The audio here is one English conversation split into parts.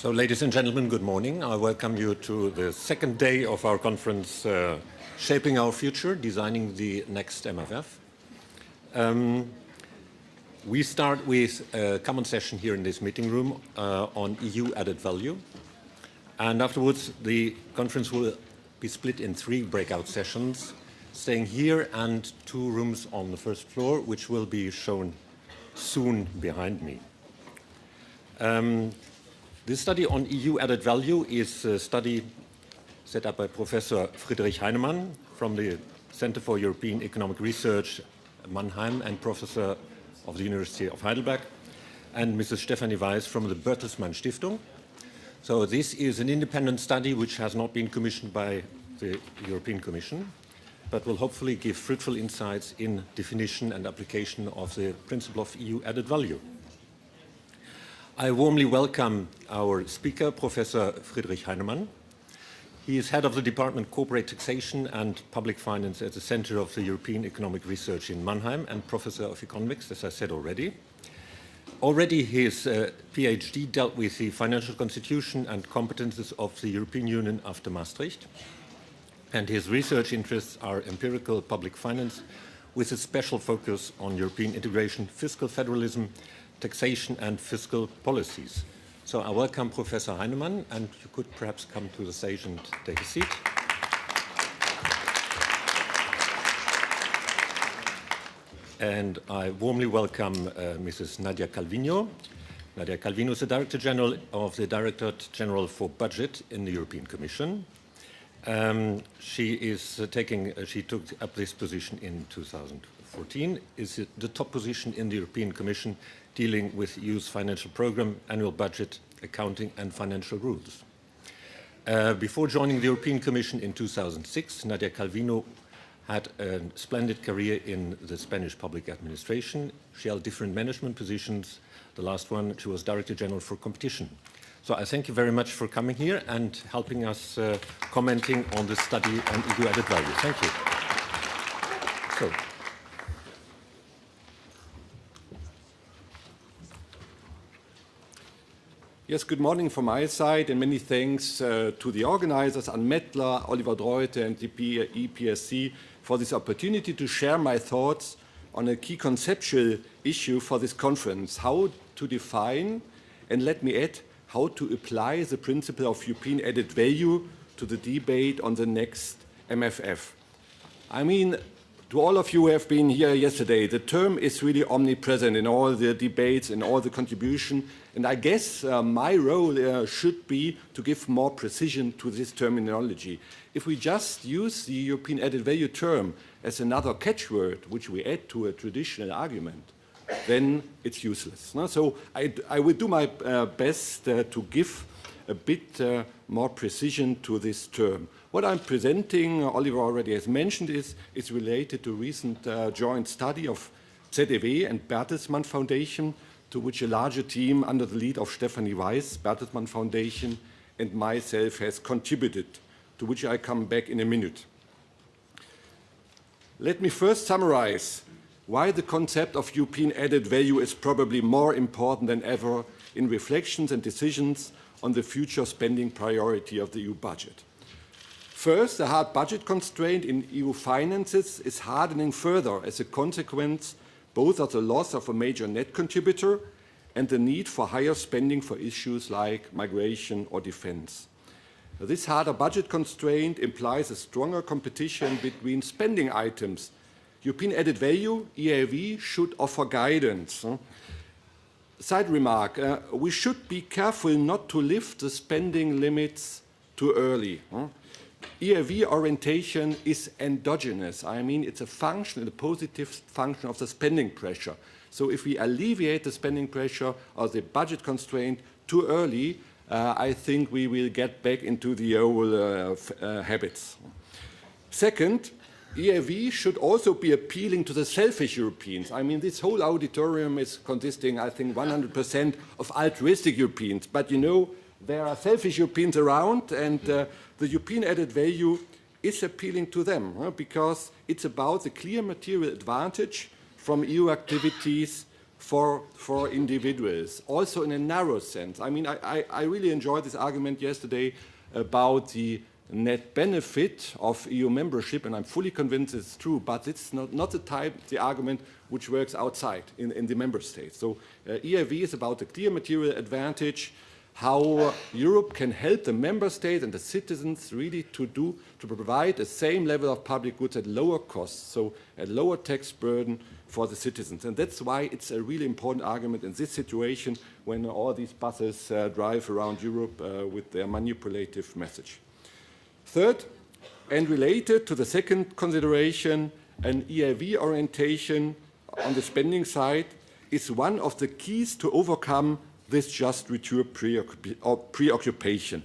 So, ladies and gentlemen, good morning. I welcome you to the second day of our conference, Shaping Our Future, Designing the Next MFF. We start with a common session here in this meeting room on EU added value. And afterwards, the conference will be split in 3 breakout sessions, staying here and 2 rooms on the first floor, which will be shown soon behind me. This study on EU added value is a study set up by Professor Friedrich Heinemann from the Center for European Economic Research, Mannheim, and Professor of the University of Heidelberg, and Mrs. Stefanie Weiss from the Bertelsmann Stiftung. So this is an independent study which has not been commissioned by the European Commission, but will hopefully give fruitful insights in definition and application of the principle of EU added value. I warmly welcome our speaker, Professor Friedrich Heinemann. He is head of the Department Corporate Taxation and Public Finance at the Center of the European Economic Research in Mannheim and Professor of Economics, as I said already. Already his PhD dealt with the financial constitution and competences of the European Union after Maastricht. And his research interests are empirical public finance with a special focus on European integration, fiscal federalism, taxation and fiscal policies. So I welcome Professor Heinemann, and you could perhaps come to the stage and take a seat. And I warmly welcome Mrs. Nadia Calvino. Nadia Calvino is the Director General of the Directorate General for Budget in the European Commission. She took up this position in 2014, is the top position in the European Commission dealing with EU's financial program, annual budget, accounting and financial rules. Before joining the European Commission in 2006, Nadia Calvino had a splendid career in the Spanish public administration. She held different management positions. The last one, she was Director General for Competition. So I thank you very much for coming here and helping us commenting on the study on EU added value. Thank you. So. Yes, good morning from my side, and many thanks to the organizers, Ann Mettler, Oliver Dreute, and the EPSC for this opportunity to share my thoughts on a key conceptual issue for this conference, how to define, and let me add, how to apply the principle of European added value to the debate on the next MFF. I mean, to all of you who have been here yesterday, the term is really omnipresent in all the debates and all the contribution, and I guess my role should be to give more precision to this terminology. If we just use the European added value term as another catchword, which we add to a traditional argument, then it's useless. No? So I will do my best to give a bit more precision to this term. What I'm presenting, Oliver already has mentioned, is related to recent joint study of ZEW and Bertelsmann Foundation, to which a larger team under the lead of Stefanie Weiss, Bertelsmann Foundation, and myself has contributed, to which I come back in a minute. Let me first summarize why the concept of European added value is probably more important than ever in reflections and decisions on the future spending priority of the EU budget. First, the hard budget constraint in EU finances is hardening further as a consequence both of the loss of a major net contributor and the need for higher spending for issues like migration or defense. This harder budget constraint implies a stronger competition between spending items. European added value, EAV, should offer guidance. Side remark, we should be careful not to lift the spending limits too early. EAV orientation is endogenous. I mean, it's a function, a positive function of the spending pressure. So if we alleviate the spending pressure or the budget constraint too early, I think we will get back into the old habits. Second, EAV should also be appealing to the selfish Europeans. I mean, this whole auditorium is consisting, I think, 100% of altruistic Europeans. But you know, there are selfish Europeans around, and the European added value is appealing to them because it's about the clear material advantage from EU activities for individuals, also in a narrow sense. I mean, I really enjoyed this argument yesterday about the net benefit of EU membership, and I'm fully convinced it's true, but it's not the argument which works outside in the member states. So EIV is about the clear material advantage, how Europe can help the member states and the citizens really to provide the same level of public goods at lower costs, so a lower tax burden for the citizens. And that's why it's a really important argument in this situation when all these buses drive around Europe with their manipulative message. Third, and related to the second consideration, an EIV orientation on the spending side is one of the keys to overcome this just retour preoccupation.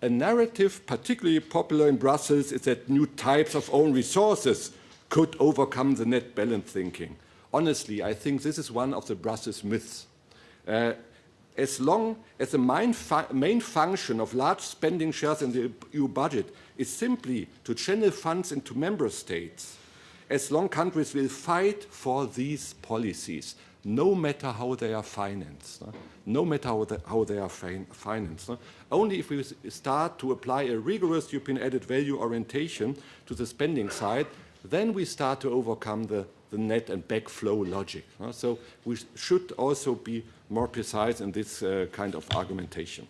A narrative particularly popular in Brussels is that new types of own resources could overcome the net balance thinking. Honestly, I think this is one of the Brussels myths. As long as the main function of large spending shares in the EU budget is simply to channel funds into member states, as long countries will fight for these policies, no matter how they are financed. No matter how they are financed. Only if we start to apply a rigorous European added value orientation to the spending side, then we start to overcome the net and backflow logic. So we should also be more precise in this kind of argumentation.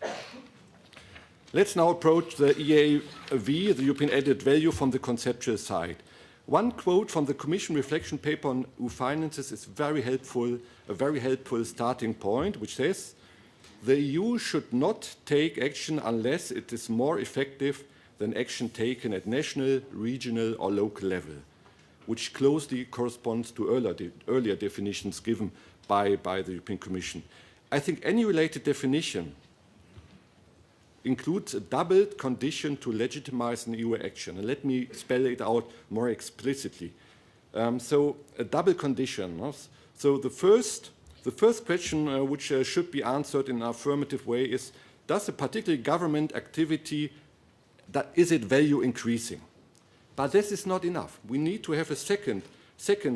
Let's now approach the EAV, the European added value, from the conceptual side. One quote from the Commission reflection paper on EU finances is very helpful, a very helpful starting point, which says, the EU should not take action unless it is more effective than action taken at national, regional or local level, which closely corresponds to earlier definitions given by the European Commission. I think any related definition includes a double condition to legitimize an EU action. And let me spell it out more explicitly. So a double condition. So the first question which should be answered in an affirmative way is, does a particular government activity, is it value increasing? But this is not enough. We need to have a second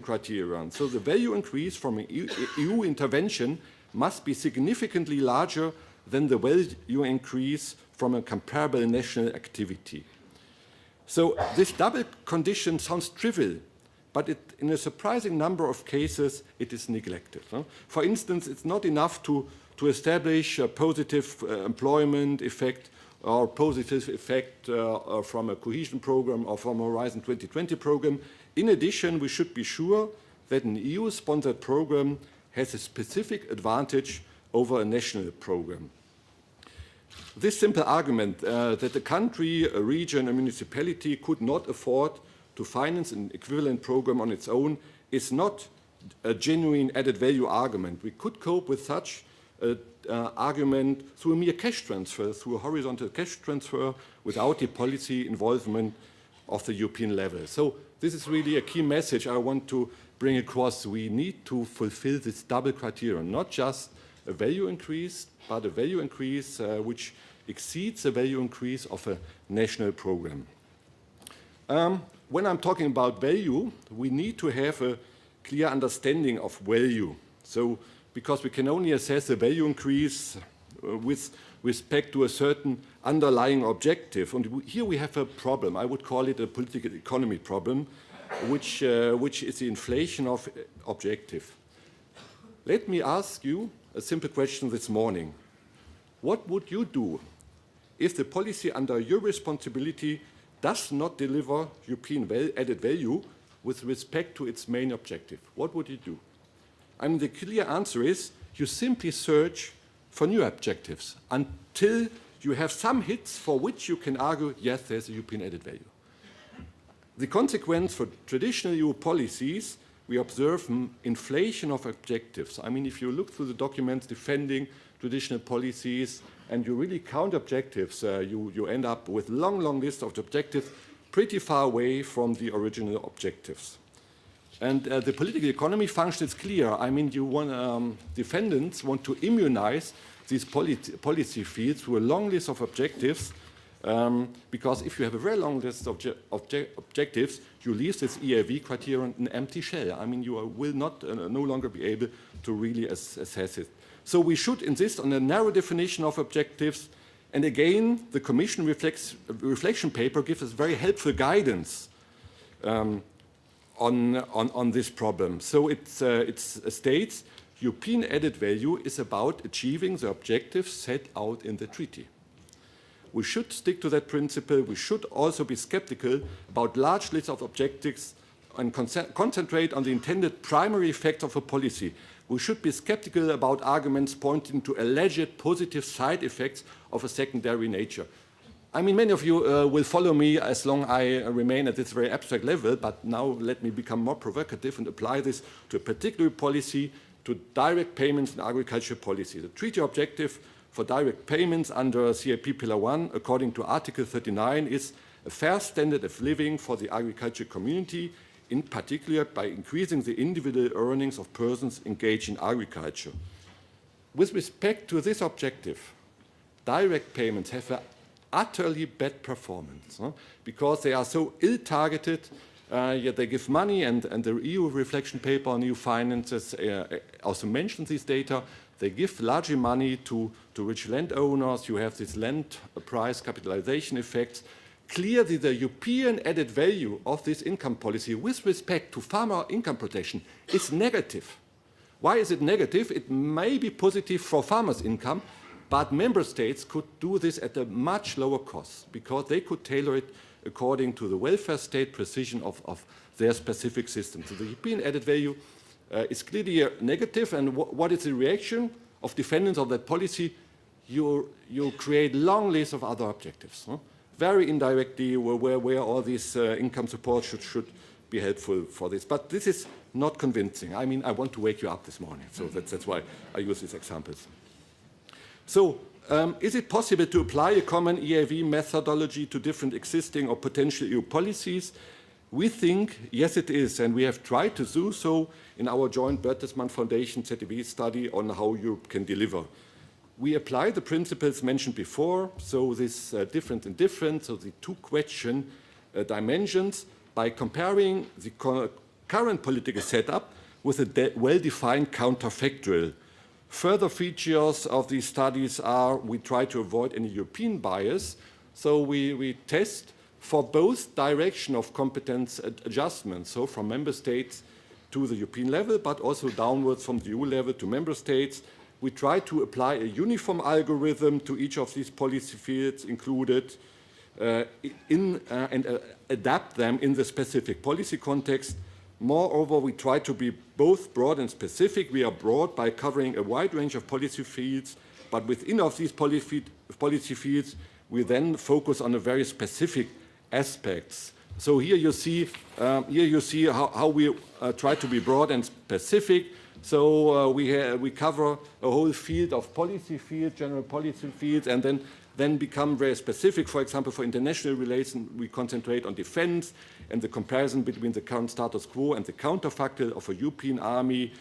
criterion. So the value increase from an EU intervention must be significantly larger than the value increase from a comparable national activity. So this double condition sounds trivial, but in a surprising number of cases, it is neglected. For instance, it's not enough to establish a positive employment effect or positive effect from a cohesion program or from a Horizon 2020 program. In addition, we should be sure that an EU-sponsored program has a specific advantage over a national program. This simple argument that a country, a region, a municipality could not afford to finance an equivalent program on its own is not a genuine added value argument. We could cope with such argument through a mere cash transfer, through a horizontal cash transfer without the policy involvement of the European level. So this is really a key message I want to bring across. We need to fulfill this double criterion, not just a value increase, but a value increase which exceeds the value increase of a national program. When I'm talking about value, we need to have a clear understanding of value. So, because we can only assess the value increase with respect to a certain underlying objective. And here we have a problem. I would call it a political economy problem, which is the inflation of objective. Let me ask you a simple question this morning. What would you do if the policy under your responsibility does not deliver European added value with respect to its main objective? What would you do? I mean, the clear answer is you simply search for new objectives until you have some hits for which you can argue, yes, there's a European added value. The consequence for traditional EU policies, we observe inflation of objectives. I mean, if you look through the documents defending traditional policies and you really count objectives, you end up with long lists of objectives pretty far away from the original objectives. And the political economy function is clear. I mean, defendants want to immunize these policy fields through a long list of objectives Because if you have a very long list of objectives, you leave this EAV criterion an empty shell. I mean, you will not no longer be able to really assess it. So we should insist on a narrow definition of objectives. And again, the Commission reflection paper gives us very helpful guidance on this problem. So it states European added value is about achieving the objectives set out in the treaty. We should stick to that principle. We should also be skeptical about large lists of objectives and concentrate on the intended primary effects of a policy. We should be skeptical about arguments pointing to alleged positive side effects of a secondary nature. I mean, many of you will follow me as long as I remain at this very abstract level, but now let me become more provocative and apply this to a particular policy, to direct payments in agriculture policy. The treaty objective for direct payments under CAP Pillar 1, according to Article 39, is a fair standard of living for the agriculture community, in particular by increasing the individual earnings of persons engaged in agriculture. With respect to this objective, direct payments have an utterly bad performance because they are so ill-targeted, yet they give money, and the EU reflection paper on EU finances also mentions this data. They give largely money to rich landowners. You have this land price capitalization effects. Clearly, the European added value of this income policy with respect to farmer income protection is negative. Why is it negative? It may be positive for farmers' income, but member states could do this at a much lower cost because they could tailor it according to the welfare state precision of their specific system. So the European added value is clearly negative, and what is the reaction of defendants of that policy? You create long lists of other objectives, very indirectly, where all this income support should be helpful for this. But this is not convincing. I mean, I want to wake you up this morning, so that's why I use these examples. So is it possible to apply a common EAV methodology to different existing or potential EU policies? We think, yes, it is, and we have tried to do so in our joint Bertelsmann Foundation ZDB study on how Europe can deliver. We apply the principles mentioned before, so this different and different, so the two question dimensions, by comparing the current political setup with a well-defined counterfactual. Further features of these studies are we try to avoid any European bias, so we test for both direction of competence adjustments, so from member states to the European level, but also downwards from the EU level to member states. We try to apply a uniform algorithm to each of these policy fields included and adapt them in the specific policy context. Moreover, we try to be both broad and specific. We are broad by covering a wide range of policy fields, but within of these policy fields, we then focus on a very specific aspects. So here you see how we try to be broad and specific. So we cover a whole field of policy fields, general policy fields, and then become very specific. For example, for international relations, we concentrate on defense and the comparison between the current status quo and the counterfactual of a European army.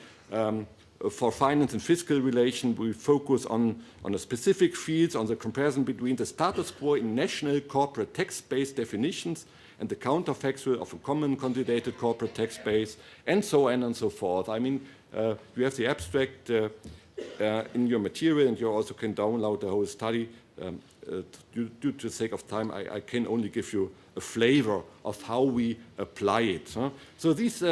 For finance and fiscal relations, we focus on a specific fields, on the comparison between the status quo in national corporate tax-based definitions and the counterfactual of a common consolidated corporate tax base, and so on and so forth. I mean, you have the abstract in your material, and you also can download the whole study. Due to the sake of time, I can only give you a flavor of how we apply it. So these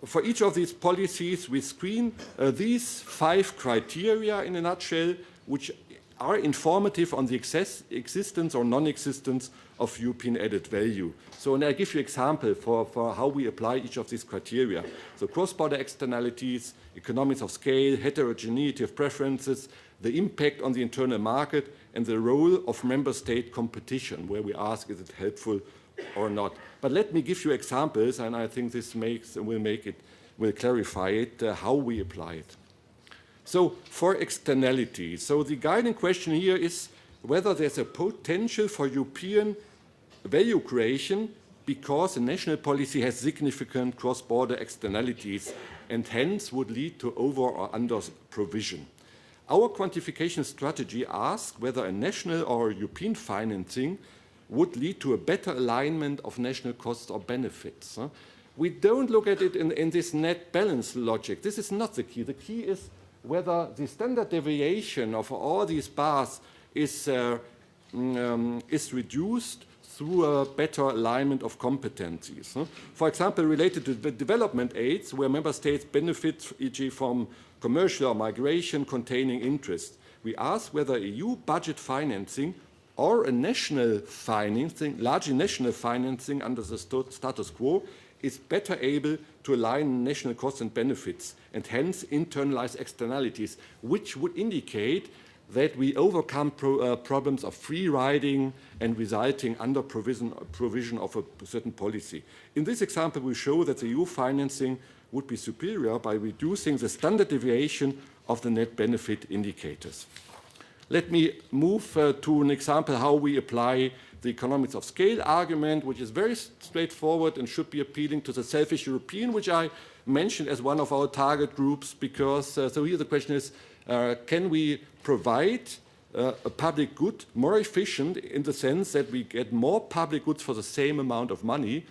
for each of these policies, we screen these 5 criteria in a nutshell, which are informative on the existence or non-existence of European added value. So, and I give you an example for how we apply each of these criteria. So cross-border externalities, economies of scale, heterogeneity of preferences, the impact on the internal market, and the role of member state competition, where we ask, is it helpful or not? But let me give you examples, and I think this will clarify it, how we apply it. So for externality, so the guiding question here is whether there's a potential for European value creation because a national policy has significant cross-border externalities and hence would lead to over or under provision. Our quantification strategy asks whether a national or European financing would lead to a better alignment of national costs or benefits. We don't look at it in this net balance logic. This is not the key. The key is whether the standard deviation of all these bars is reduced through a better alignment of competencies. For example, related to the development aids, where member states benefit, e.g. from commercial or migration containing interest, we ask whether EU budget financing or a national financing, largely national financing under the status quo, is better able to align national costs and benefits and hence internalize externalities, which would indicate that we overcome problems of free riding and resulting under provision of a certain policy. In this example, we show that the EU financing would be superior by reducing the standard deviation of the net benefit indicators. Let me move to an example how we apply the economics of scale argument, which is very straightforward and should be appealing to the selfish European, which I mentioned as one of our target groups, because so here the question is, can we provide a public good more efficient in the sense that we get more public goods for the same amount of money,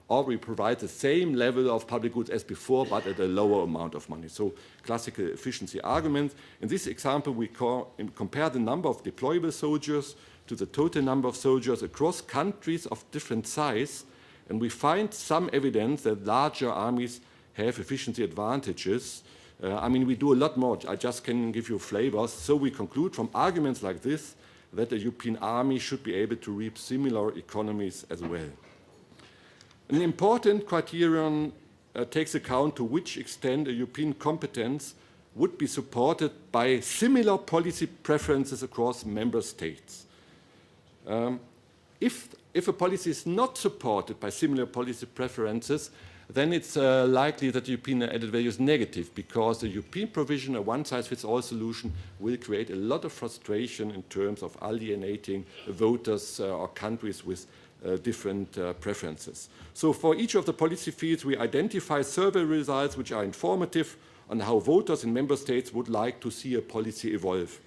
or we provide the same level of public goods as before, but at a lower amount of money. So classical efficiency arguments. In this example, we compare the number of deployable soldiers to the total number of soldiers across countries of different size, and we find some evidence that larger armies have efficiency advantages. I mean, we do a lot more. I just can give you flavors. So we conclude from arguments like this that the European army should be able to reap similar economies as well. An important criterion takes account to which extent a European competence would be supported by similar policy preferences across member states. If a policy is not supported by similar policy preferences, then it's likely that European added value is negative, because the European provision, a one-size-fits-all solution, will create a lot of frustration in terms of alienating voters or countries with different preferences. So for each of the policy fields, we identify survey results which are informative on how voters in member states would like to see a policy evolve.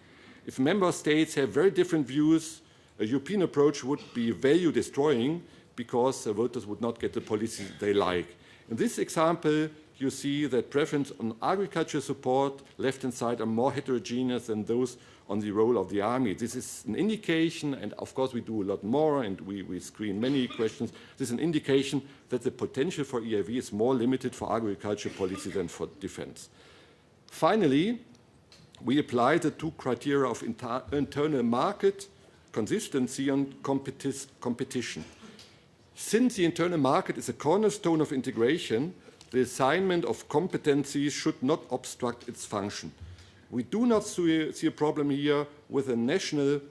If member states have very different views, a European approach would be value-destroying, because voters would not get the policy they like. In this example, you see that preference on agriculture support, left-hand side, are more heterogeneous than those on the role of the army. This is an indication, and of course we do a lot more, and we screen many questions. This is an indication that the potential for EIV is more limited for agriculture policy than for defense. Finally, we apply the two criteria of internal market, consistency, and competition. Since the internal market is a cornerstone of integration, the assignment of competencies should not obstruct its function. We do not see a problem here with a national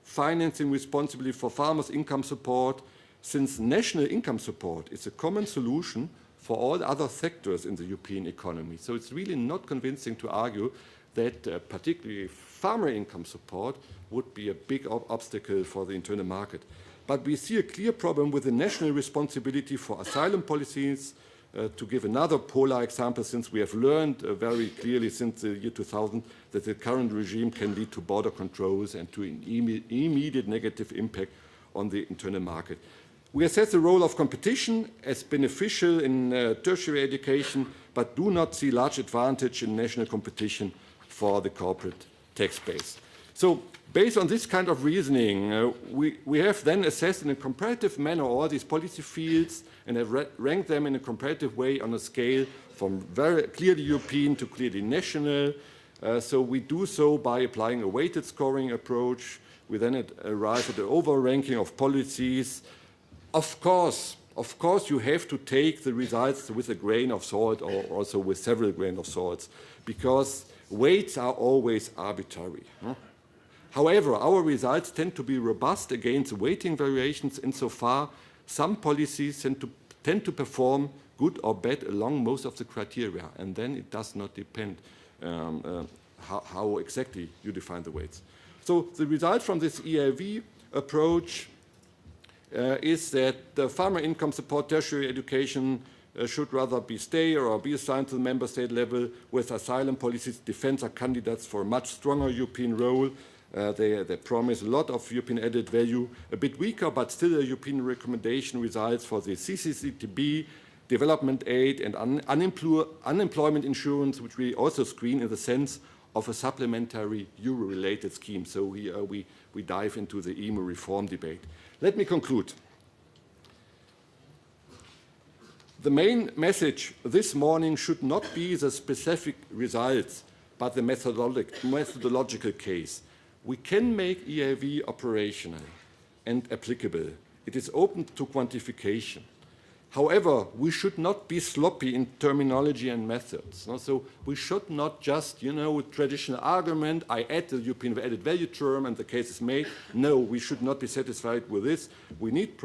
financing responsibility for farmers' income support, since national income support is a common solution for all other sectors in the European economy. So it's really not convincing to argue that particularly farmer income support would be a big obstacle for the internal market. But we see a clear problem with the national responsibility for asylum policies. To give another polar example, since we have learned very clearly since the year 2000 that the current regime can lead to border controls and to an immediate negative impact on the internal market. We assess the role of competition as beneficial in tertiary education, but do not see large advantage in national competition for the corporate tax base. So based on this kind of reasoning, we have then assessed in a comparative manner all these policy fields and have ranked them in a comparative way on a scale from very clearly European to clearly national. So we do so by applying a weighted scoring approach. We then arrive at the overall ranking of policies. Of course, you have to take the results with a grain of salt, or also with several grains of salt, because weights are always arbitrary. However, our results tend to be robust against weighting variations insofar some policies tend to perform good or bad along most of the criteria, and then it does not depend how exactly you define the weights. So the result from this EIV approach is that the farmer income support, tertiary education should rather be stay or be assigned to the member state level. With asylum policies, defense are candidates for a much stronger European role. They promise a lot of European added value, a bit weaker, but still a European recommendation results for the CCCTB, development aid, and unemployment insurance, which we also screen in the sense of a supplementary euro-related scheme. So here we dive into the EMU reform debate. Let me conclude. The main message this morning should not be the specific results, but the methodological case. We can make EAV operational and applicable. It is open to quantification. However, we should not be sloppy in terminology and methods. So we should not just, traditional argument, I add the European added value term and the case is made. No, we should not be satisfied with this. We need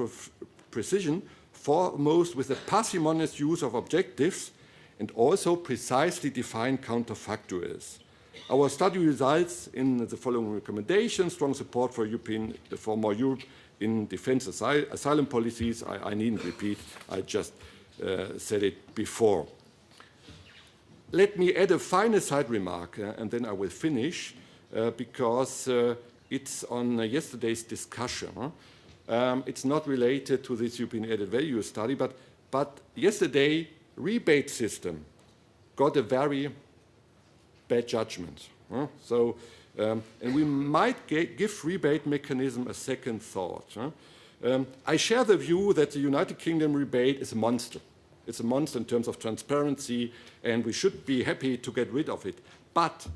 precision, foremost with a parsimonious use of objectives and also precisely defined counterfactuals. Our study results in the following recommendations: strong support for more Europe in defense asylum policies. I needn't repeat, I just said it before. Let me add a final side remark, and then I will finish, because it's on yesterday's discussion. It's not related to this European added value study, but yesterday, rebate system got a very bad judgment. And we might give rebate mechanism a second thought. I share the view that the United Kingdom rebate is a monster. It's a monster in terms of transparency, and we should be happy to get rid of it. But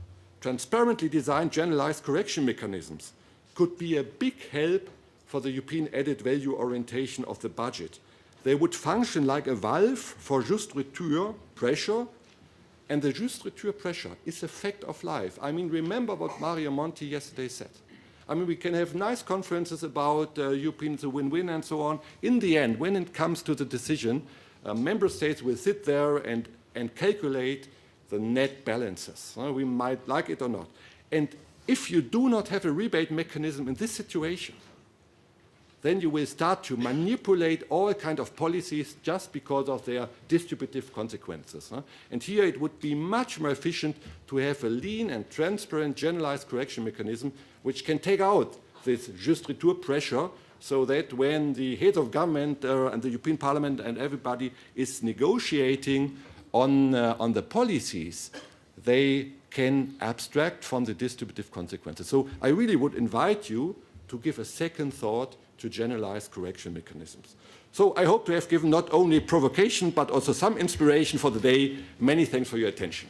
transparently designed generalized correction mechanisms could be a big help for the European added value orientation of the budget. They would function like a valve for juste retour pressure, and the juste retour pressure is a fact of life. I mean, remember what Mario Monti yesterday said. I mean, we can have nice conferences about Europeans a win-win and so on. In the end, when it comes to the decision, member states will sit there and calculate the net balances. We might like it or not. And if you do not have a rebate mechanism in this situation, then you will start to manipulate all kinds of policies just because of their distributive consequences. And here it would be much more efficient to have a lean and transparent generalized correction mechanism which can take out this juste retour pressure, so that when the heads of government and the European Parliament and everybody is negotiating on the policies, they can abstract from the distributive consequences. So I really would invite you to give a second thought to generalized correction mechanisms. So I hope to have given not only provocation, but also some inspiration for the day. Many thanks for your attention.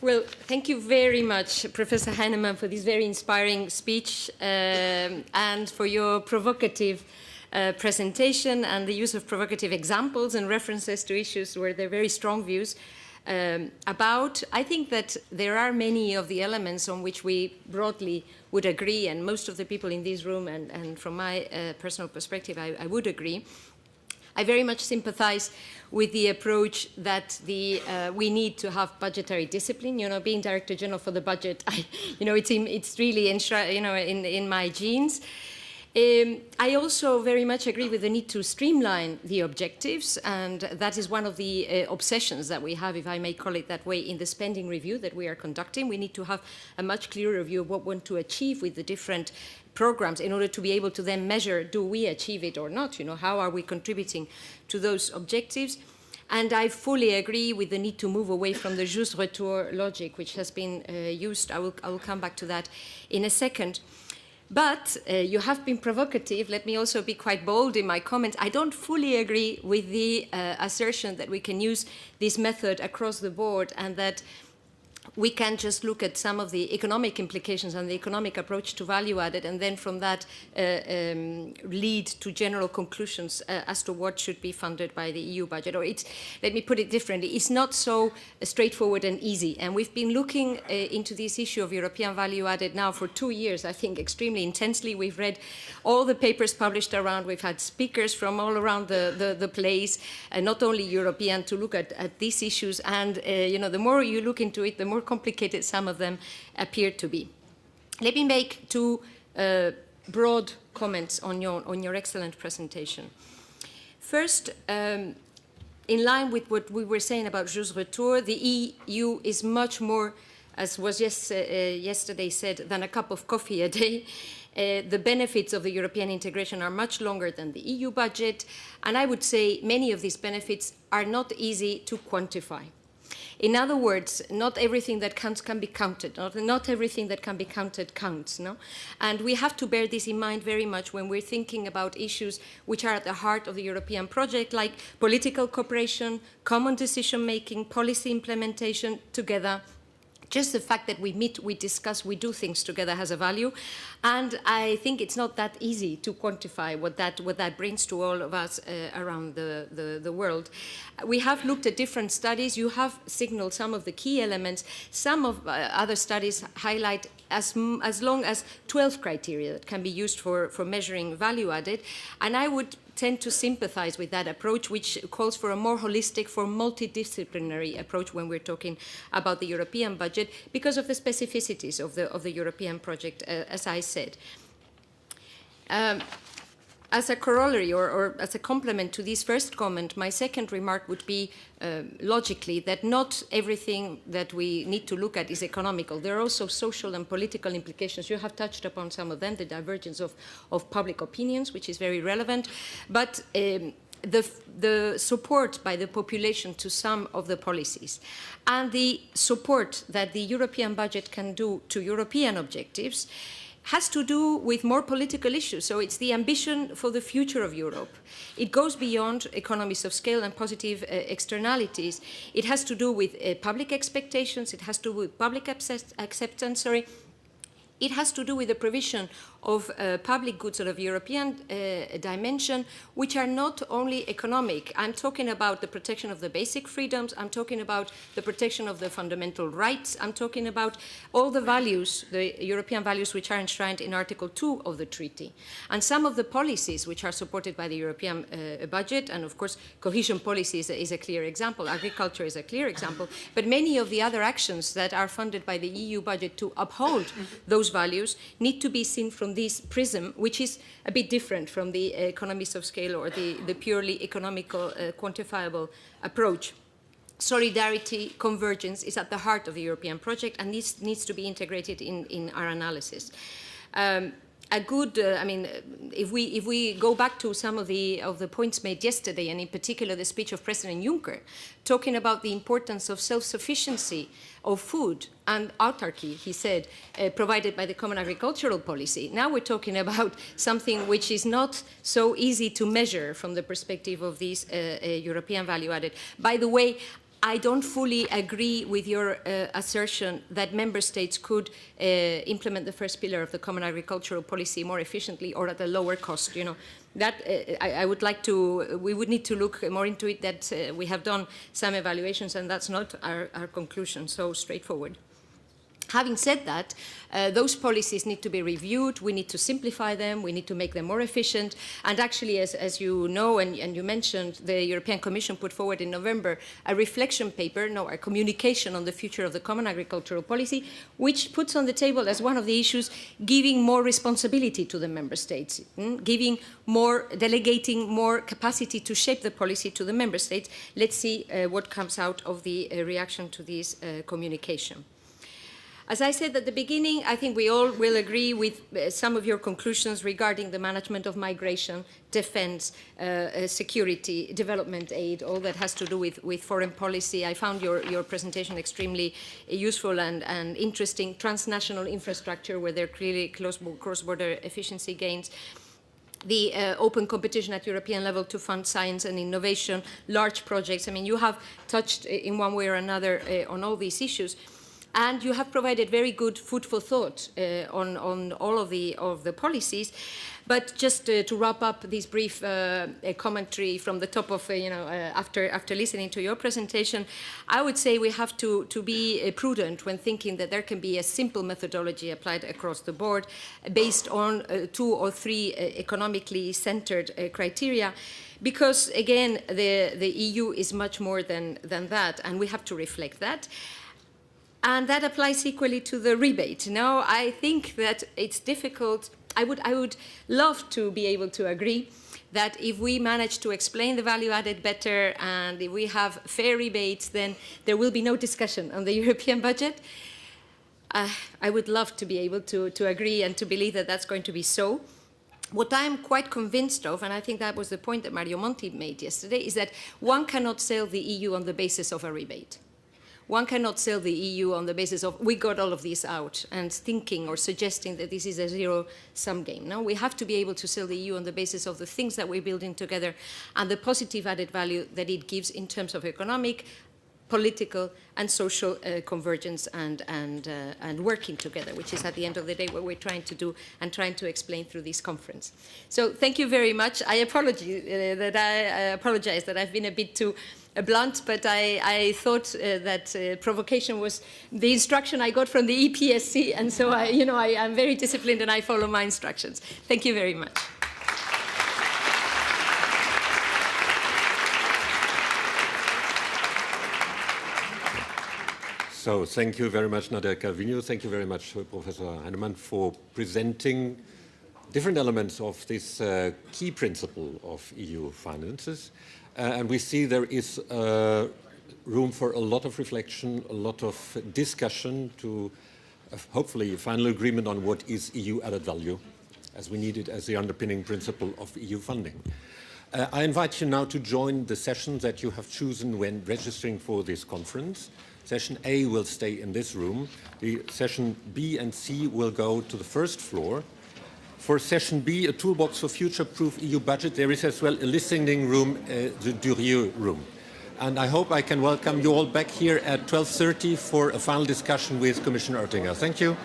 Well, thank you very much, Professor Heinemann, for this very inspiring speech and for your provocative presentation and the use of provocative examples and references to issues where there are very strong views about. I think that there are many of the elements on which we broadly would agree, and most of the people in this room, and from my personal perspective, I would agree. I very much sympathize with the approach that we need to have budgetary discipline. You know, being Director General for the budget, it's really in my genes. I also very much agree with the need to streamline the objectives, and that is one of the obsessions that we have, if I may call it that way, in the spending review that we are conducting. We need to have a much clearer view of what we want to achieve with the different programs in order to be able to then measure, do we achieve it or not? How are we contributing to those objectives? And I fully agree with the need to move away from the juste retour logic, which has been used. I will come back to that in a second. But you have been provocative. Let me also be quite bold in my comments. I don't fully agree with the assertion that we can use this method across the board and that we can just look at some of the economic implications and the economic approach to value added, and then from that lead to general conclusions as to what should be funded by the EU budget. Or let me put it differently, it's not so straightforward and easy. And we've been looking into this issue of European value added now for 2 years, I think, extremely intensely. We've read all the papers published around, we've had speakers from all around the place, not only European, to look at these issues. And the more you look into it, the more complicated some of them appear to be. Let me make 2 broad comments on your excellent presentation. First, in line with what we were saying about Jus Retour, the EU is much more, as was yesterday said, than a cup of coffee a day. The benefits of the European integration are much longer than the EU budget, and I would say many of these benefits are not easy to quantify. In other words, not everything that counts can be counted. Not everything that can be counted counts. No? And we have to bear this in mind very much when we're thinking about issues which are at the heart of the European project, like political cooperation, common decision-making, policy implementation together. Just the fact that we meet, we discuss, we do things together has a value. And I think it's not that easy to quantify what that brings to all of us around the world. We have looked at different studies. You have signaled some of the key elements. Some of other studies highlight as long as 12 criteria that can be used for measuring value added. And I would tend to sympathize with that approach, which calls for a more holistic, for multidisciplinary approach when we're talking about the European budget, because of the specificities of the European project, as I said. As a corollary or as a complement to this first comment, my second remark would be logically that not everything that we need to look at is economical. There are also social and political implications. You have touched upon some of them, the divergence of public opinions, which is very relevant. But the support by the population to some of the policies and the support that the European budget can do to European objectives has to do with more political issues. So it's the ambition for the future of Europe. It goes beyond economies of scale and positive externalities. It has to do with public expectations. It has to do with public acceptance. It has to do with the provision of public goods of European dimension, which are not only economic. I'm talking about the protection of the basic freedoms. I'm talking about the protection of the fundamental rights. I'm talking about all the values, the European values which are enshrined in Article 2 of the treaty. And some of the policies which are supported by the European budget, and of course cohesion policy is a clear example, agriculture is a clear example, but many of the other actions that are funded by the EU budget to uphold those values need to be seen from this prism, which is a bit different from the economies of scale or the purely economical, quantifiable approach. Solidarity, convergence is at the heart of the European project, and this needs to be integrated in our analysis. If we go back to some of the points made yesterday, and in particular the speech of President Juncker, talking about the importance of self-sufficiency of food and autarky, he said, provided by the common agricultural policy. Now we're talking about something which is not so easy to measure from the perspective of this European value added. By the way, I don't fully agree with your assertion that member states could implement the first pillar of the common agricultural policy more efficiently or at a lower cost. You know, that I would like to. We would need to look more into it. That we have done some evaluations, and that's not our conclusion. So straightforward. Having said that, those policies need to be reviewed. We need to simplify them. We need to make them more efficient. And actually, as you know and you mentioned, the European Commission put forward in November a reflection paper, a communication on the future of the common agricultural policy, which puts on the table as one of the issues giving more responsibility to the member states, delegating more capacity to shape the policy to the member states. Let's see what comes out of the reaction to this communication. As I said at the beginning, I think we all will agree with some of your conclusions regarding the management of migration, defense, security, development aid, all that has to do with foreign policy. I found your presentation extremely useful and interesting. Transnational infrastructure, where there are clearly cross-border efficiency gains. The open competition at European level to fund science and innovation, large projects. I mean, you have touched in one way or another on all these issues. And you have provided very good food for thought on all of the policies. But just to wrap up this brief commentary from the top of, after listening to your presentation, I would say we have to be prudent when thinking that there can be a simple methodology applied across the board based on 2 or 3 economically centered criteria. Because, again, the EU is much more than that, and we have to reflect that. And that applies equally to the rebate. Now, I think that it's difficult. I would love to be able to agree that if we manage to explain the value added better and if we have fair rebates, then there will be no discussion on the European budget. I would love to be able to agree and to believe that that's going to be so. What I'm quite convinced of, and I think that was the point that Mario Monti made yesterday, is that one cannot sell the EU on the basis of a rebate. One cannot sell the EU on the basis of, we got all of this out, and thinking or suggesting that this is a zero-sum game. No, we have to be able to sell the EU on the basis of the things that we're building together and the positive added value that it gives in terms of economic, political, and social convergence and working together, which is at the end of the day what we're trying to do and trying to explain through this conference. So thank you very much. I apologize that I've been a bit too blunt, but I thought that provocation was the instruction I got from the EPSC, and so I'm very disciplined and I follow my instructions. Thank you very much. So thank you very much, Nadia Calvino. Thank you very much, Professor Heinemann, for presenting different elements of this key principle of EU finances. And we see there is room for a lot of reflection, a lot of discussion to hopefully a final agreement on what is EU added value, as we need it as the underpinning principle of EU funding. I invite you now to join the sessions that you have chosen when registering for this conference. Session A will stay in this room. The session B and C will go to the first floor. For session B, a toolbox for future-proof EU budget, there is as well a listening room, the Durieux room. And I hope I can welcome you all back here at 12:30 for a final discussion with Commissioner Oettinger. Thank you.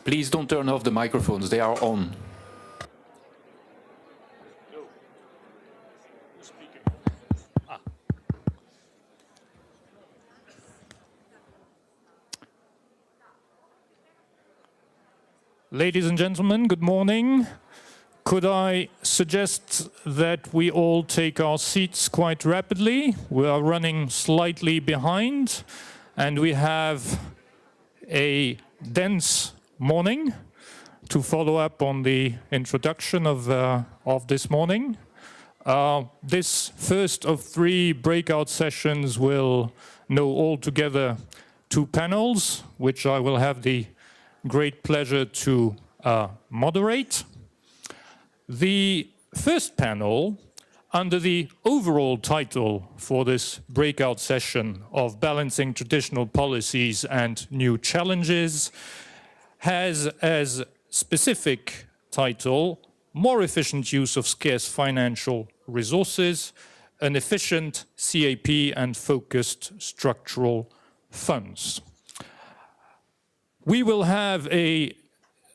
Please don't turn off the microphones, they are on. Ladies and gentlemen, good morning. Could I suggest that we all take our seats quite rapidly? We are running slightly behind, and we have a dense morning to follow up on the introduction of this morning. This first of 3 breakout sessions will know altogether 2 panels, which I will have the great pleasure to moderate. The first panel, under the overall title for this breakout session of Balancing Traditional Policies and New Challenges, has as specific title, More Efficient Use of Scarce Financial Resources, an Efficient CAP and Focused Structural Funds. We will have an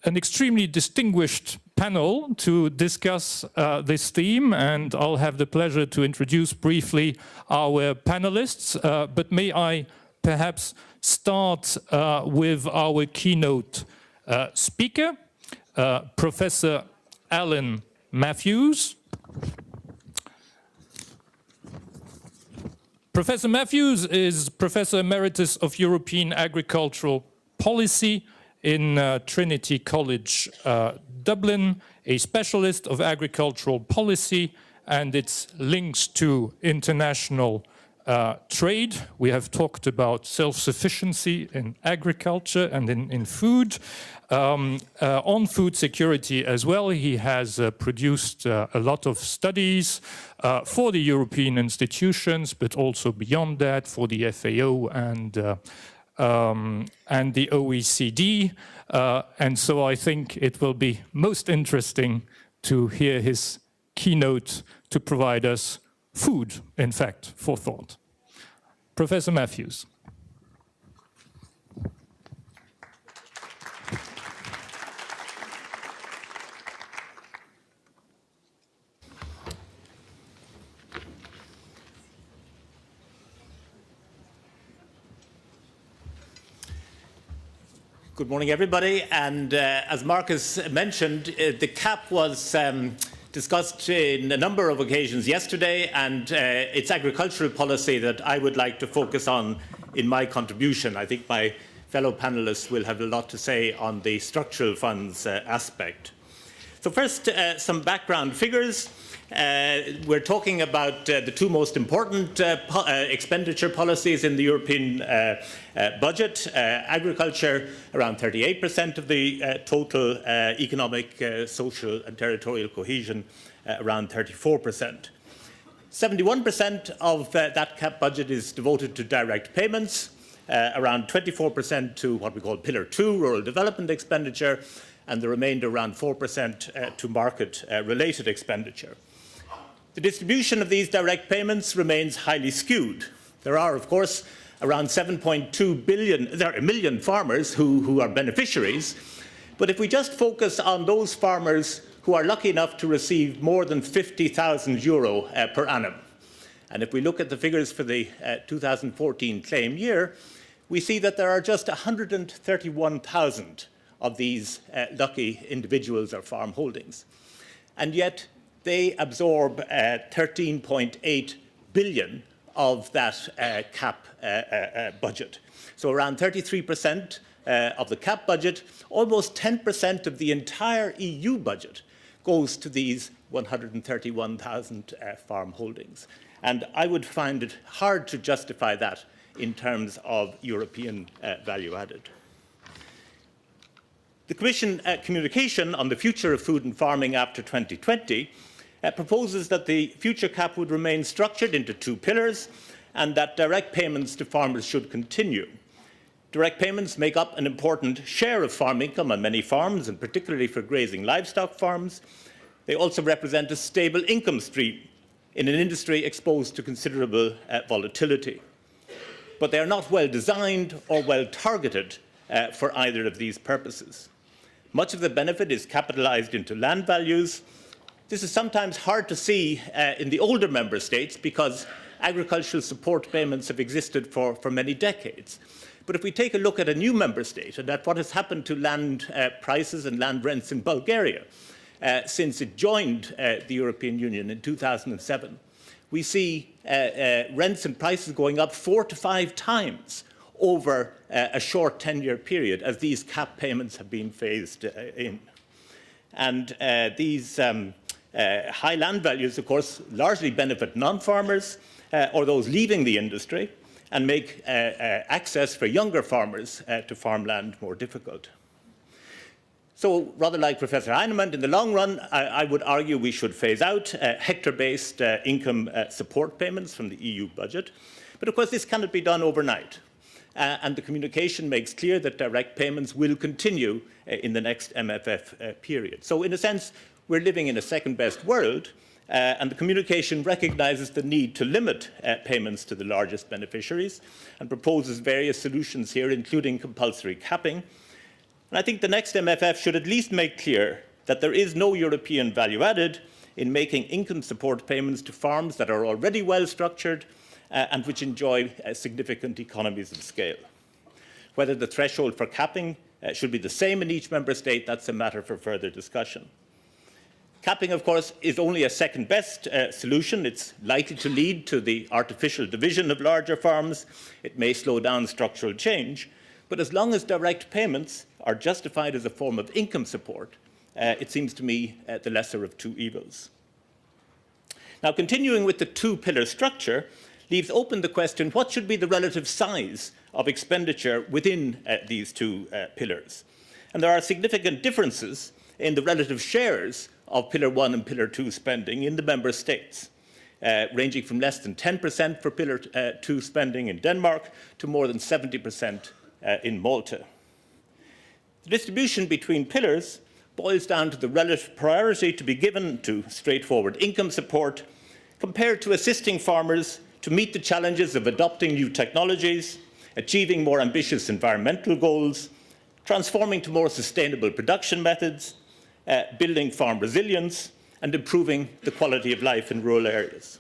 extremely distinguished panel to discuss this theme, and I'll have the pleasure to introduce briefly our panelists. But may I perhaps start with our keynote speaker, Professor Alan Matthews. Professor Matthews is Professor Emeritus of European Agricultural Policy in Trinity College, Dublin, a specialist of agricultural policy and its links to international trade. We have talked about self-sufficiency in agriculture and in food. On food security as well, he has produced a lot of studies for the European institutions, but also beyond that for the FAO and the OECD. And so I think it will be most interesting to hear his keynote to provide us food, in fact, for thought. Professor Matthews. Good morning, everybody. And as Marcus mentioned, the CAP was discussed in a number of occasions yesterday, and it's agricultural policy that I would like to focus on in my contribution. I think my fellow panelists will have a lot to say on the structural funds aspect. So first, some background figures. We're talking about the two most important expenditure policies in the European budget. Agriculture, around 38% of the total economic, social and territorial cohesion, around 34%. 71% of that CAP budget is devoted to direct payments, around 24% to what we call Pillar 2, rural development expenditure, and the remainder around 4% to market-related expenditure. The distribution of these direct payments remains highly skewed. There are, of course, around 7.2 million farmers who are beneficiaries. But if we just focus on those farmers who are lucky enough to receive more than €50,000 per annum, and if we look at the figures for the 2014 claim year, we see that there are just 131,000 of these lucky individuals or farm holdings. And yet, they absorb 13.8 billion of that CAP budget. So around 33% of the CAP budget, almost 10% of the entire EU budget goes to these 131,000 farm holdings. And I would find it hard to justify that in terms of European value added. The Commission communication on the future of food and farming after 2020 proposes that the future CAP would remain structured into two pillars and that direct payments to farmers should continue. Direct payments make up an important share of farm income on many farms, and particularly for grazing livestock farms. They also represent a stable income stream in an industry exposed to considerable volatility. But they are not well designed or well targeted for either of these purposes. Much of the benefit is capitalized into land values. This is sometimes hard to see in the older member states because agricultural support payments have existed for many decades. But if we take a look at a new member state and at what has happened to land prices and land rents in Bulgaria since it joined the European Union in 2007, we see rents and prices going up 4 to 5 times over a short 10-year period as these CAP payments have been phased in. And these high land values, of course, largely benefit non-farmers or those leaving the industry and make access for younger farmers to farmland more difficult. So rather like Professor Heinemann, in the long run, I would argue we should phase out hectare-based income support payments from the EU budget. But of course, this cannot be done overnight. And the communication makes clear that direct payments will continue in the next MFF period. So in a sense, we're living in a second-best world, and the communication recognizes the need to limit payments to the largest beneficiaries and proposes various solutions here, including compulsory capping. And I think the next MFF should at least make clear that there is no European value added in making income support payments to farms that are already well structured and which enjoy significant economies of scale. Whether the threshold for capping should be the same in each member state, that's a matter for further discussion. Capping, of course, is only a second-best solution. It's likely to lead to the artificial division of larger farms. It may slow down structural change. But as long as direct payments are justified as a form of income support, it seems to me the lesser of two evils. Now, continuing with the two-pillar structure leaves open the question, what should be the relative size of expenditure within these two pillars? And there are significant differences in the relative shares of Pillar 1 and Pillar 2 spending in the member states, ranging from less than 10% for Pillar 2 spending in Denmark to more than 70% in Malta. The distribution between pillars boils down to the relative priority to be given to straightforward income support compared to assisting farmers to meet the challenges of adopting new technologies, achieving more ambitious environmental goals, transforming to more sustainable production methods, building farm resilience, and improving the quality of life in rural areas.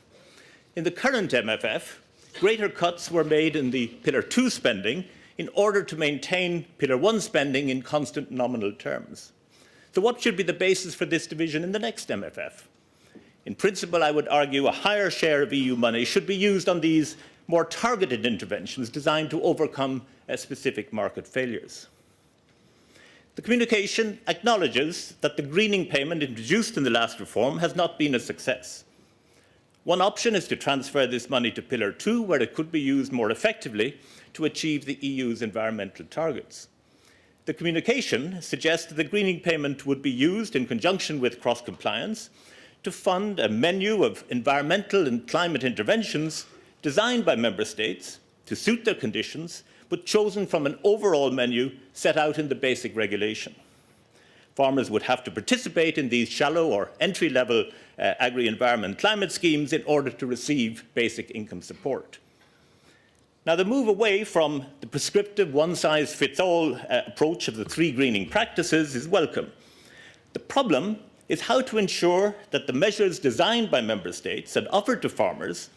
In the current MFF, greater cuts were made in the Pillar 2 spending in order to maintain Pillar 1 spending in constant nominal terms. So what should be the basis for this division in the next MFF? In principle, I would argue a higher share of EU money should be used on these more targeted interventions designed to overcome specific market failures. The communication acknowledges that the greening payment introduced in the last reform has not been a success. One option is to transfer this money to Pillar 2, where it could be used more effectively to achieve the EU's environmental targets. The communication suggests that the greening payment would be used in conjunction with cross-compliance to fund a menu of environmental and climate interventions designed by member states to suit their conditions, but chosen from an overall menu set out in the basic regulation. Farmers would have to participate in these shallow or entry-level agri-environment climate schemes in order to receive basic income support. Now, the move away from the prescriptive one-size-fits-all approach of the three greening practices is welcome. The problem is how to ensure that the measures designed by member states and offered to farmers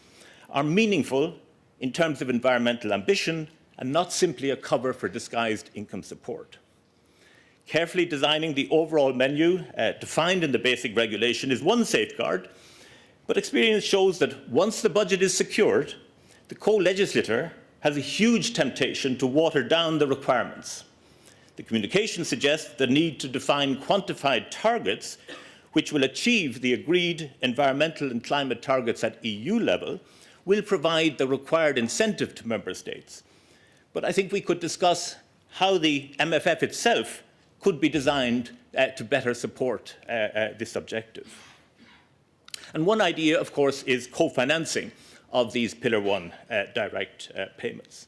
are meaningful in terms of environmental ambition and not simply a cover for disguised income support. Carefully designing the overall menu defined in the basic regulation is one safeguard, but experience shows that once the budget is secured, the co-legislator has a huge temptation to water down the requirements. The communication suggests the need to define quantified targets which will achieve the agreed environmental and climate targets at EU level will provide the required incentive to member states. But I think we could discuss how the MFF itself could be designed to better support this objective. And one idea, of course, is co-financing of these Pillar 1 direct payments.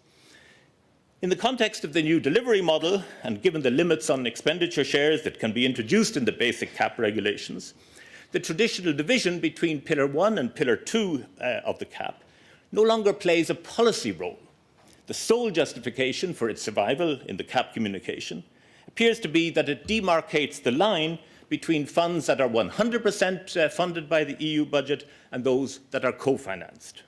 In the context of the new delivery model, and given the limits on expenditure shares that can be introduced in the basic CAP regulations, the traditional division between Pillar 1 and Pillar 2 of the CAP no longer plays a policy role. The sole justification for its survival in the CAP communication appears to be that it demarcates the line between funds that are 100% funded by the EU budget and those that are co-financed.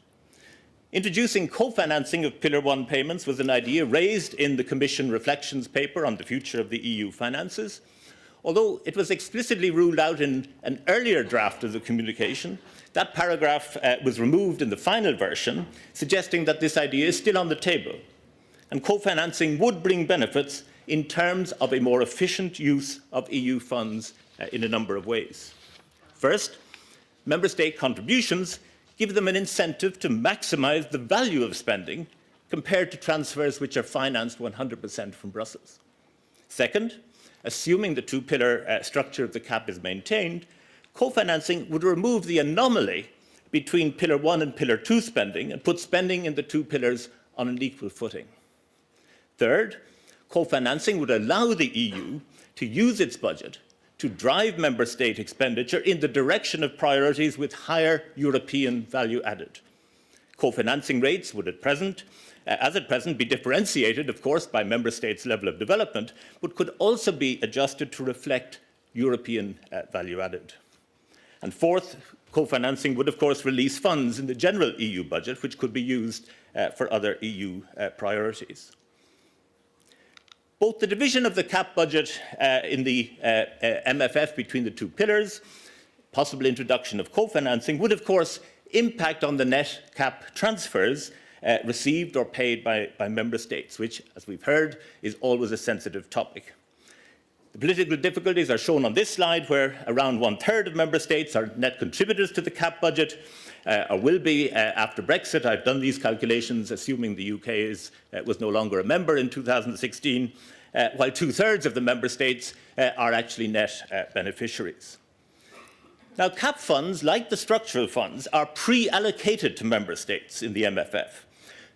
Introducing co-financing of Pillar 1 payments was an idea raised in the Commission Reflections paper on the future of the EU finances, although it was explicitly ruled out in an earlier draft of the communication. That paragraph was removed in the final version, suggesting that this idea is still on the table, and co-financing would bring benefits in terms of a more efficient use of EU funds in a number of ways. First, member state contributions give them an incentive to maximize the value of spending compared to transfers which are financed 100% from Brussels. Second, assuming the two-pillar structure of the CAP is maintained, co-financing would remove the anomaly between Pillar 1 and Pillar 2 spending and put spending in the two pillars on an equal footing. Third, co-financing would allow the EU to use its budget to drive member state expenditure in the direction of priorities with higher European value added. Co-financing rates would as at present, be differentiated, of course, by member states' level of development, but could also be adjusted to reflect European value added. And fourth, co-financing would, of course, release funds in the general EU budget, which could be used for other EU priorities. Both the division of the CAP budget in the MFF between the two pillars possible introduction of co-financing would, of course, impact on the net cap transfers received or paid by member states, which, as we've heard, is always a sensitive topic. The political difficulties are shown on this slide, where around 1/3 of member states are net contributors to the cap budget, or will be after Brexit. I've done these calculations assuming the UK was no longer a member in 2016, while 2/3 of the member states are actually net beneficiaries. Now, cap funds, like the structural funds, are pre-allocated to member states in the MFF.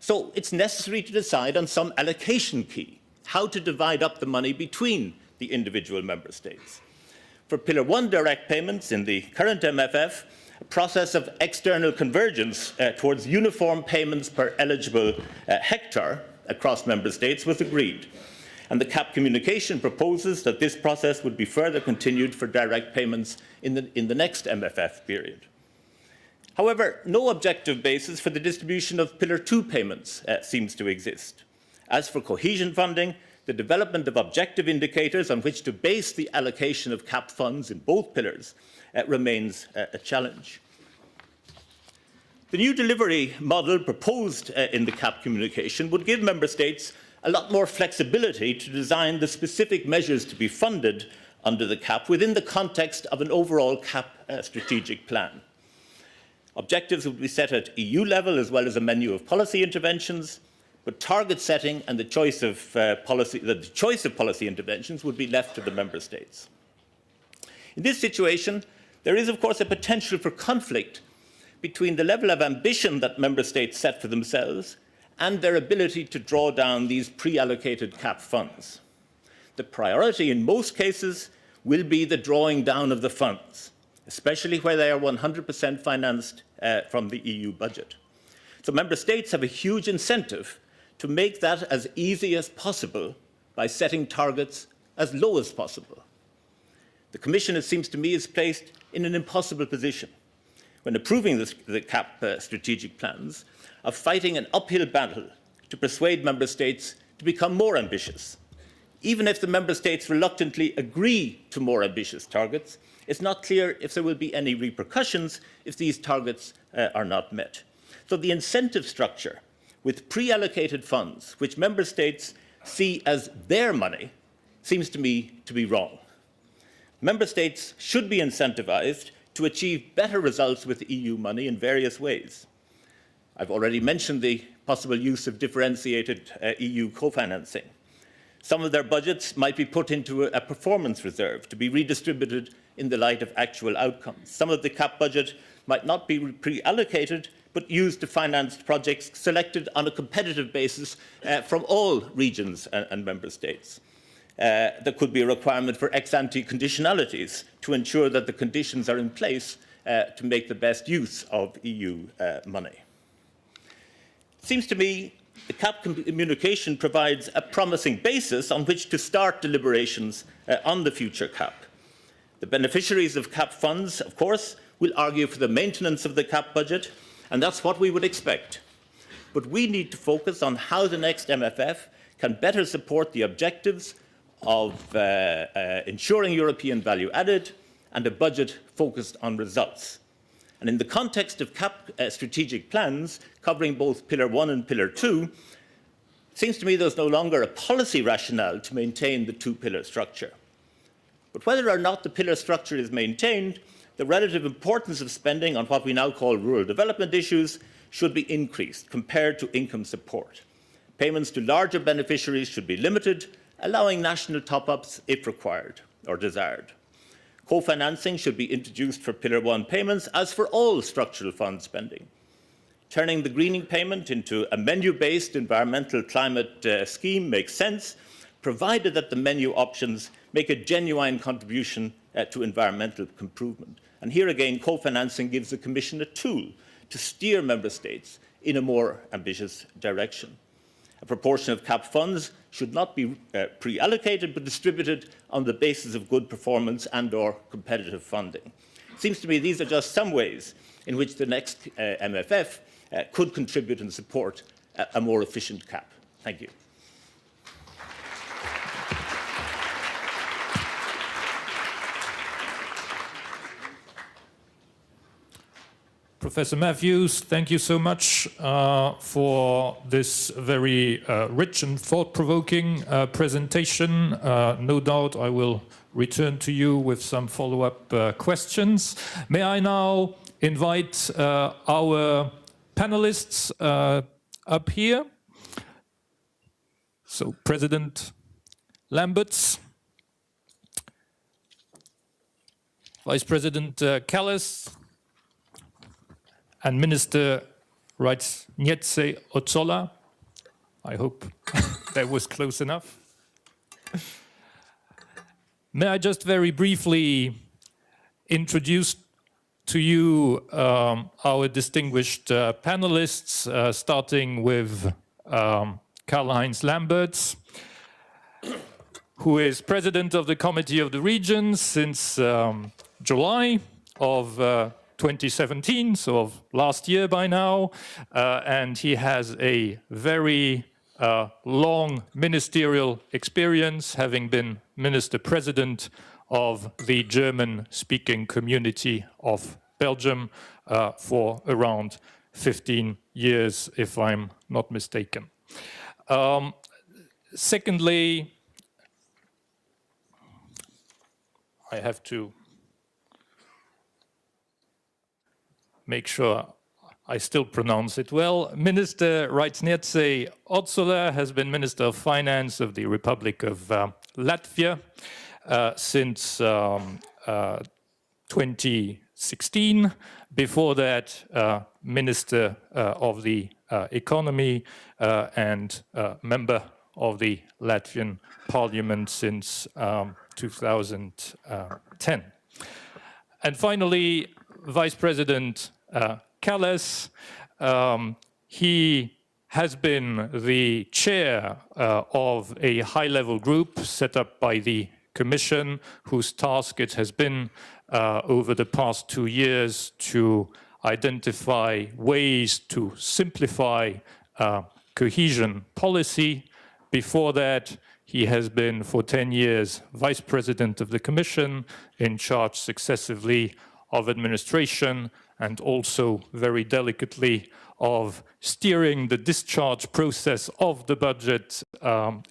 So it's necessary to decide on some allocation key, how to divide up the money between the individual member states. For Pillar 1 direct payments in the current MFF, a process of external convergence towards uniform payments per eligible hectare across member states was agreed. And the CAP communication proposes that this process would be further continued for direct payments in the next MFF period. However, no objective basis for the distribution of Pillar 2 payments seems to exist. As for cohesion funding, the development of objective indicators on which to base the allocation of CAP funds in both pillars remains a challenge. The new delivery model proposed in the CAP communication would give member states a lot more flexibility to design the specific measures to be funded under the CAP within the context of an overall CAP strategic plan. Objectives would be set at EU level as well as a menu of policy interventions, but target setting and the choice of policy interventions would be left to the member states. In this situation, there is, of course, a potential for conflict between the level of ambition that member states set for themselves and their ability to draw down these pre-allocated CAP funds. The priority in most cases will be the drawing down of the funds, especially where they are 100% financed from the EU budget. So member states have a huge incentive to make that as easy as possible by setting targets as low as possible. The Commission, it seems to me, is placed in an impossible position when approving the CAP strategic plans of fighting an uphill battle to persuade member states to become more ambitious. Even if the member states reluctantly agree to more ambitious targets, it's not clear if there will be any repercussions if these targets are not met. So the incentive structure with pre-allocated funds, which member states see as their money, seems to me to be wrong. Member states should be incentivized to achieve better results with EU money in various ways. I've already mentioned the possible use of differentiated EU co-financing. Some of their budgets might be put into a performance reserve to be redistributed in the light of actual outcomes. Some of the CAP budget might not be pre-allocated, but used to finance projects selected on a competitive basis from all regions and member states. There could be a requirement for ex-ante conditionalities to ensure that the conditions are in place to make the best use of EU money. It seems to me the CAP communication provides a promising basis on which to start deliberations on the future CAP. The beneficiaries of CAP funds, of course, will argue for the maintenance of the CAP budget, and that's what we would expect. But we need to focus on how the next MFF can better support the objectives of ensuring European value added and a budget focused on results. And in the context of CAP strategic plans covering both Pillar 1 and Pillar 2, it seems to me there's no longer a policy rationale to maintain the two-pillar structure. But whether or not the pillar structure is maintained, the relative importance of spending on what we now call rural development issues should be increased compared to income support. Payments to larger beneficiaries should be limited, allowing national top-ups if required or desired. Co-financing should be introduced for Pillar 1 payments as for all structural fund spending. Turning the greening payment into a menu-based environmental climate scheme makes sense, provided that the menu options make a genuine contribution to environmental improvement. And here again, co-financing gives the Commission a tool to steer member states in a more ambitious direction. A proportion of CAP funds should not be pre-allocated but distributed on the basis of good performance and/or competitive funding. It seems to me these are just some ways in which the next MFF could contribute and support a more efficient CAP. Thank you. Professor Matthews, thank you so much for this very rich and thought-provoking presentation. No doubt I will return to you with some follow-up questions. May I now invite our panelists up here. So, President Lamberts, Vice President Kallas, and Minister Rajniece Otsola. I hope that was close enough. May I just very briefly introduce to you our distinguished panelists, starting with Karl-Heinz Lamberts, who is President of the Committee of the Regions since July of 2017, so of last year by now, and he has a very long ministerial experience, having been Minister President of the German-speaking community of Belgium for around 15 years, if I'm not mistaken. Secondly, I have to make sure I still pronounce it well. Minister Rajniece Otsola has been Minister of Finance of the Republic of Latvia since 2016. Before that, Minister of the Economy and member of the Latvian Parliament since 2010. And finally, Vice President Kallas, he has been the chair of a high-level group set up by the Commission, whose task it has been over the past 2 years to identify ways to simplify cohesion policy. Before that, he has been for 10 years Vice President of the Commission, in charge successively of administration and also very delicately of steering the discharge process of the budget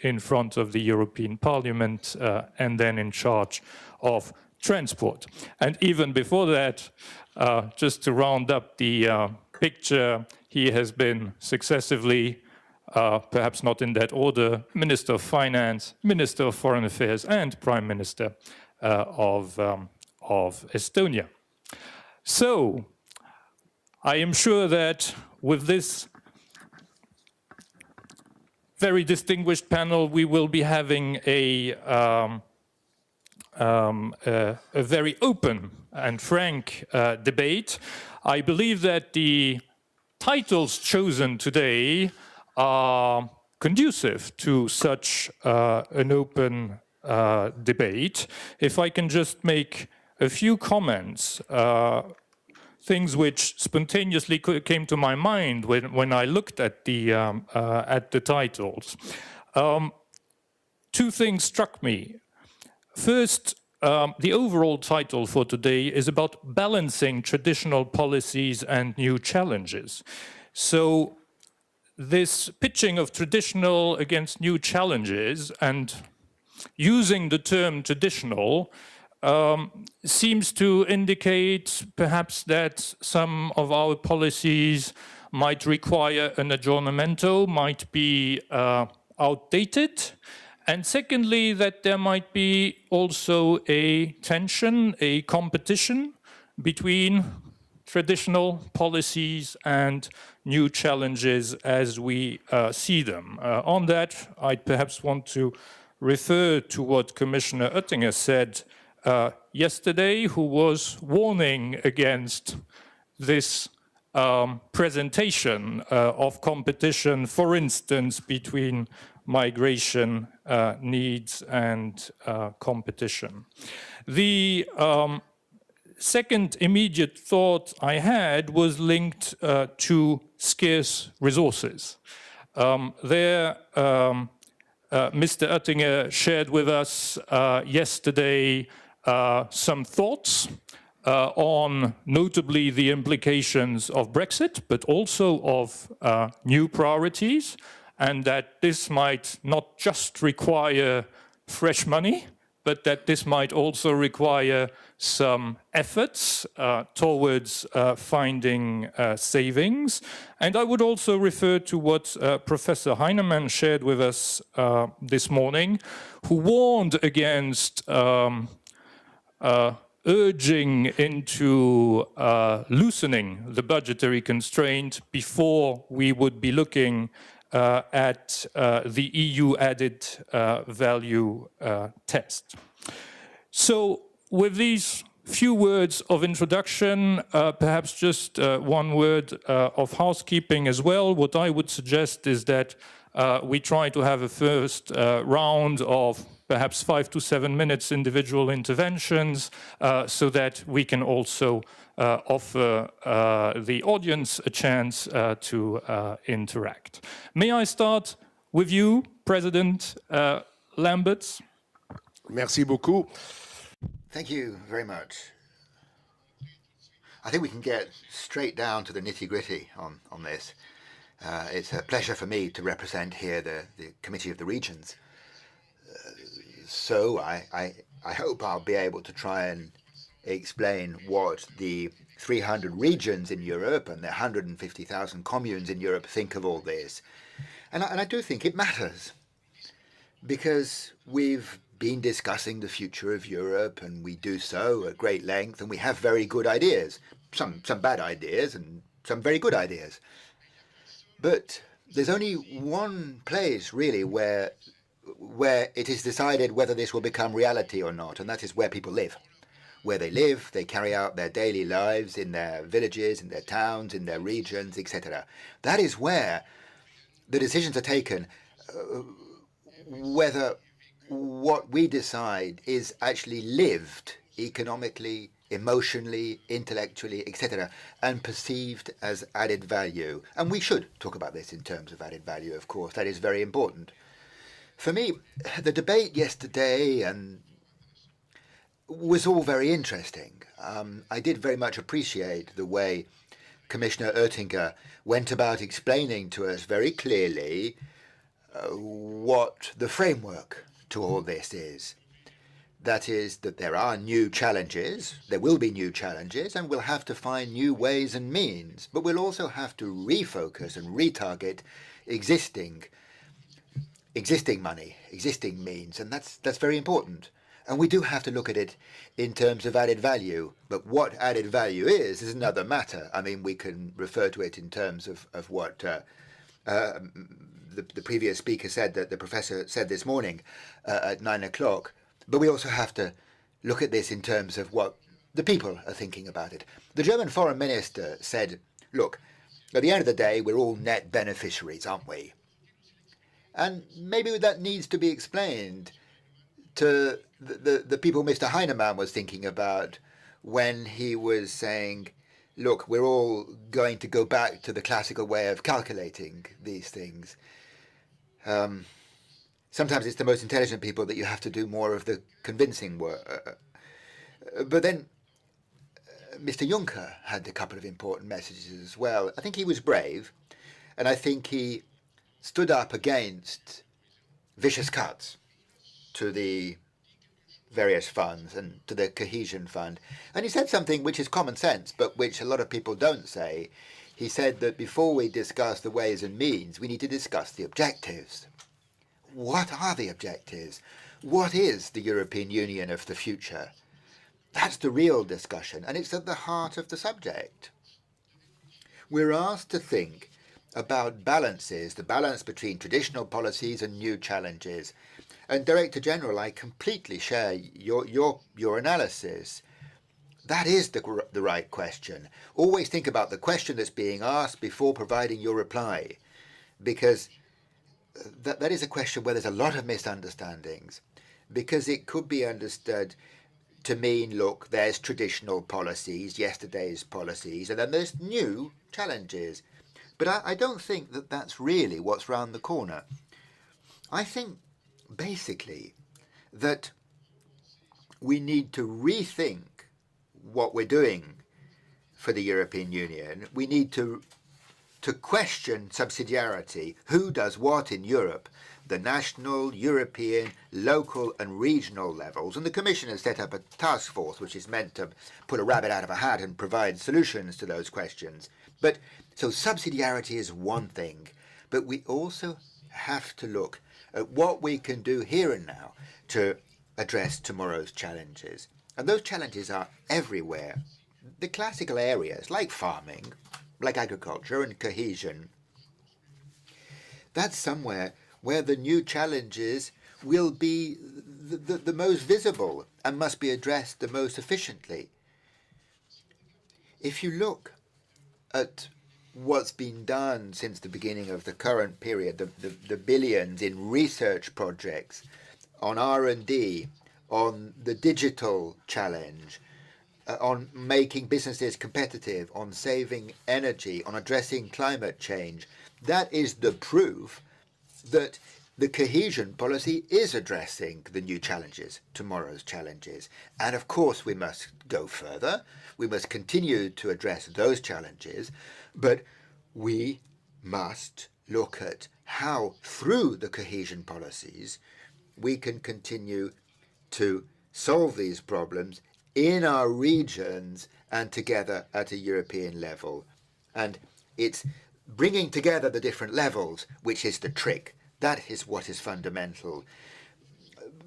in front of the European Parliament, and then in charge of transport. And even before that, just to round up the picture, he has been successively, perhaps not in that order, Minister of Finance, Minister of Foreign Affairs, and Prime Minister of Estonia. So, I am sure that with this very distinguished panel, we will be having a very open and frank debate. I believe that the titles chosen today are conducive to such an open debate. If I can just make a few comments, things which spontaneously came to my mind when I looked at the titles. Two things struck me. First, the overall title for today is about balancing traditional policies and new challenges. So this pitching of traditional against new challenges and using the term traditional seems to indicate perhaps that some of our policies might require an aggiornamento, might be outdated. And secondly, that there might be also a tension, a competition between traditional policies and new challenges as we see them. On that, I'd perhaps want to refer to what Commissioner Oettinger said yesterday, who was warning against this presentation of competition, for instance, between migration needs and competition. The second immediate thought I had was linked to scarce resources. Mr. Oettinger shared with us yesterday some thoughts on notably the implications of Brexit, but also of new priorities, and that this might not just require fresh money, but that this might also require some efforts towards finding savings. And I would also refer to what Professor Heinemann shared with us this morning, who warned against urging into loosening the budgetary constraint before we would be looking at the EU added value test. So with these few words of introduction, perhaps just one word of housekeeping as well. What I would suggest is that we try to have a first round of perhaps 5 to 7 minutes individual interventions so that we can also offer the audience a chance to interact. May I start with you, President Lamberts? Merci beaucoup. Thank you very much. I think we can get straight down to the nitty-gritty on this. It's a pleasure for me to represent here the Committee of the Regions. So I hope I'll be able to try and explain what the 300 regions in Europe and the 150,000 communes in Europe think of all this. And I do think it matters, because we've been discussing the future of Europe, and we do so at great length, and we have very good ideas, some bad ideas and some very good ideas. But there's only one place really where it is decided whether this will become reality or not, and that is where people live. Where they live, they carry out their daily lives in their villages, in their towns, in their regions, etc. That is where the decisions are taken, whether what we decide is actually lived economically, emotionally, intellectually, etc., and perceived as added value. And we should talk about this in terms of added value, of course. That is very important. For me, the debate yesterday was all very interesting. I did very much appreciate the way Commissioner Oettinger went about explaining to us very clearly what the framework to all this is. That is, that there are new challenges, there will be new challenges, and we'll have to find new ways and means, but we'll also have to refocus and retarget existing money, existing means, and that's very important. And we do have to look at it in terms of added value, but what added value is another matter. I mean, we can refer to it in terms of what the previous speaker said, that the professor said this morning at 9 o'clock, but we also have to look at this in terms of what the people are thinking about it. The German foreign minister said, look, at the end of the day, we're all net beneficiaries, aren't we? And maybe that needs to be explained to the people Mr. Heinemann was thinking about when he was saying, look, we're all going to go back to the classical way of calculating these things. Sometimes it's the most intelligent people that you have to do more of the convincing work. But then Mr. Juncker had a couple of important messages as well. I think he was brave, and I think he stood up against vicious cuts to the various funds and to the cohesion fund. And he said something which is common sense, but which a lot of people don't say. He said that before we discuss the ways and means, we need to discuss the objectives. What are the objectives? What is the European Union of the future? That's the real discussion, and it's at the heart of the subject. We're asked to think about balances, the balance between traditional policies and new challenges. And Director General, I completely share your analysis. That is the right question. Always think about the question that's being asked before providing your reply, because that is a question where there's a lot of misunderstandings, because it could be understood to mean, look, there's traditional policies, yesterday's policies, and then there's new challenges. But I don't think that that's really what's round the corner. I think, basically, that we need to rethink what we're doing for the European Union, we need to question subsidiarity. Who does what in Europe? The national, European, local and regional levels. And the Commission has set up a task force which is meant to pull a rabbit out of a hat and provide solutions to those questions. But so subsidiarity is one thing, but we also have to look at what we can do here and now to address tomorrow's challenges. And those challenges are everywhere. The classical areas like farming, like agriculture and cohesion, that's somewhere where the new challenges will be the most visible and must be addressed the most efficiently. If you look at what's been done since the beginning of the current period, the billions in research projects, on R&D, on the digital challenge, on making businesses competitive, on saving energy, on addressing climate change, that is the proof that the cohesion policy is addressing the new challenges, tomorrow's challenges. And of course we must go further. We must continue to address those challenges, but we must look at how, through the cohesion policies, we can continue to solve these problems in our regions and together at a European level. And it's bringing together the different levels which is the trick. That is what is fundamental.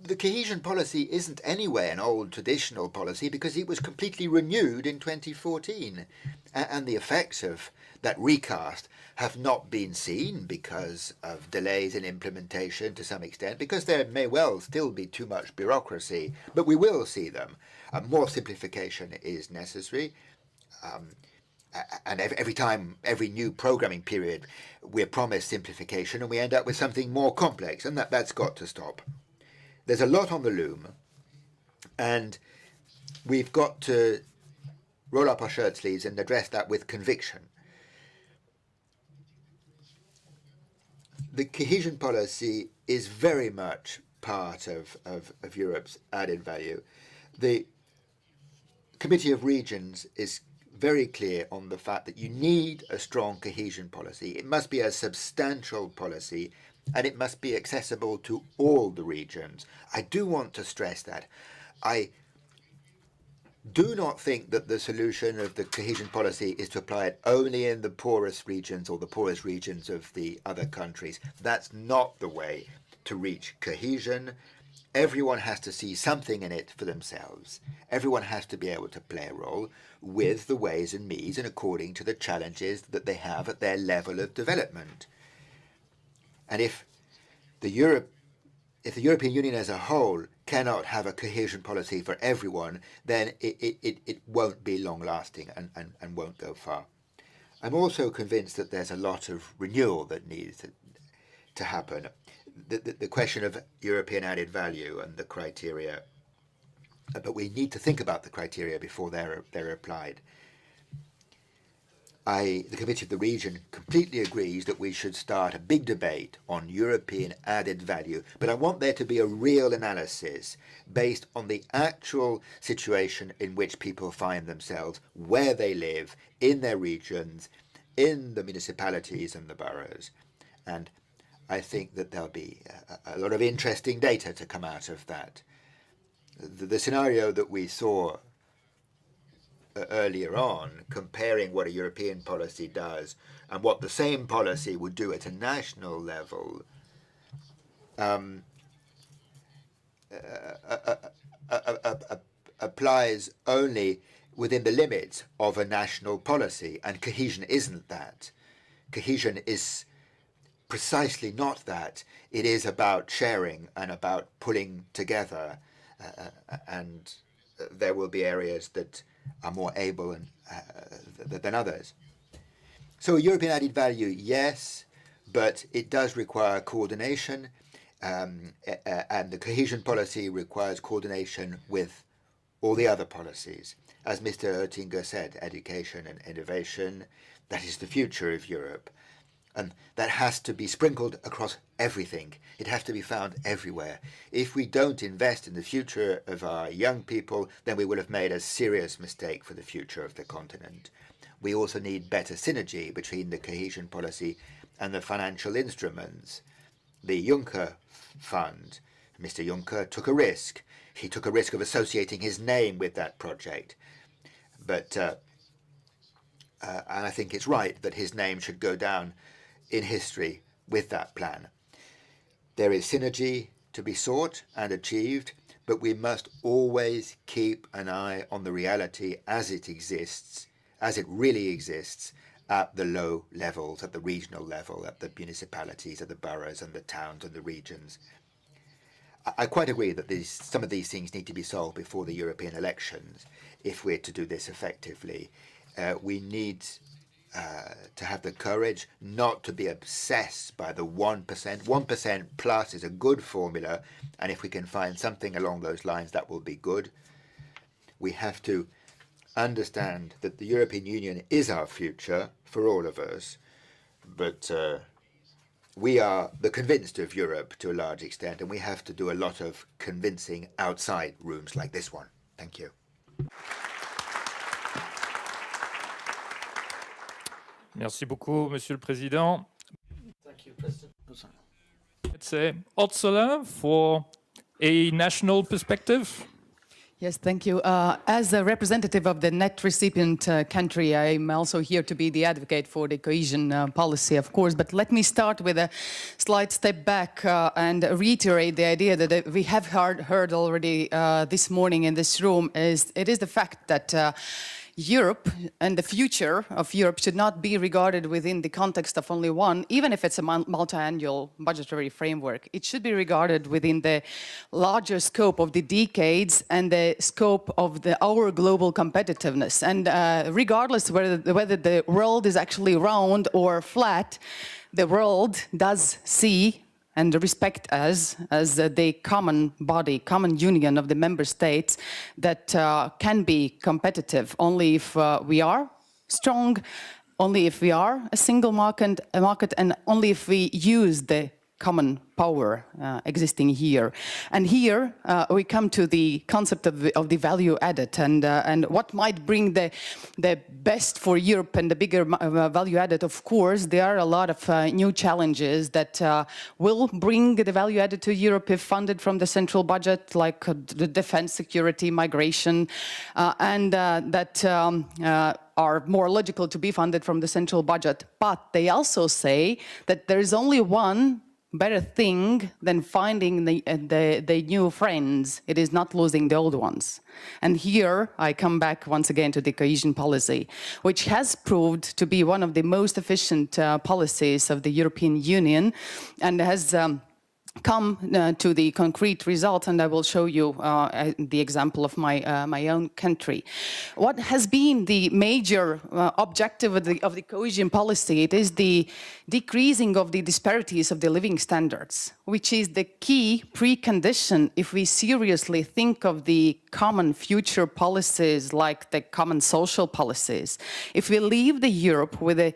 The cohesion policy isn't anyway an old traditional policy because it was completely renewed in 2014. And the effects of that recast have not been seen because of delays in implementation to some extent, because there may well still be too much bureaucracy, but we will see them. More simplification is necessary. And every new programming period, we're promised simplification and we end up with something more complex, and that's got to stop. There's a lot on the loom, and we've got to roll up our shirt sleeves and address that with conviction. The cohesion policy is very much part of Europe's added value. The Committee of Regions is very clear on the fact that you need a strong cohesion policy. It must be a substantial policy and it must be accessible to all the regions. I do want to stress that. I do not think that the solution of the cohesion policy is to apply it only in the poorest regions or the poorest regions of the other countries. That's not the way to reach cohesion. Everyone has to see something in it for themselves. Everyone has to be able to play a role with the ways and means and according to the challenges that they have at their level of development. And if the European Union as a whole cannot have a cohesion policy for everyone, then it won't be long-lasting and won't go far. I'm also convinced that there's a lot of renewal that needs to happen. The question of European added value and the criteria, but we need to think about the criteria before they're applied. The Committee of the Region completely agrees that we should start a big debate on European added value, but I want there to be a real analysis based on the actual situation in which people find themselves, where they live, in their regions, in the municipalities and the boroughs. And I think that there'll be a lot of interesting data to come out of that. The scenario that we saw earlier on, comparing what a European policy does and what the same policy would do at a national level, applies only within the limits of a national policy, and cohesion isn't that. Cohesion is precisely not that. It is about sharing and about pulling together, and there will be areas that are more able than others. So European added value, yes, but it does require coordination, and the cohesion policy requires coordination with all the other policies. As Mr. Oettinger said, education and innovation, that is the future of Europe. And that has to be sprinkled across everything. It has to be found everywhere. If we don't invest in the future of our young people, then we will have made a serious mistake for the future of the continent. We also need better synergy between the cohesion policy and the financial instruments. The Juncker Fund, Mr. Juncker took a risk. He took a risk of associating his name with that project. But and I think it's right that his name should go down in history with that plan. There is synergy to be sought and achieved, but we must always keep an eye on the reality as it exists, as it really exists, at the low levels, at the regional level, at the municipalities, at the boroughs and the towns and the regions. I quite agree that some of these things need to be solved before the European elections if we're to do this effectively. We need to have the courage not to be obsessed by the 1%. 1% plus is a good formula, and if we can find something along those lines, that will be good. We have to understand that the European Union is our future for all of us, but we are the convinced of Europe to a large extent, and we have to do a lot of convincing outside rooms like this one. Thank you. Merci beaucoup, Monsieur le Président. Thank you, President. Let's say Ursula for a national perspective. Yes, thank you. As a representative of the net recipient country, I'm also here to be the advocate for the cohesion policy, of course. But let me start with a slight step back and reiterate the idea that we have heard already this morning in this room. It is the fact that Europe and the future of Europe should not be regarded within the context of only one, even if it's a multi-annual budgetary framework. It should be regarded within the larger scope of the decades and the scope of our global competitiveness. And regardless whether the world is actually round or flat, the world does see and respect us as the common body, common union of the member states that can be competitive only if we are strong, only if we are a single market, and only if we use the common power existing here. And here we come to the concept of the value added and what might bring the best for Europe and the bigger value added. Of course, there are a lot of new challenges that will bring the value added to Europe if funded from the central budget, like the defense, security, migration, and that are more logical to be funded from the central budget. But they also say that there is only one better thing than finding the new friends. It is not losing the old ones. And here I come back once again to the cohesion policy, which has proved to be one of the most efficient policies of the European Union and has come to the concrete result, and I will show you the example of my own country. What has been the major objective of the cohesion policy? It is the decreasing of the disparities of the living standards, which is the key precondition if we seriously think of the common future policies like the common social policies. If we leave the Europe with a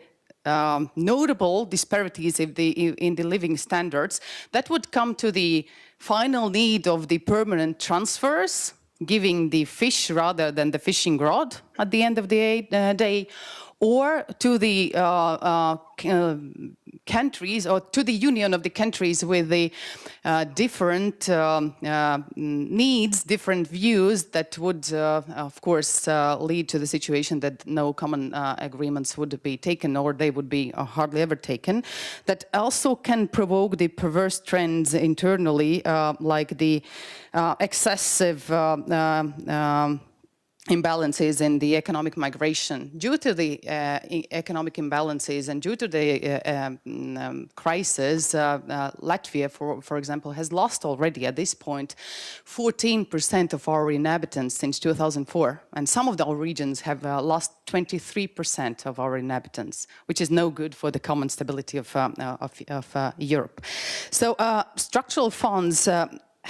notable disparities in the living standards, that would come to the final need of the permanent transfers, giving the fish rather than the fishing rod at the end of the day, or to the countries or to the union of the countries with the different needs, different views that would, of course, lead to the situation that no common agreements would be taken or they would be hardly ever taken. That also can provoke the perverse trends internally, like the excessive imbalances in the economic migration. Due to the economic imbalances and due to the crisis, Latvia, for example, has lost already at this point 14% of our inhabitants since 2004. And some of our regions have lost 23% of our inhabitants, which is no good for the common stability of Europe. So structural funds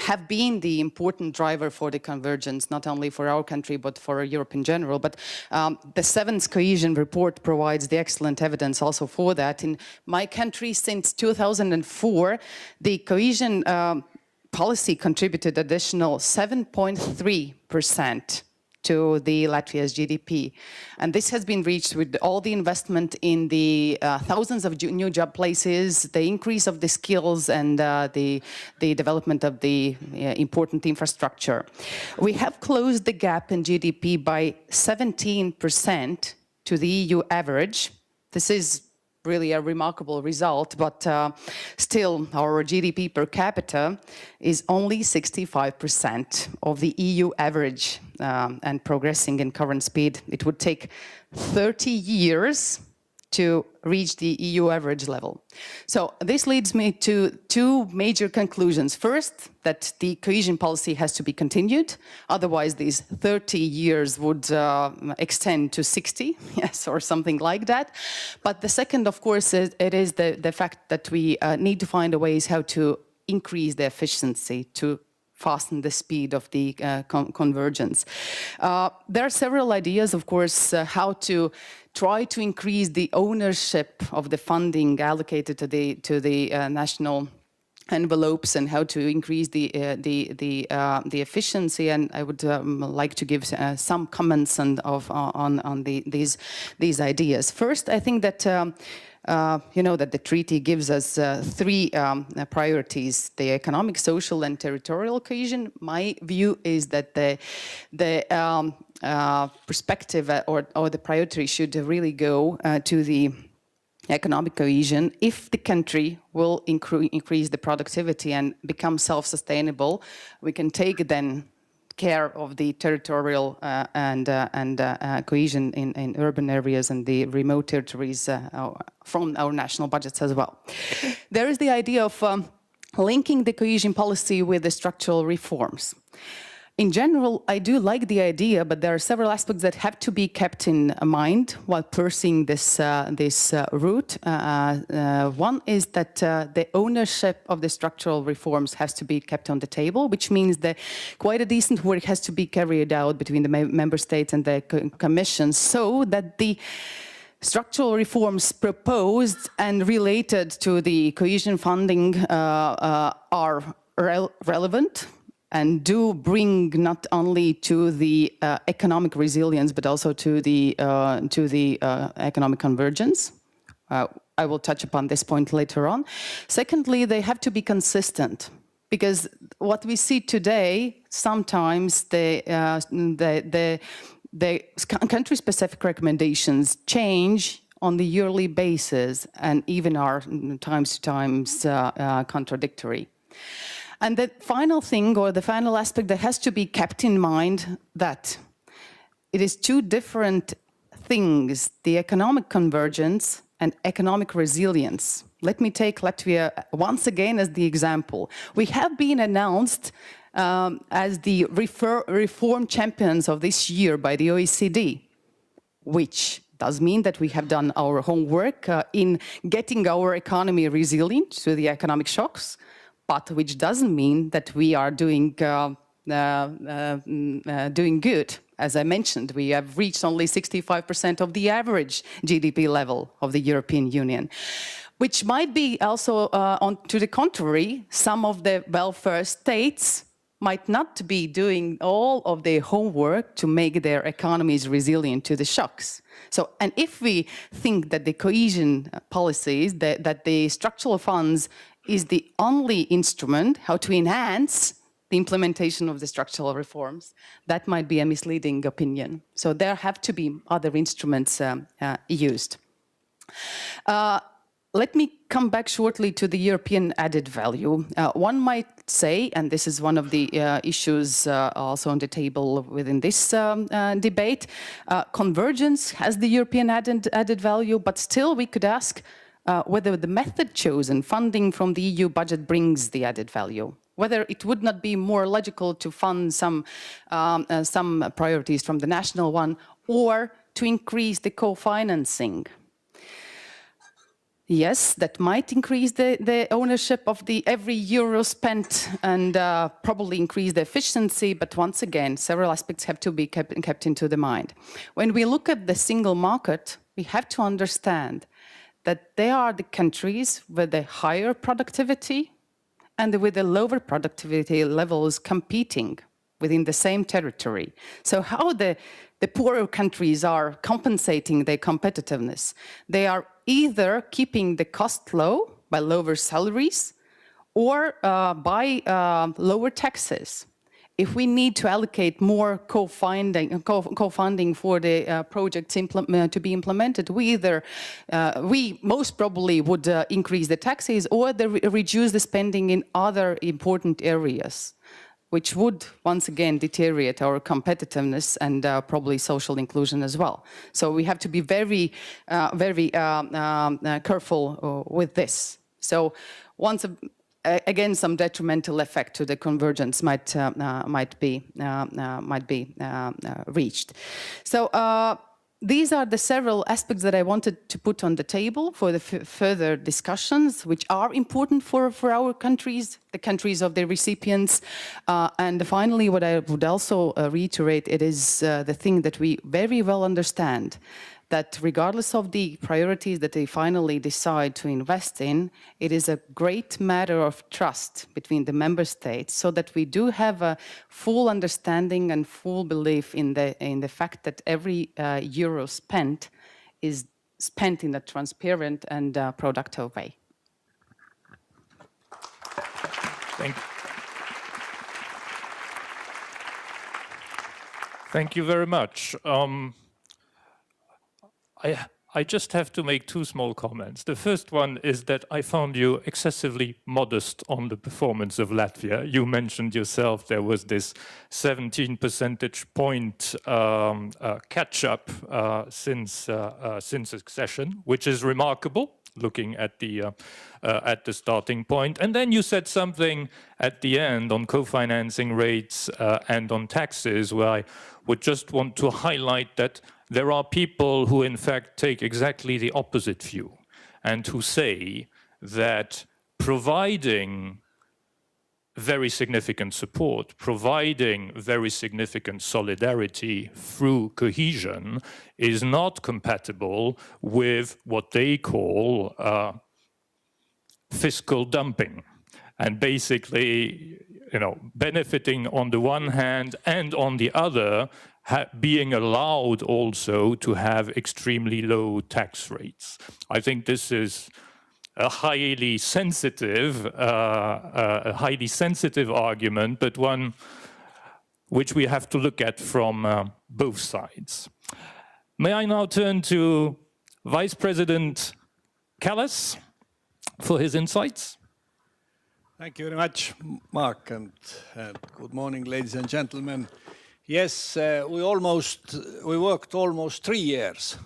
have been the important driver for the convergence, not only for our country, but for Europe in general. But the 7th cohesion report provides the excellent evidence also for that. In my country, since 2004, the cohesion policy contributed additional 7.3% to the Latvia's GDP. And this has been reached with all the investment in the thousands of new job places, the increase of the skills, and the development of the important infrastructure. We have closed the gap in GDP by 17% to the EU average. This is really a remarkable result, but still our GDP per capita is only 65% of the EU average and progressing in current speed. It would take 30 years to reach the EU average level. So this leads me to two major conclusions. First, that the cohesion policy has to be continued. Otherwise, these 30 years would extend to 60, yes, or something like that. But the second, of course, it is the fact that we need to find ways how to increase the efficiency, to fasten the speed of the convergence. There are several ideas, of course, how to try to increase the ownership of the funding allocated to the national envelopes and how to increase the efficiency. And I would like to give some comments on these ideas. First, I think that you know that the treaty gives us three priorities: the economic, social, and territorial cohesion. My view is that the perspective or the priority should really go to the economic cohesion. If the country will increase the productivity and become self-sustainable, we can take then care of the territorial and cohesion in urban areas and the remote territories from our national budgets as well. There is the idea of linking the cohesion policy with the structural reforms. In general, I do like the idea, but there are several aspects that have to be kept in mind while pursuing this route. One is that the ownership of the structural reforms has to be kept on the table, which means that quite a decent work has to be carried out between the member states and the Commission, so that the structural reforms proposed and related to the cohesion funding are relevant and do bring not only to the economic resilience, but also to the economic convergence. I will touch upon this point later on. Secondly, they have to be consistent, because what we see today, sometimes the country-specific recommendations change on the yearly basis and even are times contradictory. And the final thing, or the final aspect that has to be kept in mind, that it is two different things, the economic convergence and economic resilience. Let me take Latvia once again as the example. We have been announced as the reform champions of this year by the OECD, which does mean that we have done our homework in getting our economy resilient to the economic shocks, but which doesn't mean that we are doing good. As I mentioned, we have reached only 65% of the average GDP level of the European Union, which might be also, to the contrary, some of the welfare states might not be doing all of their homework to make their economies resilient to the shocks. So, and if we think that the cohesion policies, that the structural funds is the only instrument how to enhance the implementation of the structural reforms, that might be a misleading opinion. So there have to be other instruments used. Let me come back shortly to the European added value. One might say, and this is one of the issues also on the table within this debate, convergence has the European added value, but still we could ask whether the method chosen, funding from the EU budget, brings the added value. Whether it would not be more logical to fund some priorities from the national one, or to increase the co-financing. Yes, that might increase the ownership of the every euro spent and probably increase the efficiency. But once again, several aspects have to be kept into the mind. When we look at the single market, we have to understand that there are the countries with the higher productivity and with the lower productivity levels competing within the same territory. So how the poorer countries are compensating their competitiveness? They are either keeping the cost low by lower salaries or by lower taxes. If we need to allocate more co-funding for the projects to be implemented, we most probably would increase the taxes or reduce the spending in other important areas, which would once again deteriorate our competitiveness and probably social inclusion as well. So we have to be very careful with this. So again, some detrimental effect to the convergence might be reached. So these are the several aspects that I wanted to put on the table for the further discussions, which are important for our countries, the countries of the recipients. And finally, what I would also reiterate, it is the thing that we very well understand, that regardless of the priorities that they finally decide to invest in, it is a great matter of trust between the member states, so that we do have a full understanding and full belief in the fact that every euro spent is spent in a transparent and productive way. Thank you very much. I just have to make two small comments. The first one is that I found you excessively modest on the performance of Latvia. You mentioned yourself there was this 17 percentage point catch-up since accession, which is remarkable, looking at the starting point. And then you said something at the end on co-financing rates and on taxes, where I would just want to highlight that there are people who in fact take exactly the opposite view and who say that providing very significant support, providing very significant solidarity through cohesion is not compatible with what they call fiscal dumping. And basically, benefiting on the one hand and on the other, being allowed also to have extremely low tax rates. I think this is a highly sensitive argument, but one which we have to look at from both sides. May I now turn to Vice President Kallas for his insights? Thank you very much, Mark, and good morning, ladies and gentlemen. Yes, we worked almost 3 years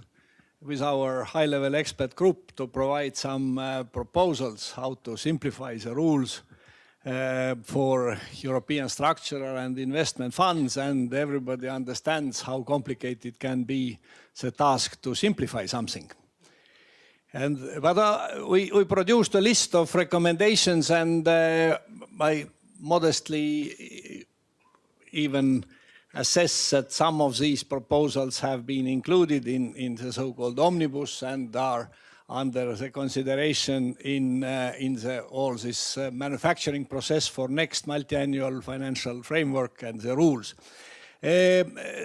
with our high-level expert group to provide some proposals how to simplify the rules for European structural and investment funds, and everybody understands how complicated can be the task to simplify something. But we produced a list of recommendations, and I modestly even assess that some of these proposals have been included in the so-called omnibus and are under the consideration in all this manufacturing process for next multi-annual financial framework and the rules.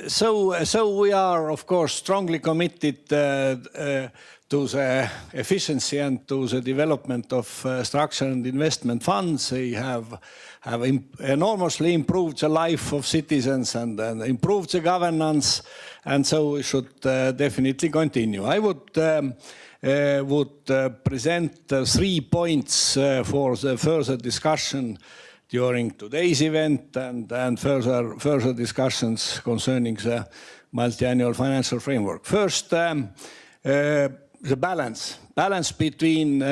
So we are, of course, strongly committed to the efficiency and to the development of structural and investment funds. They have enormously improved the life of citizens and improved the governance, and so we should definitely continue. I would present 3 points for the further discussion during today's event and further discussions concerning the multi-annual financial framework. First, the balance between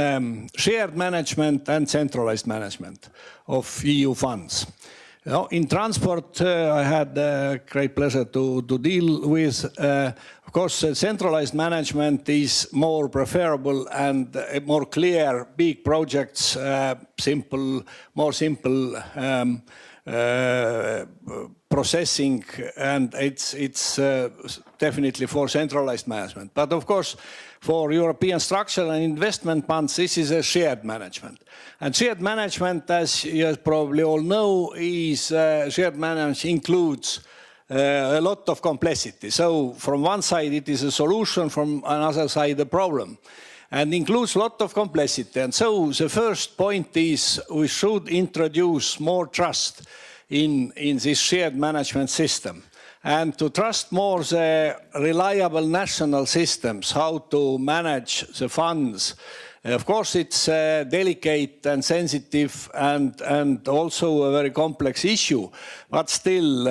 shared management and centralized management of EU funds. In transport, I had great pleasure to deal with Of course, centralized management is more preferable and more clear. Big projects, more simple processing, and it's definitely for centralized management. But of course, for European structural and investment funds, this is a shared management. And shared management, as you probably all know, shared management includes a lot of complexity. So from one side it is a solution, from another side a problem, and includes a lot of complexity. And so the first point is we should introduce more trust in this shared management system, and to trust more the reliable national systems, how to manage the funds. Of course, it's delicate and sensitive and also a very complex issue. But still,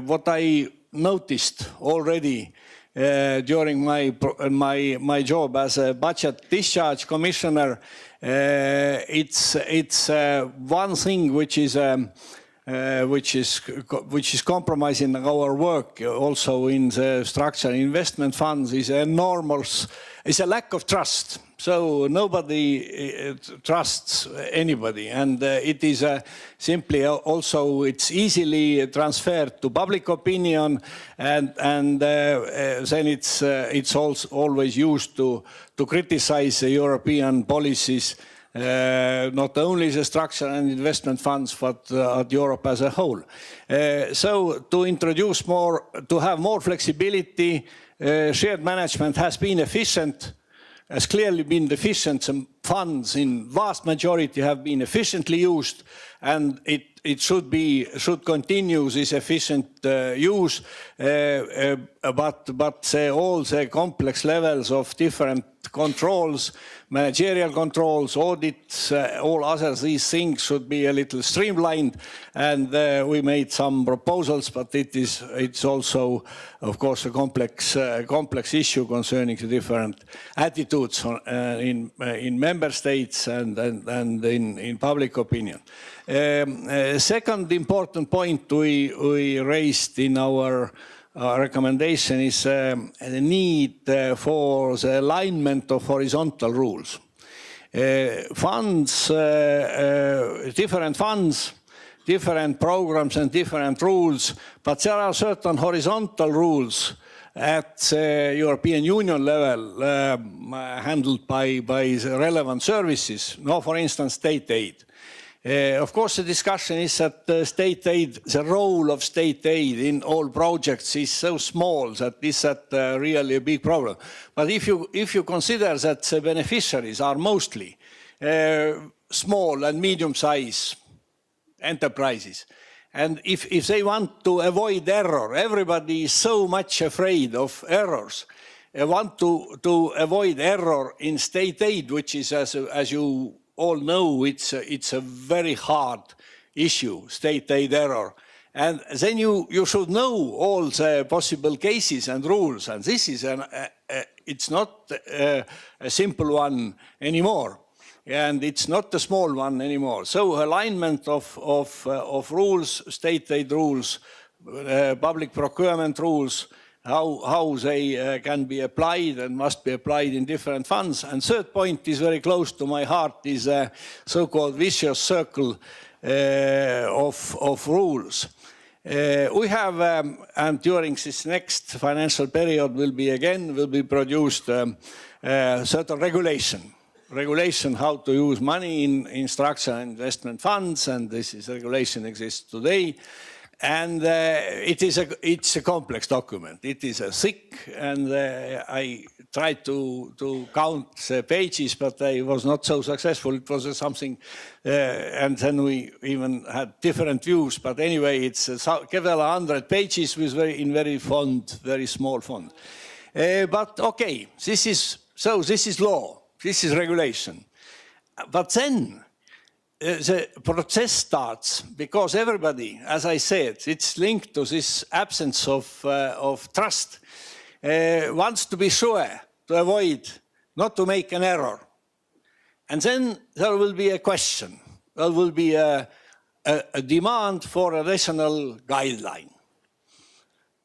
what I noticed already during my job as a budget discharge commissioner, it's one thing which is compromising our work also in the structural investment funds is enormous. It's a lack of trust. So nobody trusts anybody, and it is simply also it's easily transferred to public opinion, and then it's also always used to criticize the European policies, not only the structural and investment funds, but Europe as a whole. So to introduce more, to have more flexibility, shared management has been efficient. Has clearly been efficient. Some funds in vast majority have been efficiently used, and it should continue this efficient use. But all the complex levels of different controls, managerial controls, audits, all others, these things should be a little streamlined. And we made some proposals, but it's also, of course, a complex issue concerning the different attitudes in member states and in public opinion. Second important point we raised in our recommendation is the need for the alignment of horizontal rules. Different funds, different programs and different rules, but there are certain horizontal rules at the European Union level handled by the relevant services. Now, for instance, state aid. Of course, the discussion is that state aid, the role of state aid in all projects is so small that is really a big problem. But if you consider that the beneficiaries are mostly small and medium-sized enterprises, and if they want to avoid error, everybody is so much afraid of errors. Want to avoid error in state aid, which is, as you all know, it's a very hard issue, state aid error. And then you should know all the possible cases and rules. And this is it's not a simple one anymore. And it's not a small one anymore. So alignment of rules, state aid rules, public procurement rules, how they can be applied and must be applied in different funds. And third point is very close to my heart, is a so-called vicious circle of rules. We have, and during this next financial period will be produced certain regulation how to use money in structural investment funds, and this regulation exists today. And it's a complex document. It is a thick, and I tried to count the pages, but I was not so successful. It was something, and then we even had different views. But anyway, it's several hundred pages with very small font. But okay, this is law. This is regulation. But then the process starts because everybody, as I said, it's linked to this absence of trust, wants to be sure to avoid, not to make an error. And then there will be a question. There will be a demand for a rational guideline.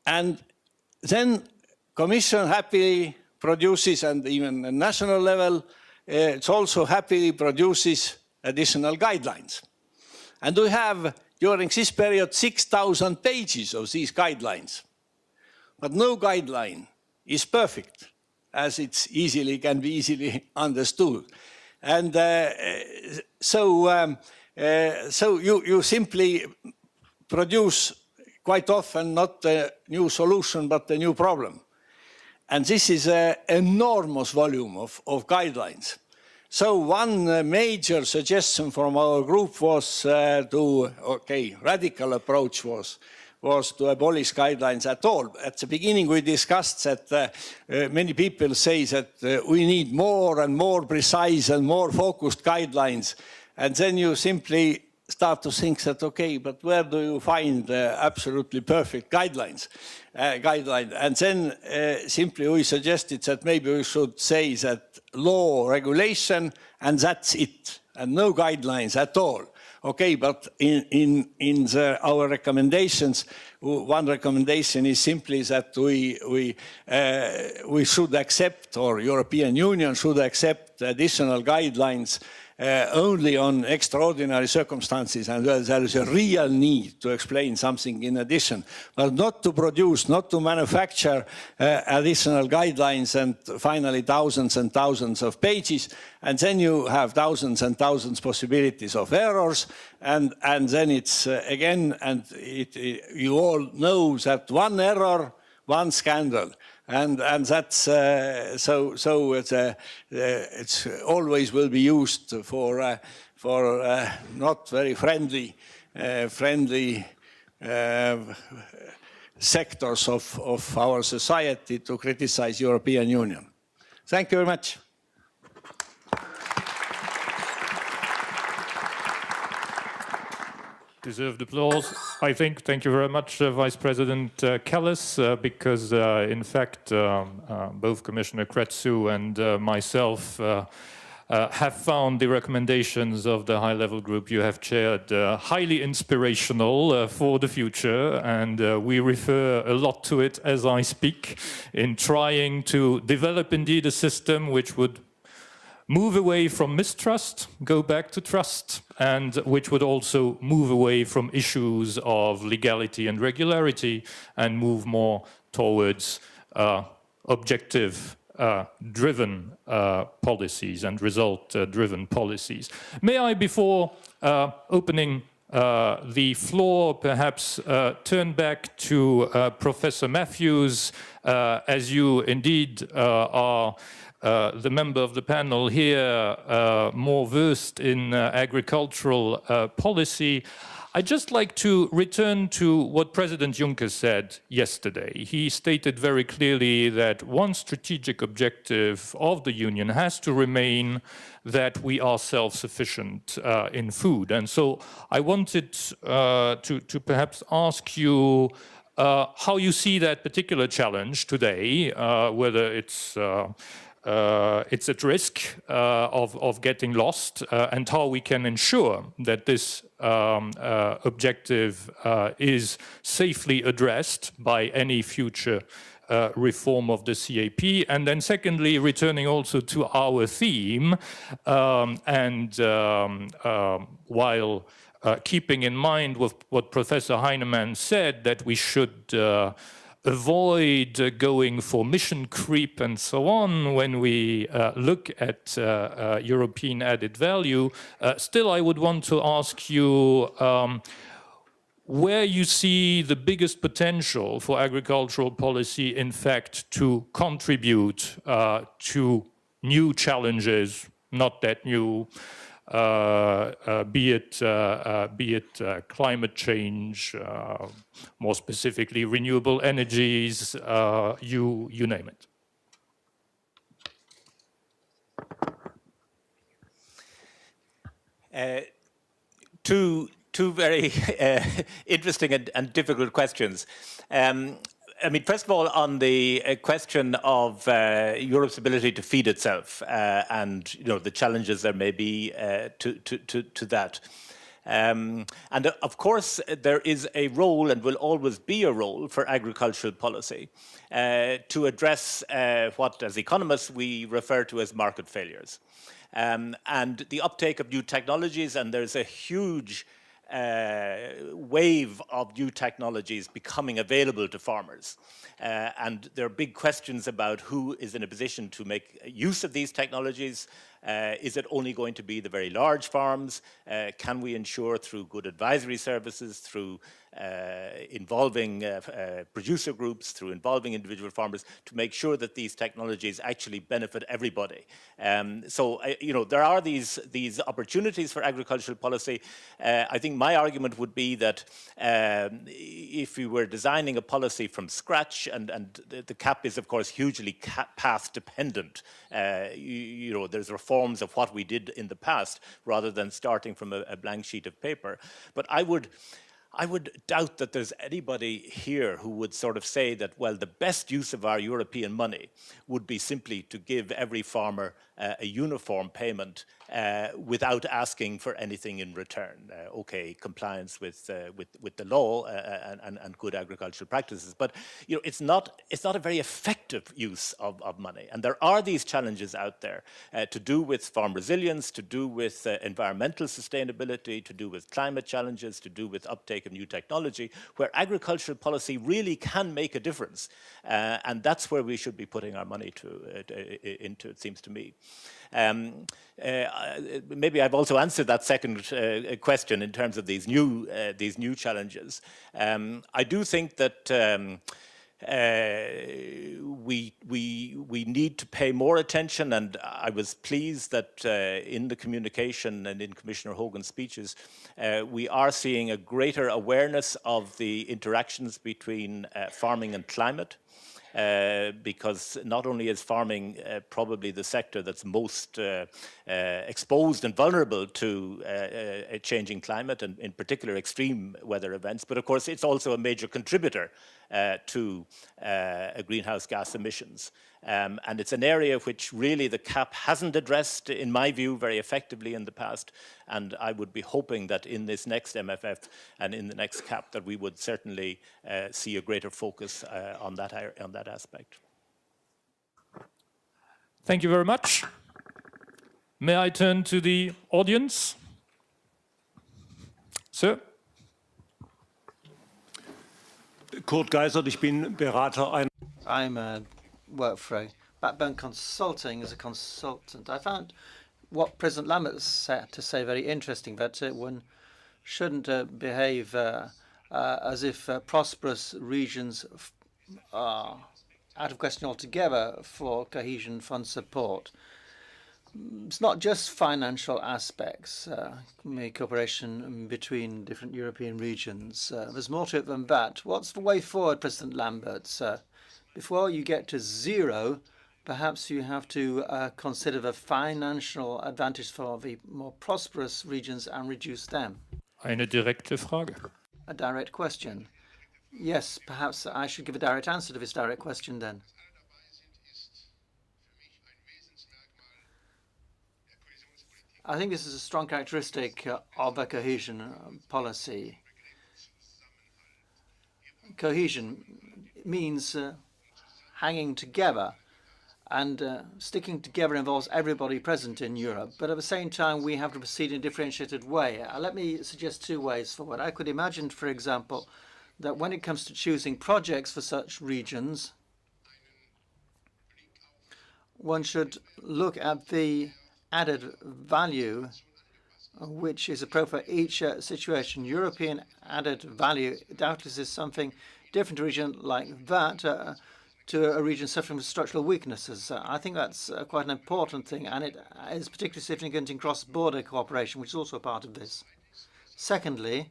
And then Commission happily produces, and even at national level, it's also happily produces additional guidelines. And we have, during this period, 6,000 pages of these guidelines. But no guideline is perfect, as it can be easily understood. And so you simply produce quite often not a new solution, but a new problem. And this is an enormous volume of guidelines. So one major suggestion from our group was radical approach was to abolish guidelines at all. At the beginning we discussed that many people say that we need more and more precise and more focused guidelines. And then you simply start to think that, okay, but where do you find absolutely perfect guidelines? And then simply we suggested that maybe we should say that law, regulation, and that's it, and no guidelines at all. Okay, but in our recommendations, one recommendation is simply that we should accept, or European Union should accept additional guidelines only on extraordinary circumstances, and there is a real need to explain something in addition, but not to produce, not to manufacture additional guidelines and finally thousands and thousands of pages, and then you have thousands and thousands possibilities of errors, and then it's again, and you all know that one error, one scandal. And that's so it's always will be used for not very friendly sectors of our society to criticize European Union. Thank you very much. Deserved applause, I think. Thank you very much, Vice President Kallas, because in fact both Commissioner Kretsu and myself have found the recommendations of the high-level group you have chaired highly inspirational for the future, and we refer a lot to it as I speak in trying to develop indeed a system which would move away from mistrust, go back to trust, and which would also move away from issues of legality and regularity and move more towards objective-driven policies and result-driven policies. May I, before opening the floor, perhaps turn back to Professor Matthews, as you indeed are the member of the panel here, more versed in agricultural policy. I'd just like to return to what President Juncker said yesterday. He stated very clearly that one strategic objective of the Union has to remain that we are self-sufficient in food. And so I wanted to perhaps ask you how you see that particular challenge today, whether it's at risk of getting lost, and how we can ensure that this objective is safely addressed by any future reform of the CAP. And then secondly, returning also to our theme, while keeping in mind with what Professor Heinemann said, that we should avoid going for mission creep and so on when we look at European added value. Still, I would want to ask you where you see the biggest potential for agricultural policy, in fact, to contribute to new challenges, not that new, be it climate change, more specifically renewable energies, you name it. Two very interesting and difficult questions. I mean, first of all, on the question of Europe's ability to feed itself and the challenges there may be to that. And of course, there is a role and will always be a role for agricultural policy to address what, as economists, we refer to as market failures. And the uptake of new technologies, and there's a huge wave of new technologies becoming available to farmers. And there are big questions about who is in a position to make use of these technologies. Is it only going to be the very large farms? Can we ensure through good advisory services, through involving producer groups, through involving individual farmers, to make sure that these technologies actually benefit everybody? There are these opportunities for agricultural policy. I think my argument would be that if we were designing a policy from scratch, and the CAP is, of course, hugely path dependent. There's reforms of what we did in the past rather than starting from a blank sheet of paper. But I would doubt that there's anybody here who would sort of say that, well, the best use of our European money would be simply to give every farmer a uniform payment without asking for anything in return. Compliance with the law and good agricultural practices, but it's not a very effective use of money. And there are these challenges out there to do with farm resilience, to do with environmental sustainability, to do with climate challenges, to do with uptake of new technology, where agricultural policy really can make a difference, and that's where we should be putting our money into. It seems to me. Maybe I've also answered that second question in terms of these new challenges. I do think that we need to pay more attention, and I was pleased that in the communication and in Commissioner Hogan's speeches, we are seeing a greater awareness of the interactions between farming and climate. Because not only is farming probably the sector that's most exposed and vulnerable to a changing climate, and in particular extreme weather events, but of course it's also a major contributor to greenhouse gas emissions. And it's an area which really the CAP hasn't addressed, in my view, very effectively in the past. And I would be hoping that in this next MFF and in the next CAP that we would certainly see a greater focus on that aspect. Thank you very much. May I turn to the audience? Sir? Kurt Geisert, ich bin Berater. Work for a Backbone Consulting as a consultant. I found what President Lambert had to say very interesting, that one shouldn't behave as if prosperous regions are out of question altogether for cohesion fund support. It's not just financial aspects, cooperation between different European regions. There's more to it than that. What's the way forward, President Lambert? Before you get to zero, perhaps you have to consider the financial advantage for the more prosperous regions and reduce them. Eine direkte Frage. A direct question. Yes, perhaps I should give a direct answer to this direct question then. I think this is a strong characteristic of a cohesion policy. Cohesion means hanging together, and sticking together involves everybody present in Europe. But at the same time, we have to proceed in a differentiated way. Let me suggest two ways forward. I could imagine, for example, that when it comes to choosing projects for such regions, one should look at the added value which is appropriate for each situation. European added value doubtless is something different to a region like that to a region suffering from structural weaknesses. I think that's quite an important thing, and it is particularly significant in cross-border cooperation, which is also a part of this. Secondly,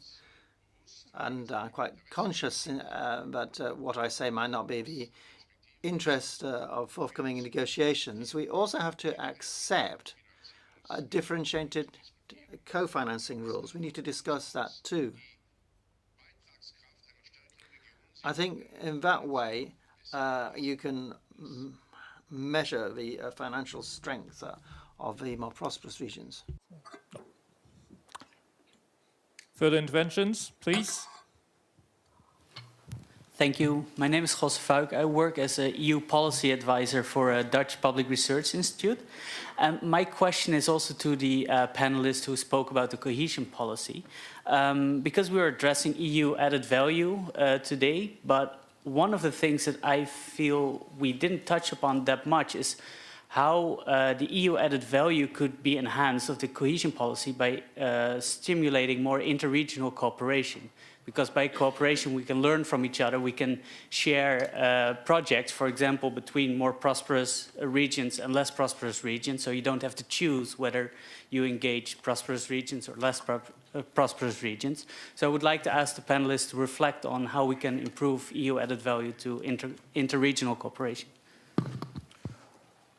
and I'm quite conscious that what I say might not be the interest of forthcoming negotiations, we also have to accept differentiated co-financing rules. We need to discuss that too. I think in that way you can measure the financial strength of the more prosperous regions. Further interventions, please. Thank you. My name is Gosse Fuik. I work as an EU policy advisor for a Dutch Public Research Institute. My question is also to the panelists who spoke about the cohesion policy. Because we are addressing EU added value today, but one of the things that I feel we didn't touch upon that much is how the EU added value could be enhanced of the cohesion policy by stimulating more interregional cooperation. Because by cooperation we can learn from each other, we can share projects, for example, between more prosperous regions and less prosperous regions, so you don't have to choose whether you engage prosperous regions or less prosperous regions. So I would like to ask the panelists to reflect on how we can improve EU added value to interregional cooperation.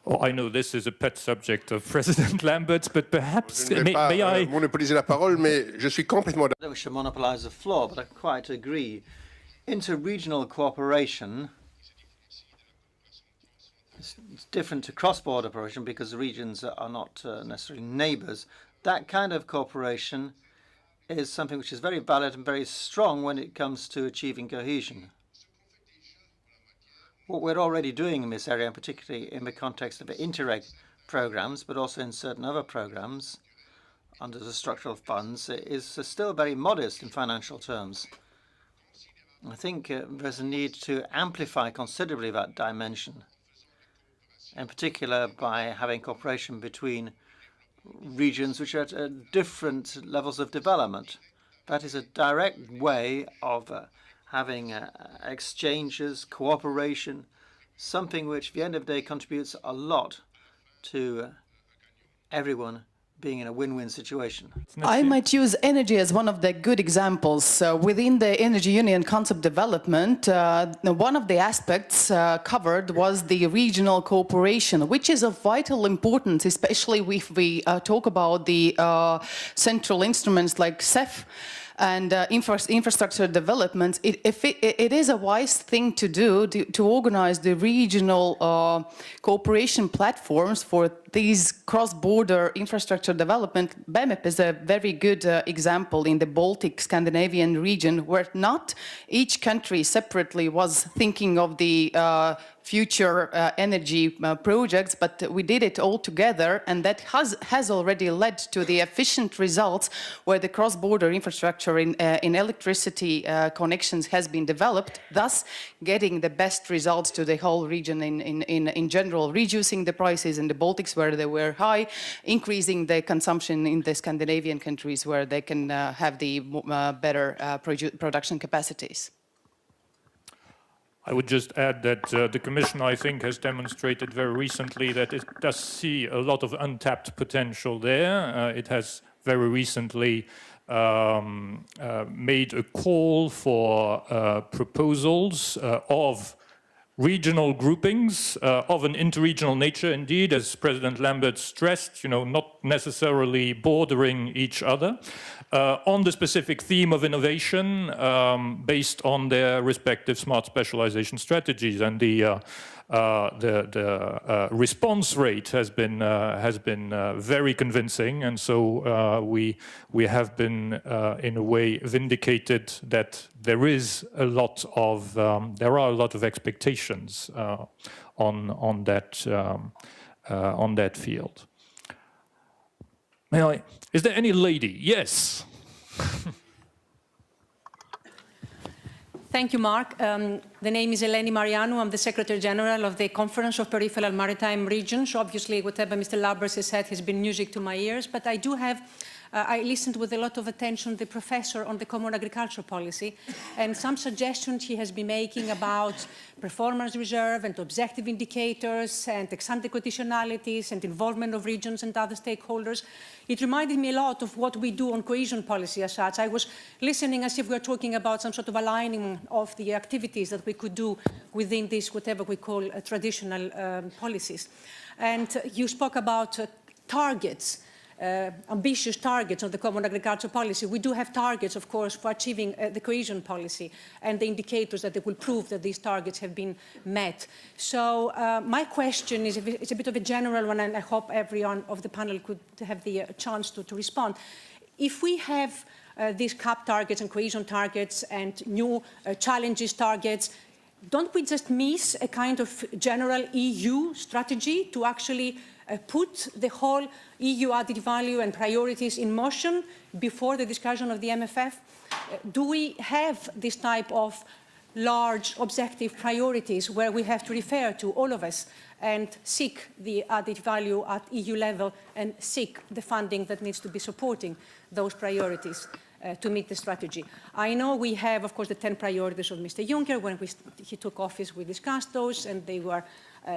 Oh, I know this is a pet subject of President Lambert's, but perhaps Je ne vais pas monopoliser la parole, mais je suis complètement d'accord. I don't think we should monopolize the floor, but I quite agree. Interregional cooperation is different to cross-border cooperation because the regions are not necessarily neighbours. That kind of cooperation is something which is very valid and very strong when it comes to achieving cohesion. What we're already doing in this area, and particularly in the context of Interreg programs, but also in certain other programs under the structural funds, is still very modest in financial terms. I think there's a need to amplify considerably that dimension, in particular by having cooperation between regions which are at different levels of development. That is a direct way of having exchanges, cooperation, something which at the end of the day contributes a lot to everyone being in a win-win situation. I might use energy as one of the good examples. Within the Energy Union concept development, one of the aspects covered was the regional cooperation, which is of vital importance, especially if we talk about the central instruments like CEF and infrastructure development. It is a wise thing to do to organize the regional cooperation platforms for these cross-border infrastructure development. BEMIP is a very good example in the Baltic Scandinavian region, where not each country separately was thinking of the future energy projects, but we did it all together, and that has already led to the efficient results where the cross-border infrastructure in electricity connections has been developed, thus getting the best results to the whole region in general, reducing the prices in the Baltics where they were high, increasing the consumption in the Scandinavian countries where they can have the better production capacities. I would just add that the Commission, I think, has demonstrated very recently that it does see a lot of untapped potential there. It has very recently made a call for proposals of regional groupings of an interregional nature, indeed, as President Lambert stressed, not necessarily bordering each other, on the specific theme of innovation based on their respective smart specialization strategies. And the response rate has been very convincing, and so we have been in a way vindicated that there is a lot of there are a lot of expectations on that field. Is there any lady? Yes. Thank you, Mark. The name is Eleni Marianou. I'm the Secretary General of the Conference of Peripheral Maritime Regions. Obviously, whatever Mr. Labers has said has been music to my ears, but I do have I listened with a lot of attention to the professor on the common agricultural policy and some suggestions he has been making about performance reserve and objective indicators and ex-ante conditionalities and involvement of regions and other stakeholders. It reminded me a lot of what we do on cohesion policy as such. I was listening as if we were talking about some sort of aligning of the activities that we could do within this, whatever we call traditional policies. And you spoke about targets. Ambitious targets of the common agricultural policy. We do have targets, of course, for achieving the cohesion policy and the indicators that they will prove that these targets have been met. So my question is, it's a bit of a general one, and I hope everyone of the panel could have the chance to respond. If we have these CAP targets and cohesion targets and new challenges targets, don't we just miss a kind of general EU strategy to actually put the whole EU added value and priorities in motion before the discussion of the MFF? Do we have this type of large objective priorities where we have to refer to all of us and seek the added value at EU level and seek the funding that needs to be supporting those priorities to meet the strategy? I know we have, of course, the 10 priorities of Mr. Juncker. When he took office, we discussed those, and they were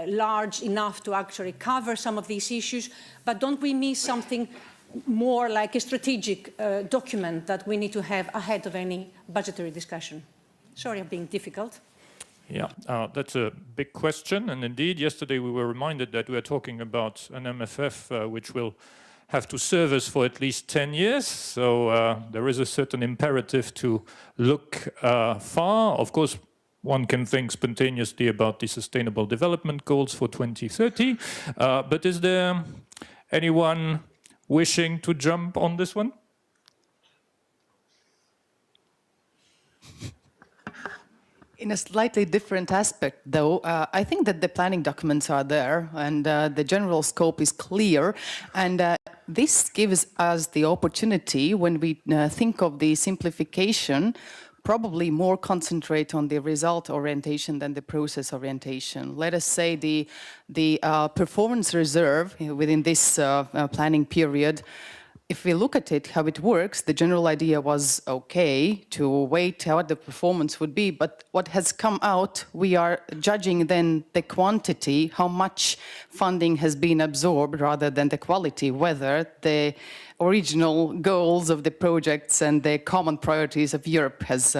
large enough to actually cover some of these issues. But don't we miss something more like a strategic document that we need to have ahead of any budgetary discussion? Sorry, I'm being difficult. Yeah, that's a big question. And indeed, yesterday we were reminded that we are talking about an MFF which will have to serve us for at least 10 years. So there is a certain imperative to look far. Of course, one can think spontaneously about the Sustainable Development Goals for 2030. But is there anyone wishing to jump on this one? In a slightly different aspect, though, I think that the planning documents are there and the general scope is clear. And this gives us the opportunity, when we think of the simplification, probably more concentrate on the result orientation than the process orientation. Let us say the performance reserve within this planning period. If we look at it, how it works, the general idea was okay to wait how the performance would be, but what has come out, we are judging then the quantity, how much funding has been absorbed rather than the quality, whether the original goals of the projects and the common priorities of Europe has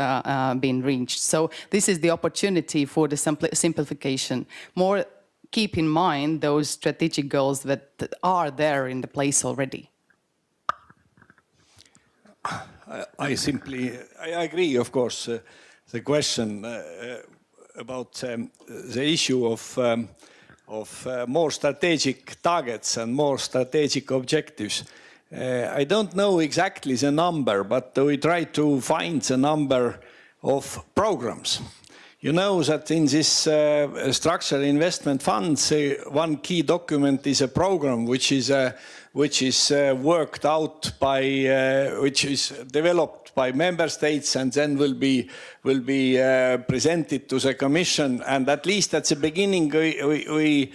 been reached. So this is the opportunity for the simplification. More keep in mind those strategic goals that are there in the place already. I agree, of course, the question about the issue of more strategic targets and more strategic objectives. I don't know exactly the number, but we try to find the number of programs. You know that in this structural investment funds, one key document is a program which is worked out by, which is developed by member states and then will be presented to the Commission. And at least at the beginning, we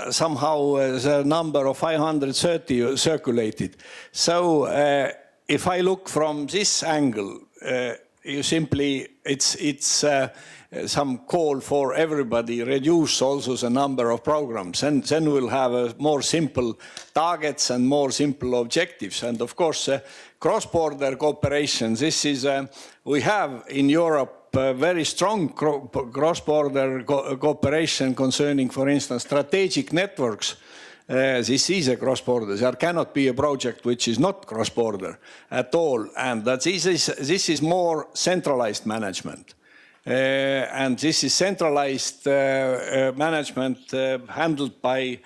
somehow the number of 530 circulated. So if I look from this angle, you simply it's some call for everybody, reduce also the number of programs, and then we'll have a more simple targets and more simple objectives. And of course, cross-border cooperation, this is, we have in Europe very strong cross-border cooperation concerning, for instance, strategic networks. This is a cross-border. There cannot be a project which is not cross-border at all. And that this is more centralized management. And this is centralized management handled by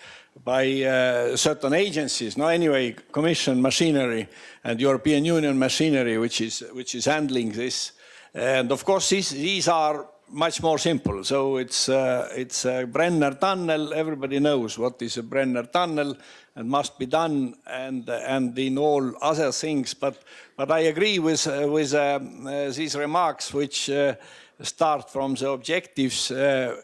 certain agencies. No, anyway, Commission machinery and European Union machinery, which is handling this. And of course, these are much more simple. So it's a Brenner tunnel. Everybody knows what is a Brenner tunnel and must be done, and in all other things. But I agree with these remarks, which start from the objectives. And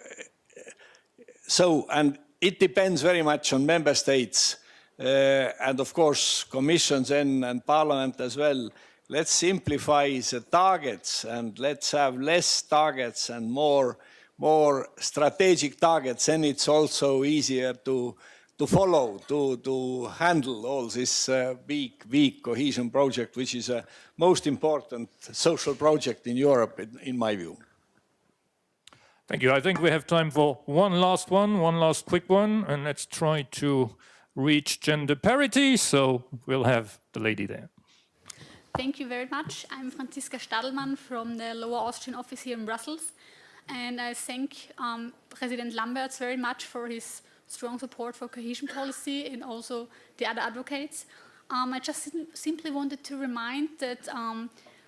it depends very much on member states, and of course, Commission then and Parliament as well. Let's simplify the targets and let's have less targets and more strategic targets. And it's also easier to follow, to handle all this big cohesion project, which is a most important social project in Europe, in my view. Thank you. I think we have time for one last quick one, and let's try to reach gender parity. So we'll have the lady there. Thank you very much. I'm Franziska Stadelmann from the Lower Austrian office here in Brussels. And I thank President Lamberts very much for his strong support for cohesion policy and also the other advocates. I just simply wanted to remind that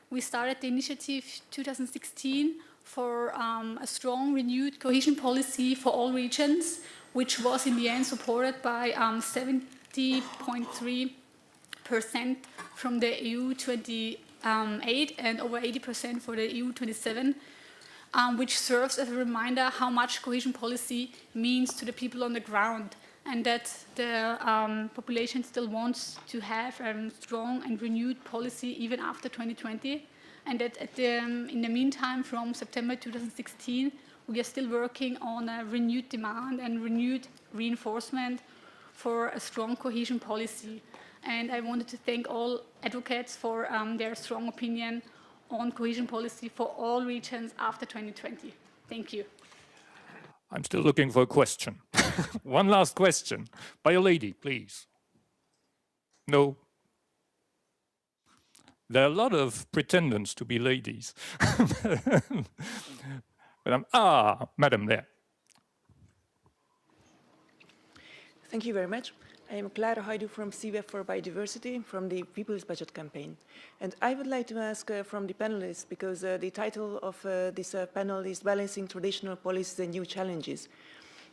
we started the initiative 2016 for a strong, renewed cohesion policy for all regions, which was in the end supported by 70.3% from the EU 28 and over 80% for the EU 27, which serves as a reminder how much cohesion policy means to the people on the ground, and that the population still wants to have a strong and renewed policy even after 2020, and that in the meantime, from September 2016, we are still working on a renewed demand and renewed reinforcement for a strong cohesion policy. And I wanted to thank all advocates for their strong opinion on cohesion policy for all regions after 2020. Thank you. I'm still looking for a question. One last question. By a lady, please. No? There are a lot of pretenders to be ladies. But madam there. Thank you very much. I am Clara Haidu from CWEF for Biodiversity from the People's Budget Campaign. And I would like to ask from the panelists, because the title of this panel is Balancing Traditional Policies and New Challenges.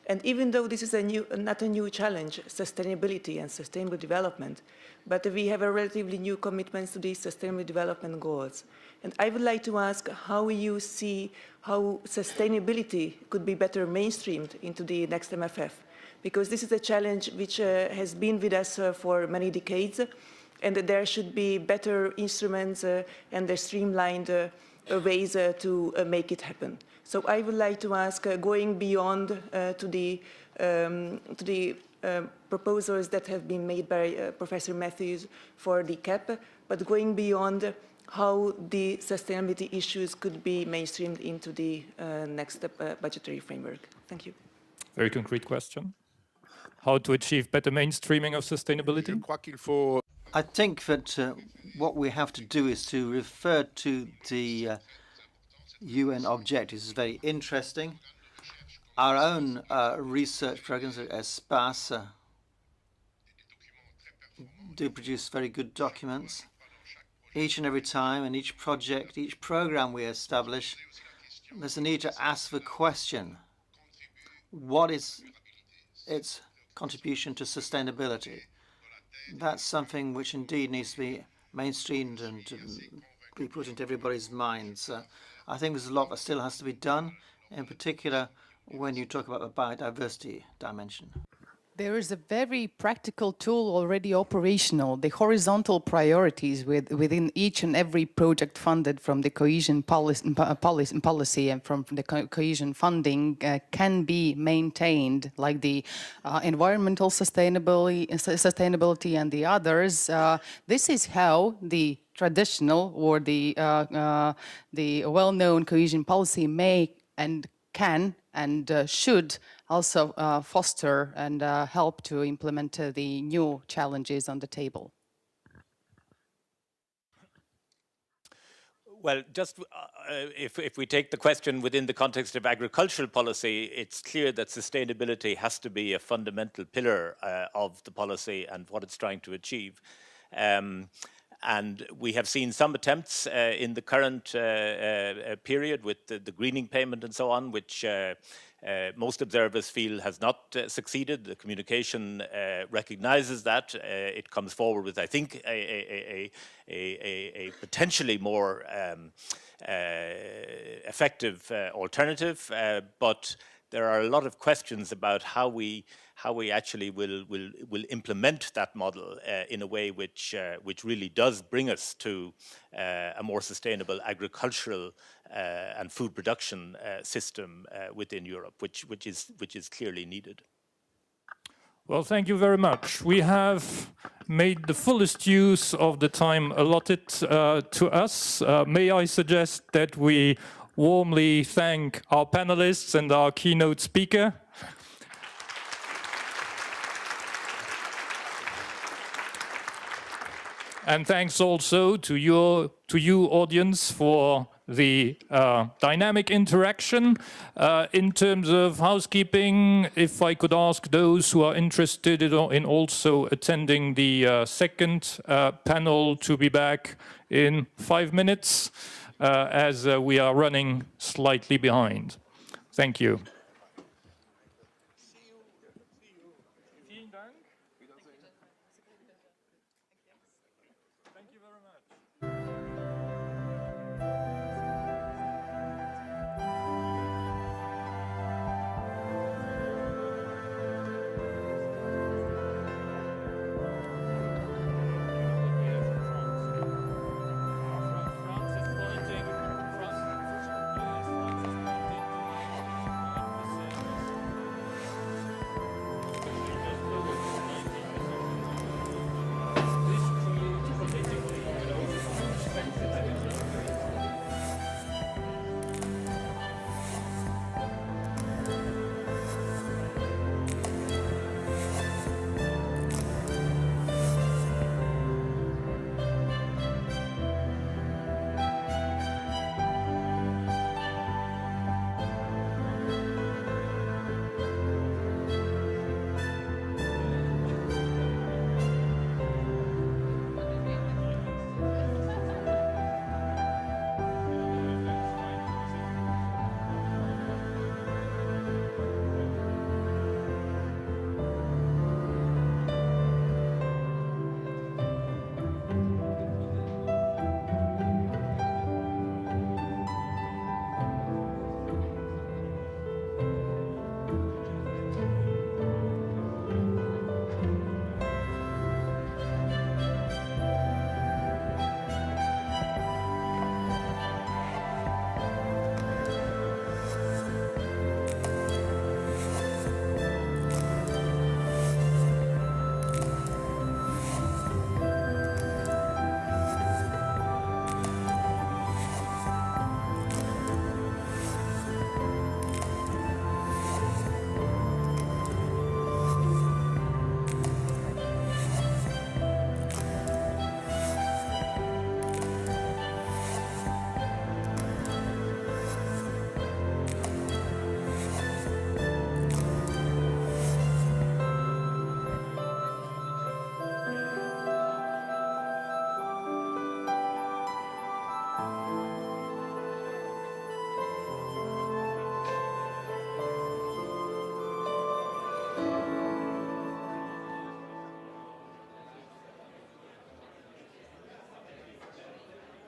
And even though this is not a new challenge, sustainability and sustainable development, but we have a relatively new commitments to these sustainable development goals. And I would like to ask how you see how sustainability could be better mainstreamed into the next MFF. Because this is a challenge which has been with us for many decades, and there should be better instruments and streamlined ways to make it happen. So I would like to ask, going beyond to the proposals that have been made by Professor Matthews for the CAP, but going beyond how the sustainability issues could be mainstreamed into the next budgetary framework. Thank you. Very concrete question. How to achieve better mainstreaming of sustainability? I think that what we have to do is to refer to the UN objectives. It's very interesting. Our own research programs at ESPACE do produce very good documents. Each and every time, and each project, each program we establish, there's a need to ask the question, what is its contribution to sustainability? That's something which indeed needs to be mainstreamed and be put into everybody's minds. I think there's a lot that still has to be done, in particular when you talk about the biodiversity dimension. There is a very practical tool already operational, the horizontal priorities within each and every project funded from the cohesion policy and from the cohesion funding can be maintained, like the environmental sustainability and the others. This is how the traditional or the well-known cohesion policy may and can and should also foster and help to implement the new challenges on the table. Well, just if we take the question within the context of agricultural policy, it's clear that sustainability has to be a fundamental pillar of the policy and what it's trying to achieve. And we have seen some attempts in the current period with the greening payment and so on, which most observers feel has not succeeded. The communication recognizes that. It comes forward with, I think, a potentially more effective alternative, but there are a lot of questions about how we actually will implement that model in a way which really does bring us to a more sustainable agricultural and food production system within Europe, which is clearly needed. Well, thank you very much. We have made the fullest use of the time allotted to us. May I suggest that we warmly thank our panelists and our keynote speaker. And thanks also to you audience for the dynamic interaction. In terms of housekeeping, if I could ask those who are interested in also attending the second panel to be back in 5 minutes, as we are running slightly behind. Thank you.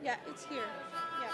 Yeah, it's here. Yeah.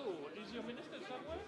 Oh, is your minister somewhere?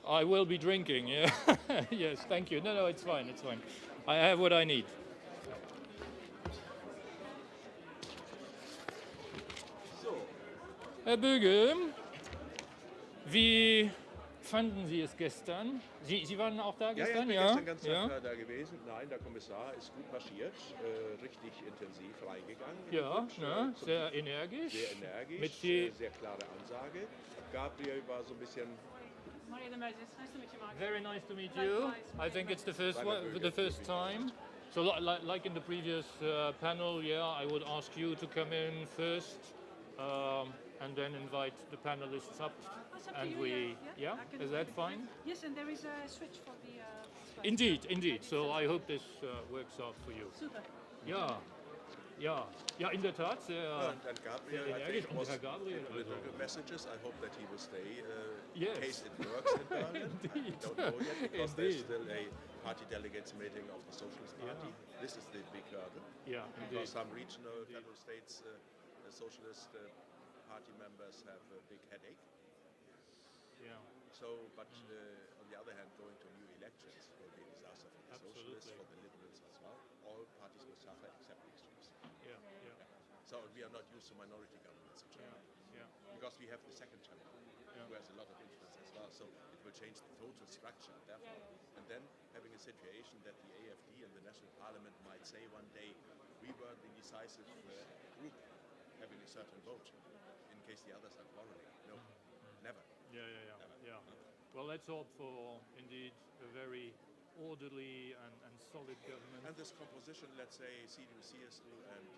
I will be drinking, yeah. Yes, thank you. No, it's fine, it's fine. I have what I need. So. Herr Böge, wie fanden Sie es gestern? Sie waren auch da gestern? Ja, ich bin gestern ganz Tag da gewesen. Nein, der Kommissar ist gut marschiert, richtig intensiv reingegangen. Ja, sehr energisch. Sehr energisch, Mit sehr klare Ansage. Gabriel war so ein bisschen... Very nice to meet you. I think it's the first time. So like in the previous panel, yeah, I would ask you to come in first and then invite the panelists up. And we, yeah, is that fine? Yes, and there is a switch for the... Indeed. So I hope this works out for you. Super. Ja, in der Tat, sehr, and Gabriel, sehr energisch. I think, Und Herr Gabriel, political messages. I hope that he will stay yes. in case it works in Berlin. Indeed. I don't know yet, because there's still a party delegates meeting of the Socialist Party. Yeah. This is the big hurdle. Yeah, because some regional federal states, the Socialist Party members have a big headache. Yeah. So, but on the other hand, going to new elections will be a disaster for the Socialists, for the Liberals as well. All parties will suffer except the extremists. Yeah. So we are not used to minority governments in Germany. Because we have the second chamber, who has a lot of influence as well. So it will change the total structure, therefore. And then having a situation that the AfD and the National Parliament might say one day, we were the decisive group having a certain vote, in case the others are quarreling. No, never. Yeah. Never. Well, let's hope for, indeed, a very orderly and solid government. And this composition, let's say, CDU-CSU and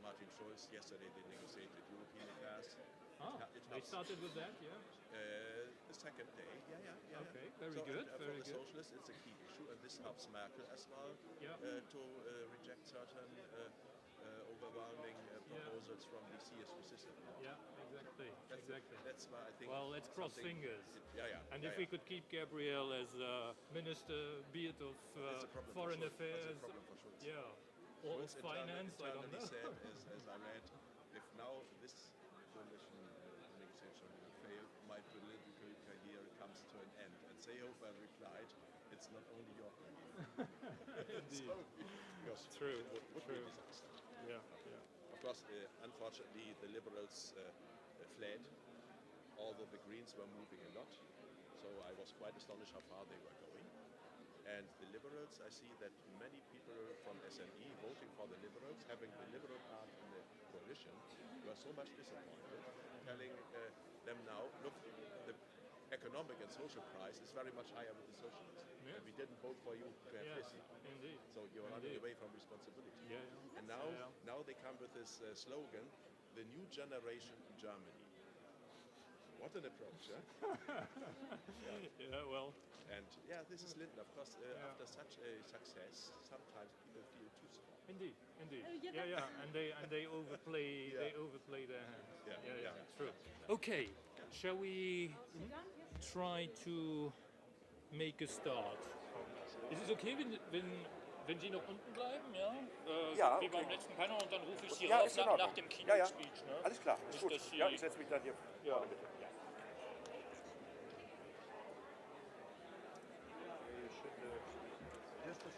Martin Schulz, yesterday they negotiated European affairs. They started with that, yeah? The second day, yeah. Okay, very good. For the socialists, it's a key issue, and this helps Merkel as well to reject certain overwhelming proposals from the CSU system. Yeah, exactly. That's why I think. Well, let's cross fingers. And if we could keep Gabriel as minister, be it of foreign affairs, it's a problem for Schulz. or of finance, I don't know. Said, as I read, if now this coalition negotiation will fail, my political career comes to an end. And Seehofer replied, it's not only your career. Indeed. True. It would be a disaster. Yeah. Of course, unfortunately, the Liberals fled, although the Greens were moving a lot. So I was quite astonished how far they were going. And the Liberals, I see that many people from SME voting for the Liberals, having the Liberal part in the coalition, were so much disappointed, telling them now, look, the economic and social price is very much higher with the socialists. Yeah. And we didn't vote for you to have this. Indeed. So you're running away from responsibility. Yeah. And now they come with this slogan, the new generation in Germany. What an approach, Yeah, well. And this is Lindner. Of course, after such a success, sometimes people feel too strong. Indeed. And they overplay. They overplay their hands. Yeah. True. Okay. Shall we try to make a start? Ist es okay, wenn Wenn Sie noch unten bleiben, ja? Ja, Wie okay. beim letzten Panel und dann rufe ich Sie Ja, raus ist in Ordnung. nach dem Keynote-Speech. Ne? Alles klar, ist Nicht, gut. dass Sie Ja, ich setze mich dann hier vorne, bitte. Ja.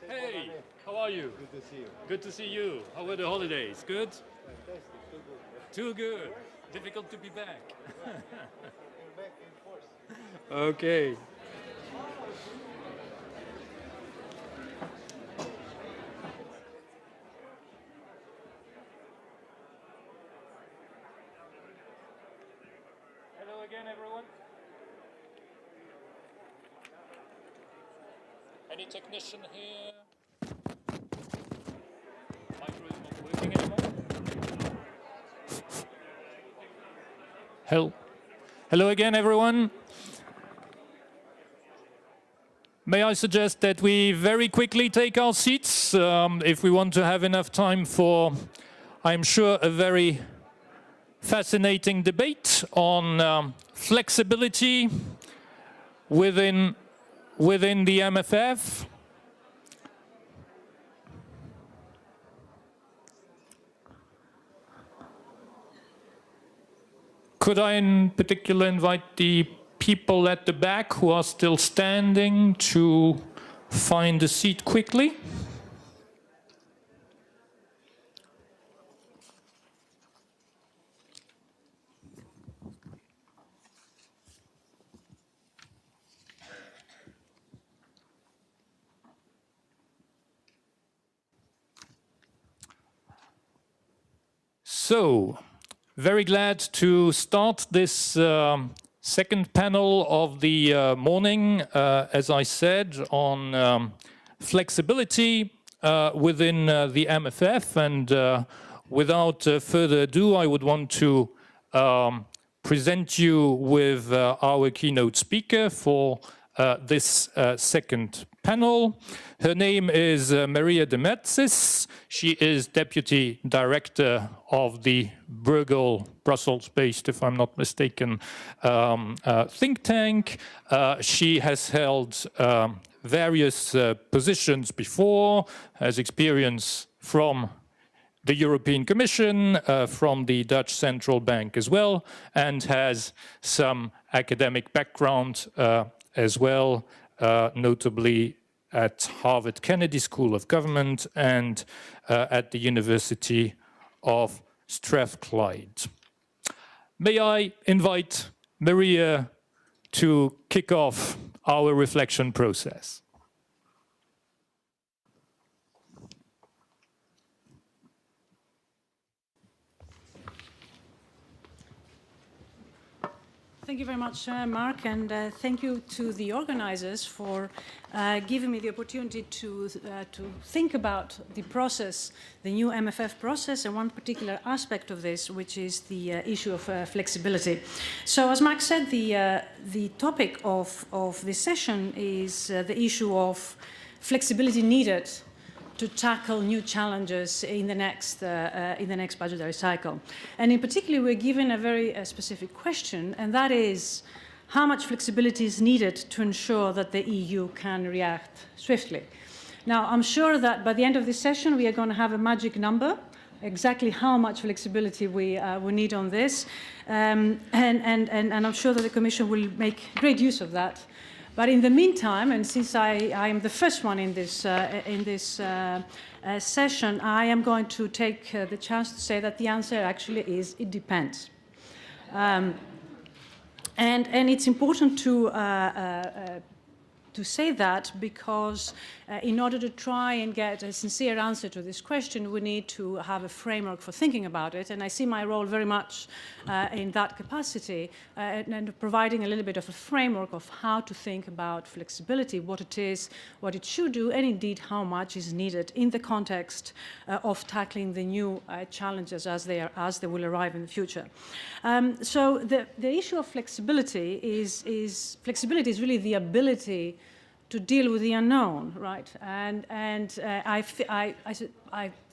Hey, how are you? Good to see you. Good to see you. How were the holidays? Good? Fantastic, Too good. Difficult to be back. You're back in force. Okay. Hello again, everyone. Any technician here? Micro is not working anymore. Hello again, everyone. May I suggest that we very quickly take our seats if we want to have enough time for, I'm sure, a very fascinating debate on flexibility within the MFF. Could I in particular invite the people at the back who are still standing to find a seat quickly? So, very glad to start this second panel of the morning, as I said, on flexibility within the MFF. And without further ado, I would want to present you with our keynote speaker for this second panel. Her name is Maria de Metzis. She is Deputy Director of the Bruegel, Brussels-based, if I'm not mistaken, think tank. She has held various positions before, has experience from the European Commission, from the Dutch Central Bank as well, and has some academic background as well, notably at Harvard Kennedy School of Government and at the University of Strathclyde. May I invite Maria to kick off our reflection process? Thank you very much, Mark, and thank you to the organizers for giving me the opportunity to think about the process, the new MFF process, and one particular aspect of this, which is the issue of flexibility. So, as Mark said, the topic of this session is the issue of flexibility needed to tackle new challenges in the next budgetary cycle. And in particular, we're given a very specific question, and that is how much flexibility is needed to ensure that the EU can react swiftly. Now, I'm sure that by the end of this session, we are going to have a magic number, exactly how much flexibility we need on this, and I'm sure that the Commission will make great use of that. But in the meantime, and since I am the first one in this session, I am going to take the chance to say that the answer actually is it depends. And it's important to say that because in order to try and get a sincere answer to this question, we need to have a framework for thinking about it. And I see my role very much in that capacity and providing a little bit of a framework of how to think about flexibility, what it is, what it should do, and indeed how much is needed in the context of tackling the new challenges as they will arrive in the future. So the issue of flexibility is really the ability to deal with the unknown, right? And I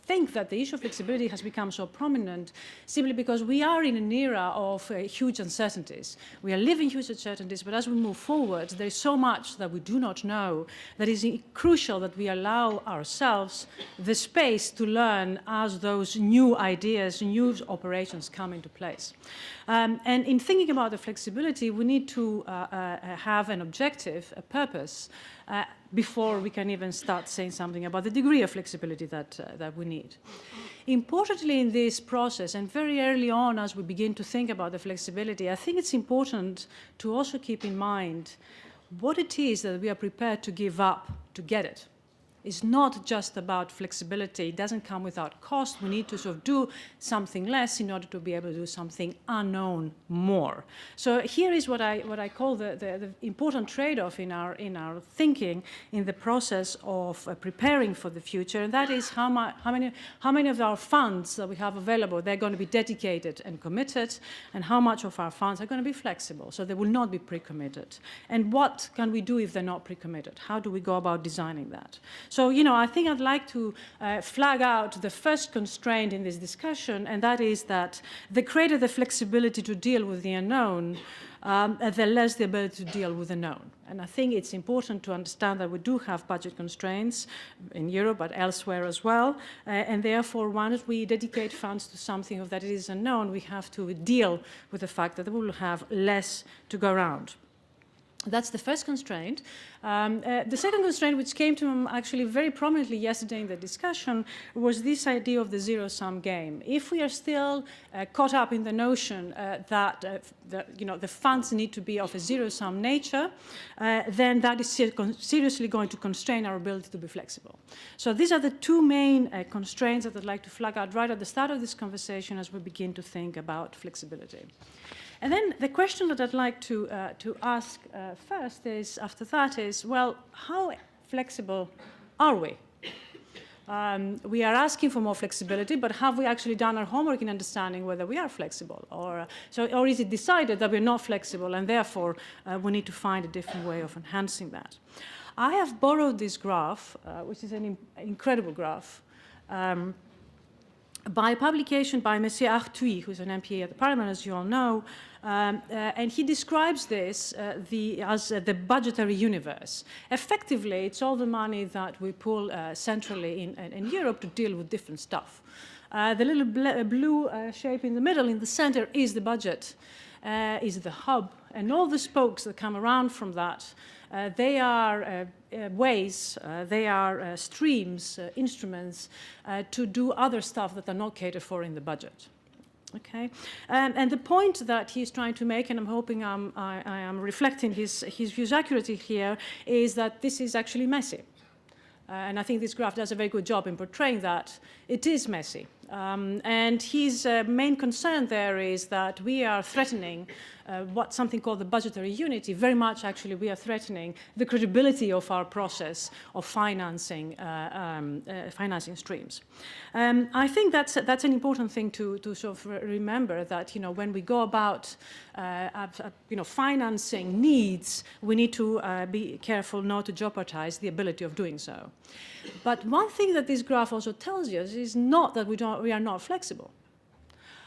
think that the issue of flexibility has become so prominent simply because we are in an era of huge uncertainties. We are living huge uncertainties, but as we move forward, there is so much that we do not know that is crucial that we allow ourselves the space to learn as those new ideas, new operations come into place. And in thinking about the flexibility, we need to have an objective, a purpose, before we can even start saying something about the degree of flexibility that we need. Importantly in this process, and very early on as we begin to think about the flexibility, I think it's important to also keep in mind what it is that we are prepared to give up to get it. It's not just about flexibility. It doesn't come without cost. We need to sort of do something less in order to be able to do something unknown more. So here is what I call the important trade-off in our thinking in the process of preparing for the future, and that is how many of our funds that we have available, they're going to be dedicated and committed, and how much of our funds are going to be flexible, so they will not be pre-committed. And what can we do if they're not pre-committed? How do we go about designing that? So, I think I'd like to flag out the first constraint in this discussion, and that is that the greater the flexibility to deal with the unknown, the less the ability to deal with the known. And I think it's important to understand that we do have budget constraints in Europe, but elsewhere as well. And therefore, once we dedicate funds to something that is unknown, we have to deal with the fact that we will have less to go around. That's the first constraint. The second constraint, which came to actually very prominently yesterday in the discussion, was this idea of the zero-sum game. If we are still caught up in the notion that the funds need to be of a zero-sum nature, then that is seriously going to constrain our ability to be flexible. So these are the two main constraints that I'd like to flag out right at the start of this conversation as we begin to think about flexibility. And then the question that I'd like to ask first is, after that, is, well, how flexible are we? We are asking for more flexibility, but have we actually done our homework in understanding whether we are flexible? Or is it decided that we're not flexible, and therefore we need to find a different way of enhancing that? I have borrowed this graph, which is an incredible graph, by a publication by Monsieur Arthuis, who's an MPA at the Parliament, as you all know, and he describes this as the budgetary universe. Effectively, it's all the money that we pull centrally in Europe to deal with different stuff. The little blue shape in the middle, in the center, is the budget, is the hub, and all the spokes that come around from that, they are ways, they are streams, instruments to do other stuff that are not catered for in the budget. Okay, and the point that he's trying to make, and I'm hoping I am reflecting his views accurately here, is that this is actually messy. And I think this graph does a very good job in portraying that. It is messy. And his main concern there is that we are threatening something called the budgetary unity. Very much, actually, we are threatening the credibility of our process of financing streams. I think that's an important thing to sort of remember, that when we go about financing needs, we need to be careful not to jeopardize the ability of doing so. But one thing that this graph also tells us is not that we are not flexible.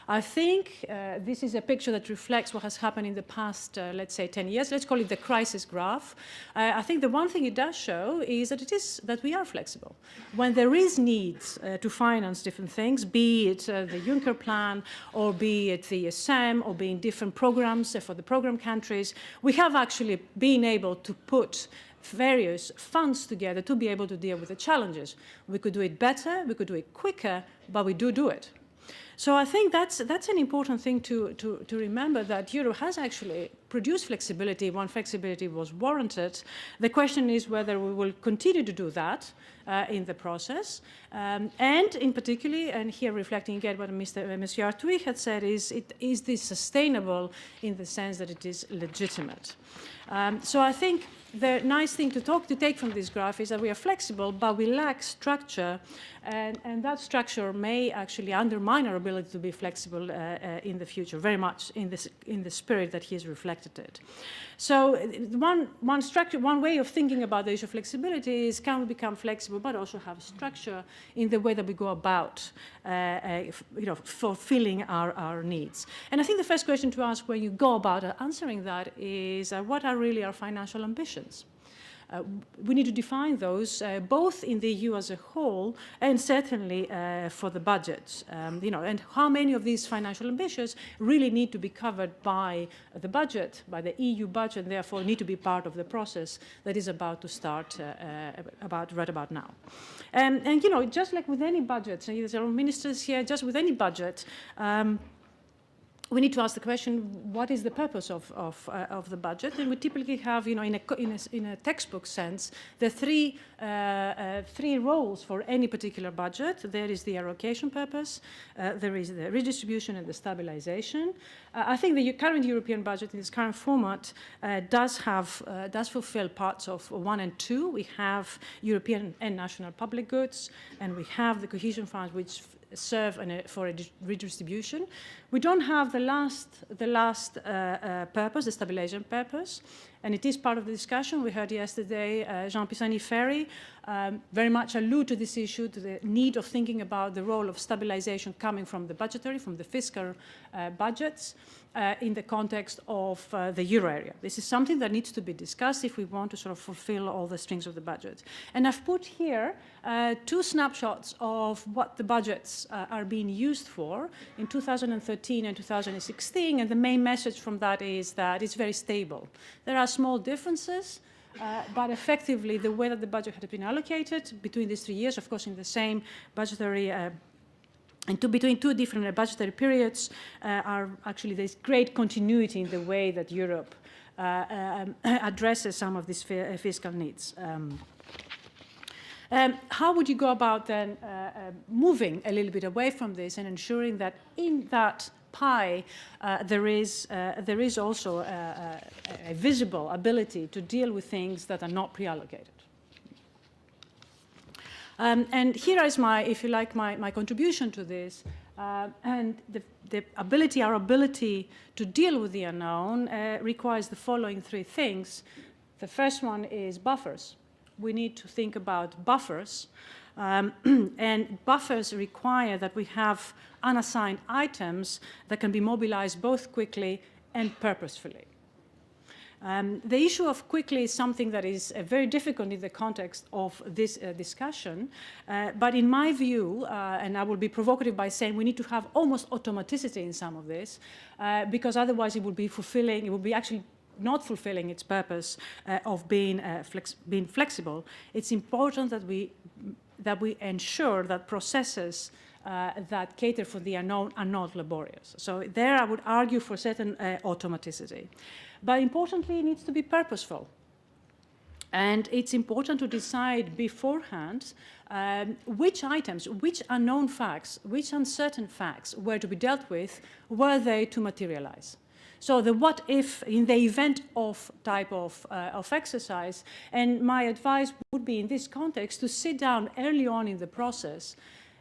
I think this is a picture that reflects what has happened in the past, let's say, 10 years. Let's call it the crisis graph. I think the one thing it does show is that we are flexible. When there is needs to finance different things, be it the Juncker plan, or be it the ESM, or be in different programs for the program countries, we have actually been able to put various funds together to be able to deal with the challenges. We could do it better, we could do it quicker, but we do it. So I think that's an important thing to remember, that Europe has actually produced flexibility when flexibility was warranted. The question is whether we will continue to do that in the process. And in particular, and here reflecting again what Monsieur Arthuis had said, is this sustainable in the sense that it is legitimate? So I think the nice thing to take from this graph is that we are flexible, but we lack structure, and that structure may actually undermine our ability to be flexible in the future, very much in the spirit that he is reflecting. rejected it. So one way of thinking about the issue of flexibility is, can we become flexible but also have a structure in the way that we go about fulfilling our needs? And I think the first question to ask when you go about answering that is, what are really our financial ambitions? We need to define those both in the EU as a whole and certainly for the budget. And how many of these financial ambitions really need to be covered by the budget, by the EU budget, and therefore need to be part of the process that is about to start right about now. And just like with any budget, so there are ministers here, just with any budget, we need to ask the question, what is the purpose of the budget? And we typically have, in a textbook sense, the three roles for any particular budget. There is the allocation purpose, there is the redistribution and the stabilization. I think the current European budget in its current format does fulfill parts of 1 and 2. We have European and national public goods, and we have the cohesion funds, which serve for a redistribution. We don't have the last purpose, the stabilization purpose, and it is part of the discussion. We heard yesterday Jean Pisani-Ferry very much allude to this issue, to the need of thinking about the role of stabilization coming from the budgetary, from the fiscal budgets in the context of the euro area. This is something that needs to be discussed if we want to sort of fulfill all the strings of the budget. And I've put here 2 snapshots of what the budgets are being used for in 2013 and 2016, and the main message from that is that it's very stable. There are small differences, but effectively the way that the budget had been allocated between these 3 years, of course in the same budgetary between 2 different budgetary periods, are actually there's great continuity in the way that Europe addresses some of these fiscal needs. How would you go about then moving a little bit away from this and ensuring that in that pie there is also a visible ability to deal with things that are not pre-allocated? And here is if you like, my contribution to this. And our ability to deal with the unknown requires the following 3 things. The first one is buffers. We need to think about buffers. And buffers require that we have unassigned items that can be mobilized both quickly and purposefully. The issue of quickly is something that is very difficult in the context of this discussion. But in my view, and I will be provocative by saying we need to have almost automaticity in some of this, because otherwise it would be actually not fulfilling its purpose of being flexible. It's important that we ensure that processes that cater for the unknown are not laborious. So there I would argue for certain automaticity. But importantly, it needs to be purposeful. And it's important to decide beforehand which items, which unknown facts, which uncertain facts were to be dealt with, were they to materialize. So the what if in the event of type of exercise, and my advice would be in this context to sit down early on in the process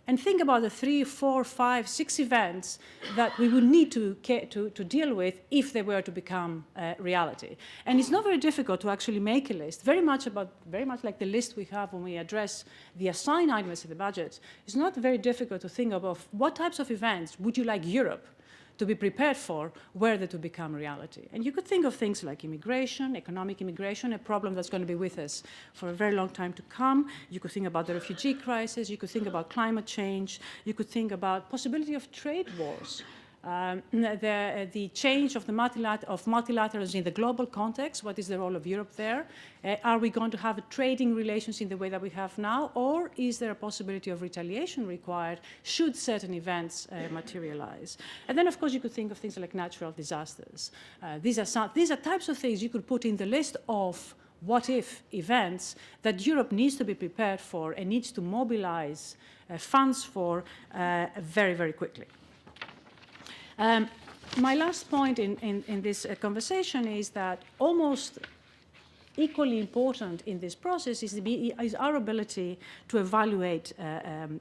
and think about the 3, 4, 5, 6 events that we would need to deal with if they were to become reality. And it's not very difficult to actually make a list, very much like the list we have when we address the assigned items in the budget. It's not very difficult to think of what types of events would you like Europe to be prepared for were they to become reality. And you could think of things like immigration, economic immigration, a problem that's going to be with us for a very long time to come. You could think about the refugee crisis. You could think about climate change. You could think about possibility of trade wars. The change of multilateralism in the global context. What is the role of Europe there? Are we going to have trading relations in the way that we have now, or is there a possibility of retaliation required should certain events materialize? And then, of course, you could think of things like natural disasters. These are types of things you could put in the list of what-if events that Europe needs to be prepared for and needs to mobilize funds for very, very quickly. My last point in this conversation is that almost equally important in this process is our ability to evaluate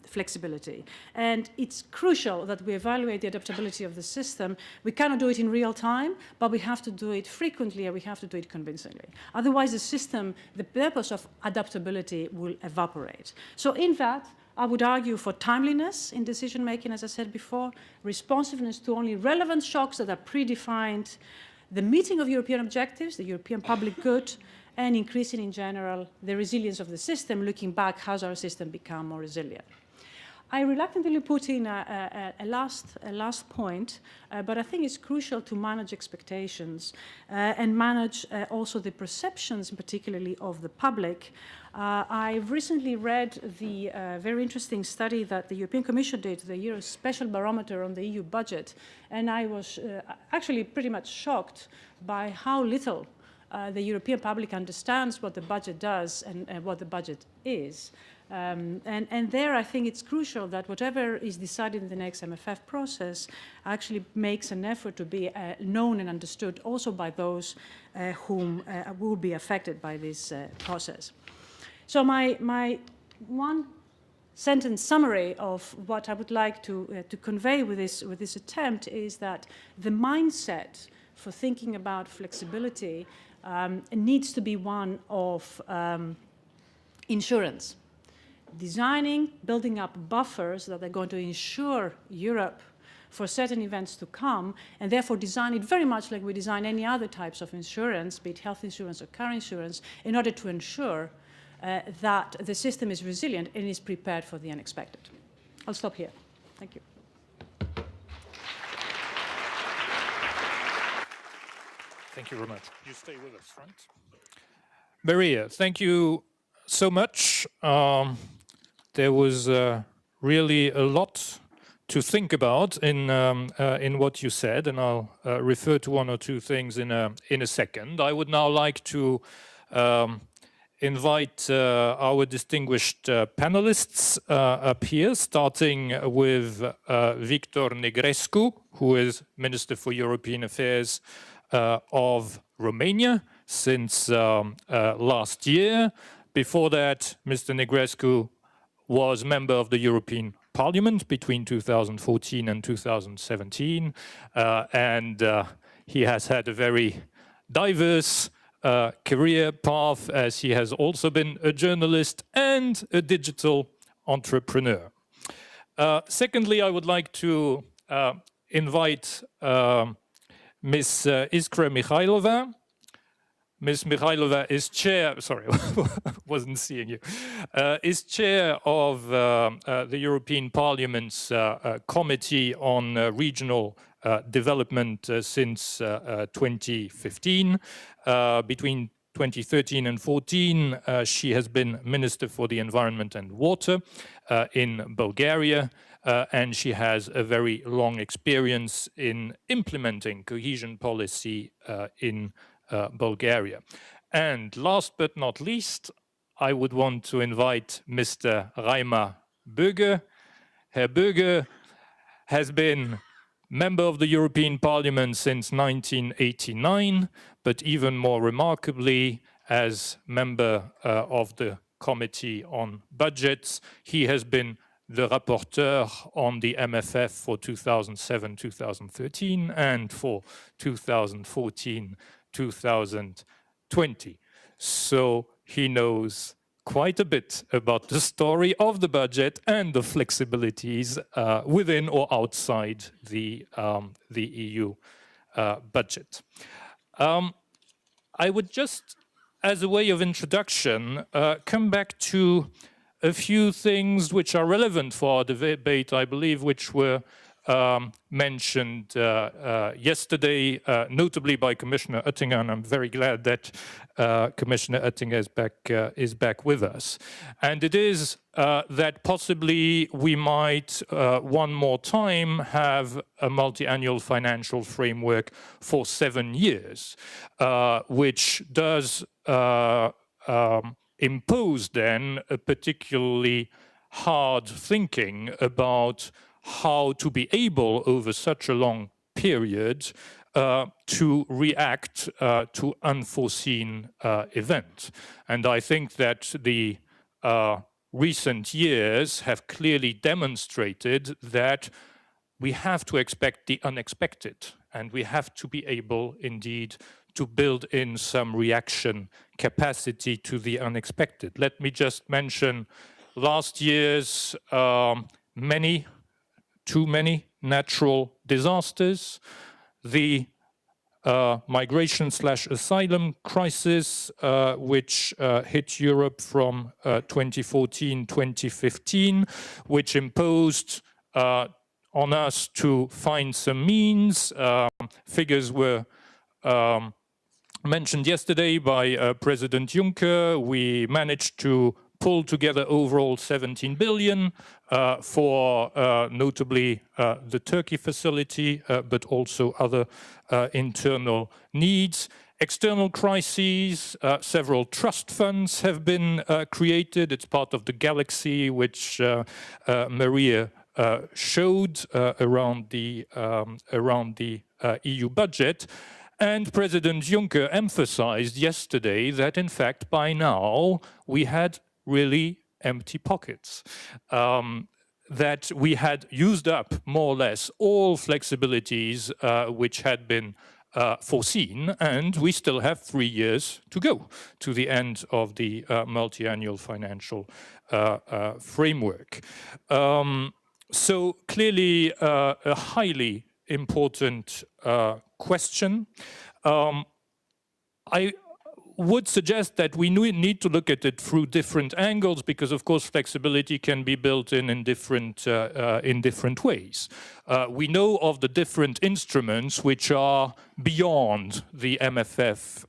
flexibility. And it's crucial that we evaluate the adaptability of the system. We cannot do it in real time, but we have to do it frequently and we have to do it convincingly. Otherwise, the system, the purpose of adaptability will evaporate. So in that, I would argue for timeliness in decision-making, as I said before, responsiveness to only relevant shocks that are predefined, the meeting of European objectives, the European public good, and increasing in general the resilience of the system, looking back, how's our system become more resilient. I reluctantly put in a last point, but I think it's crucial to manage expectations and manage also the perceptions, particularly of the public. I've recently read the very interesting study that the European Commission did, the Euro Special Barometer on the EU budget, and I was actually pretty much shocked by how little the European public understands what the budget does and what the budget is. And there I think it's crucial that whatever is decided in the next MFF process actually makes an effort to be known and understood also by those whom will be affected by this process. So my one sentence summary of what I would like to convey with this attempt is that the mindset for thinking about flexibility needs to be one of insurance. Designing, building up buffers that are going to ensure Europe for certain events to come, and therefore design it very much like we design any other types of insurance, be it health insurance or car insurance, in order to ensure that the system is resilient and is prepared for the unexpected. I'll stop here. Thank you. Thank you very much. You stay with us, right? Maria, thank you so much. There was really a lot to think about in what you said, and I'll refer to one or two things in a second. I would now like to invite our distinguished panelists up here, starting with Victor Negrescu, who is Minister for European Affairs of Romania since last year. Before that, Mr. Negrescu was member of the European Parliament between 2014 and 2017, and he has had a very diverse career path, as he has also been a journalist and a digital entrepreneur. Secondly, I would like to invite Ms. Iskra Mikhailova. Ms. Mikhailova is chair, sorry, wasn't seeing you, is chair of the European Parliament's Committee on Regional Development since 2015. Between 2013 and 2014, she has been Minister for the Environment and Water in Bulgaria, and she has a very long experience in implementing cohesion policy in Bulgaria. And last but not least, I would want to invite Mr. Reimer Böge. Herr Böge has been member of the European Parliament since 1989, but even more remarkably, as member of the Committee on Budgets, he has been the rapporteur on the MFF for 2007-2013 and for 2014-2020. So he knows quite a bit about the story of the budget and the flexibilities within or outside the EU budget. I would just, as a way of introduction, come back to a few things which are relevant for our debate, I believe, which were mentioned yesterday, notably by Commissioner Oettinger, and I'm very glad that Commissioner Oettinger is back with us. And it is that possibly we might one more time have a multi-annual financial framework for 7 years, which does impose then a particularly hard thinking about how to be able, over such a long period, to react to unforeseen events. And I think that the recent years have clearly demonstrated that we have to expect the unexpected, and we have to be able indeed to build in some reaction capacity to the unexpected. Let me just mention last year's too many natural disasters, the migration/asylum crisis, which hit Europe from 2014-2015, which imposed on us to find some means. Figures were mentioned yesterday by President Juncker. We managed to pull together overall 17 billion for notably the Turkey facility, but also other internal needs. External crises, several trust funds have been created. It's part of the galaxy which Maria showed around the EU budget. And President Juncker emphasized yesterday that, in fact, by now we had really empty pockets, that we had used up more or less all flexibilities which had been foreseen, and we still have 3 years to go to the end of the multi-annual financial framework. So clearly a highly important question. I would suggest that we need to look at it through different angles, because of course flexibility can be built in different ways. We know of the different instruments which are beyond the MFF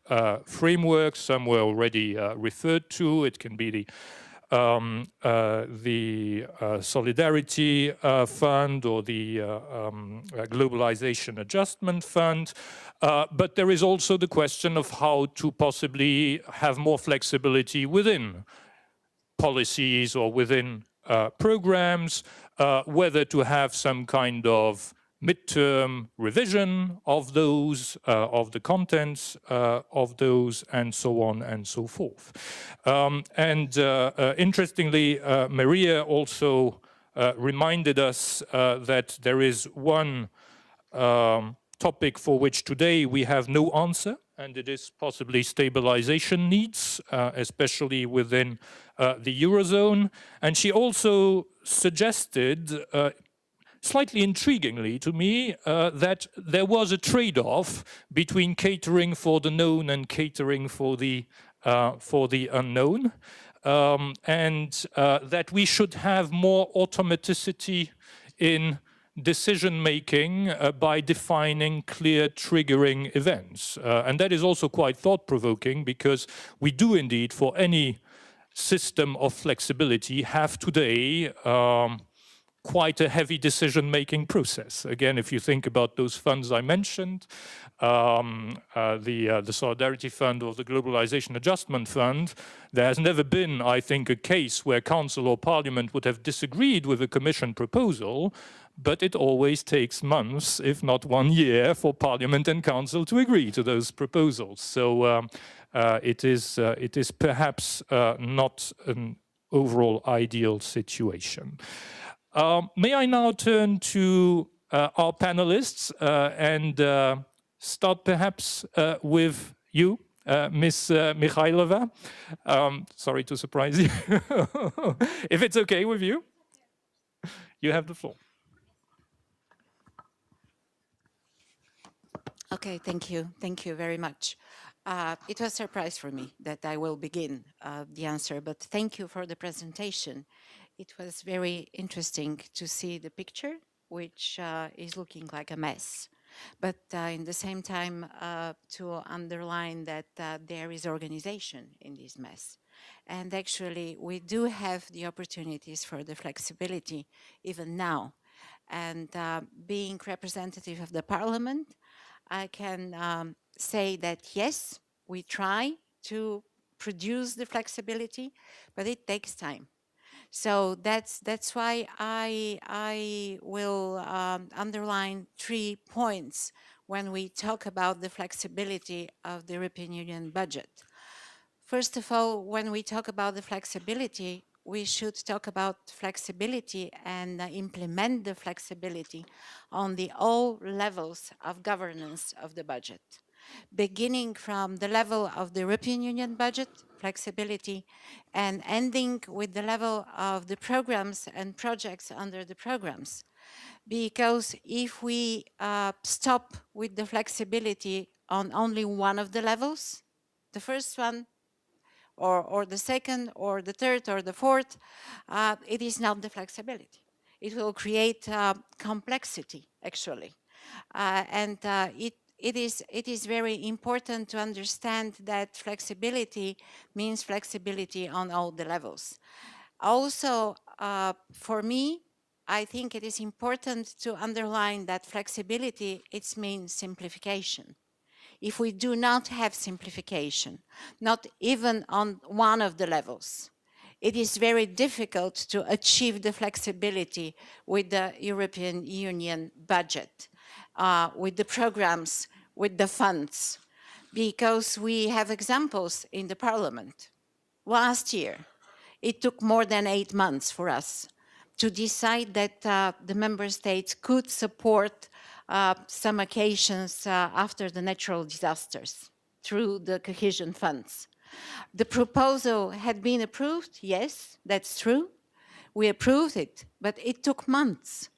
framework. Some were already referred to. It can be the Solidarity Fund or the Globalization Adjustment Fund. But there is also the question of how to possibly have more flexibility within policies or within programs, whether to have some kind of midterm revision of those, of the contents of those, and so on and so forth. Interestingly, Maria also reminded us that there is one topic for which today we have no answer, and it is possibly stabilization needs, especially within the Eurozone. And she also suggested, slightly intriguingly to me, that there was a trade-off between catering for the known and catering for the unknown, and that we should have more automaticity in decision-making by defining clear triggering events. And that is also quite thought-provoking, because we do indeed, for any system of flexibility, have today quite a heavy decision-making process. Again, if you think about those funds I mentioned, the Solidarity Fund or the Globalization Adjustment Fund, there has never been, I think, a case where Council or Parliament would have disagreed with a Commission proposal, but it always takes months, if not 1 year, for Parliament and Council to agree to those proposals. So it is perhaps not an overall ideal situation. May I now turn to our panelists and start perhaps with you, Ms. Mikhailova. Sorry to surprise you. If it's okay with you, you have the floor. Okay, thank you. Thank you very much. It was a surprise for me that I will begin the answer, but thank you for the presentation. It was very interesting to see the picture, which is looking like a mess. But in the same time, to underline that there is organization in this mess. And actually, we do have the opportunities for the flexibility even now. And being representative of the Parliament, I can say that yes, we try to produce the flexibility, but it takes time. So that's why I will underline 3 points when we talk about the flexibility of the European Union budget. First of all, when we talk about the flexibility, we should talk about flexibility and implement the flexibility on the all levels of governance of the budget, beginning from the level of the European Union budget, flexibility, and ending with the level of the programs and projects under the programs. Because if we stop with the flexibility on only one of the levels, the first one, or the second, or the third, or the fourth, it is not the flexibility. It will create complexity, actually. It is very important to understand that flexibility means flexibility on all the levels. Also, for me, I think it is important to underline that flexibility, it means simplification. If we do not have simplification, not even on one of the levels, it is very difficult to achieve the flexibility with the European Union budget, with the programs, with the funds, because we have examples in the Parliament. Last year, it took more than 8 months for us to decide that the member states could support some occasions after the natural disasters through the cohesion funds. The proposal had been approved, yes, that's true. We approved it, but it took months.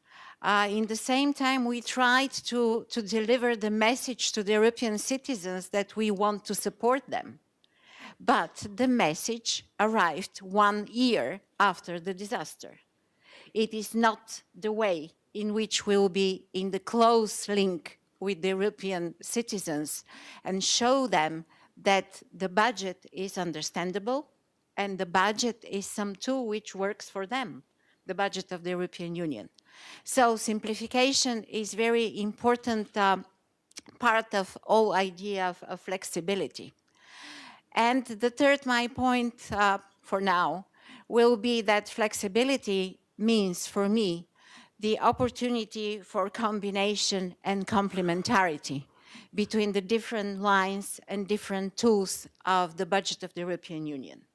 In the same time, we tried to deliver the message to the European citizens that we want to support them. But the message arrived 1 year after the disaster. It is not the way in which we will be in the close link with the European citizens and show them that the budget is understandable and the budget is some tool which works for them, the budget of the European Union. So simplification is very important part of all idea of flexibility. And the third, my point for now, will be that flexibility means, for me, the opportunity for combination and complementarity between the different lines and different tools of the budget of the European Union.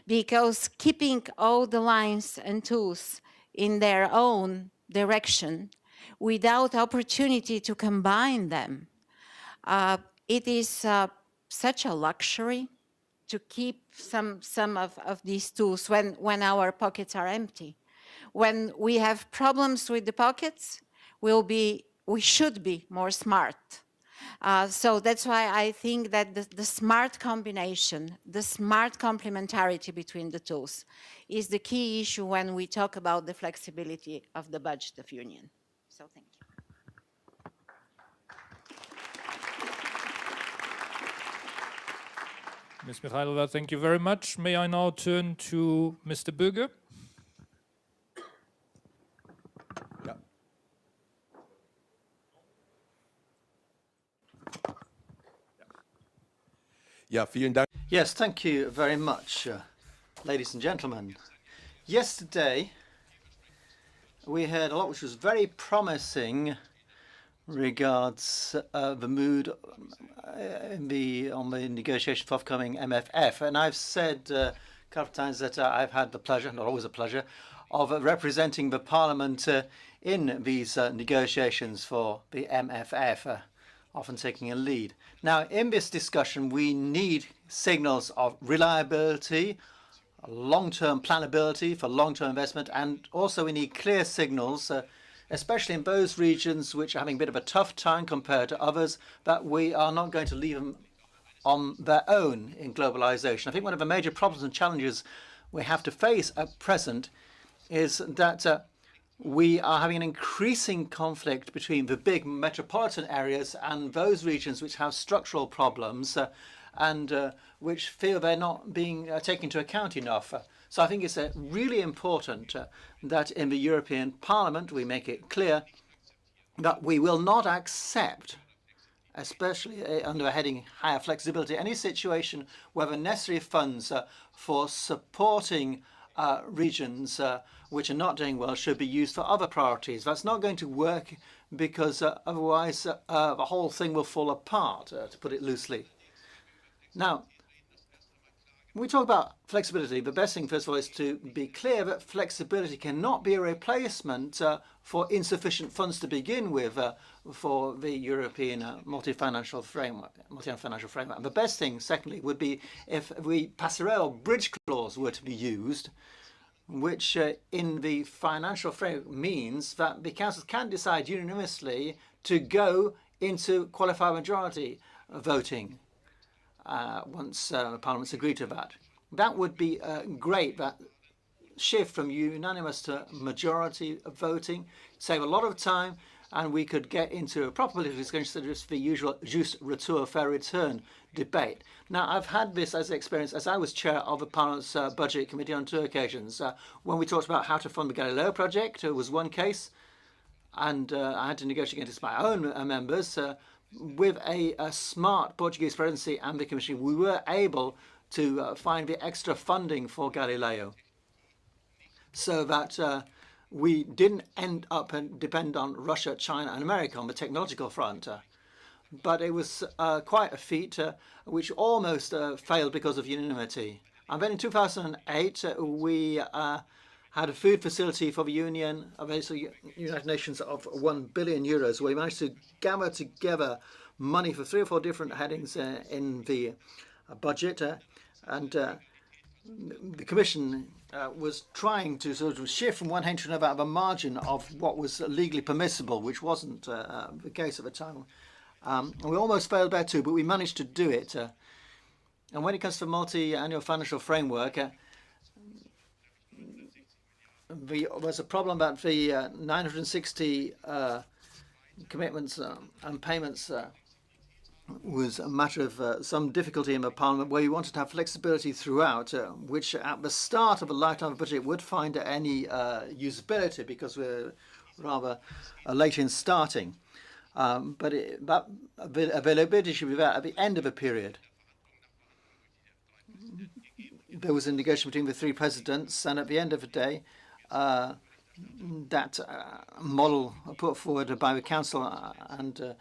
Because keeping all the lines and tools in their own direction without opportunity to combine them, it is such a luxury to keep some of these tools when our pockets are empty. When we have problems with the pockets, we should be more smart. So that's why I think that the smart combination, the smart complementarity between the tools is the key issue when we talk about the flexibility of the budget of Union. So thank you. Ms. Michailova, thank you very much. May I now turn to Mr. Böge? Ja, vielen Dank. Yes, thank you very much, ladies and gentlemen. Yesterday, we heard a lot which was very promising regards the mood on the negotiation for upcoming MFF. And I've said a couple of times that I've had the pleasure, not always a pleasure, of representing the Parliament in these negotiations for the MFF, often taking a lead. Now, in this discussion, we need signals of reliability, long-term planability for long-term investment, and also we need clear signals, especially in those regions which are having a bit of a tough time compared to others, that we are not going to leave them on their own in globalization. I think one of the major problems and challenges we have to face at present is that we are having an increasing conflict between the big metropolitan areas and those regions which have structural problems and which feel they're not being taken into account enough. So I think it's really important that in the European Parliament we make it clear that we will not accept, especially under a heading higher flexibility, any situation where the necessary funds for supporting regions which are not doing well should be used for other priorities. That's not going to work because otherwise the whole thing will fall apart, to put it loosely. Now, when we talk about flexibility, the best thing, first of all, is to be clear that flexibility cannot be a replacement for insufficient funds to begin with for the European multi-financial framework. And the best thing, secondly, would be if the passerelle bridge clause were to be used, which in the financial framework means that the council can decide unanimously to go into qualified majority voting once Parliament's agreed to that. That would be great, that shift from unanimous to majority voting, save a lot of time, and we could get into a proper political discussion instead of just the usual juste retour, fair return debate. Now, I've had this as an experience as I was chair of the Parliament's Budget Committee on two occasions. When we talked about how to fund the Galileo project, it was one case, and I had to negotiate against my own members. With a smart Portuguese presidency and the Commission, we were able to find the extra funding for Galileo so that we didn't end up and depend on Russia, China and America on the technological front. But it was quite a feat which almost failed because of unanimity. And then in 2008, we had a food facility for the Union, the United Nations, of €1 billion, where we managed to gather together money for 3 or 4 different headings in the budget. And the Commission was trying to sort of shift from one hand to another at the margin of what was legally permissible, which wasn't the case at the time. We almost failed there too, but we managed to do it. And when it comes to the multi-annual financial framework, there's a problem that the 960 commitments and payments was a matter of some difficulty in the Parliament, where you wanted to have flexibility throughout, which at the start of a lifetime of budget would find any usability because we're rather late in starting. But that availability should be there at the end of a period. There was a negotiation between the 3 presidents, and at the end of the day, that model put forward by the Council and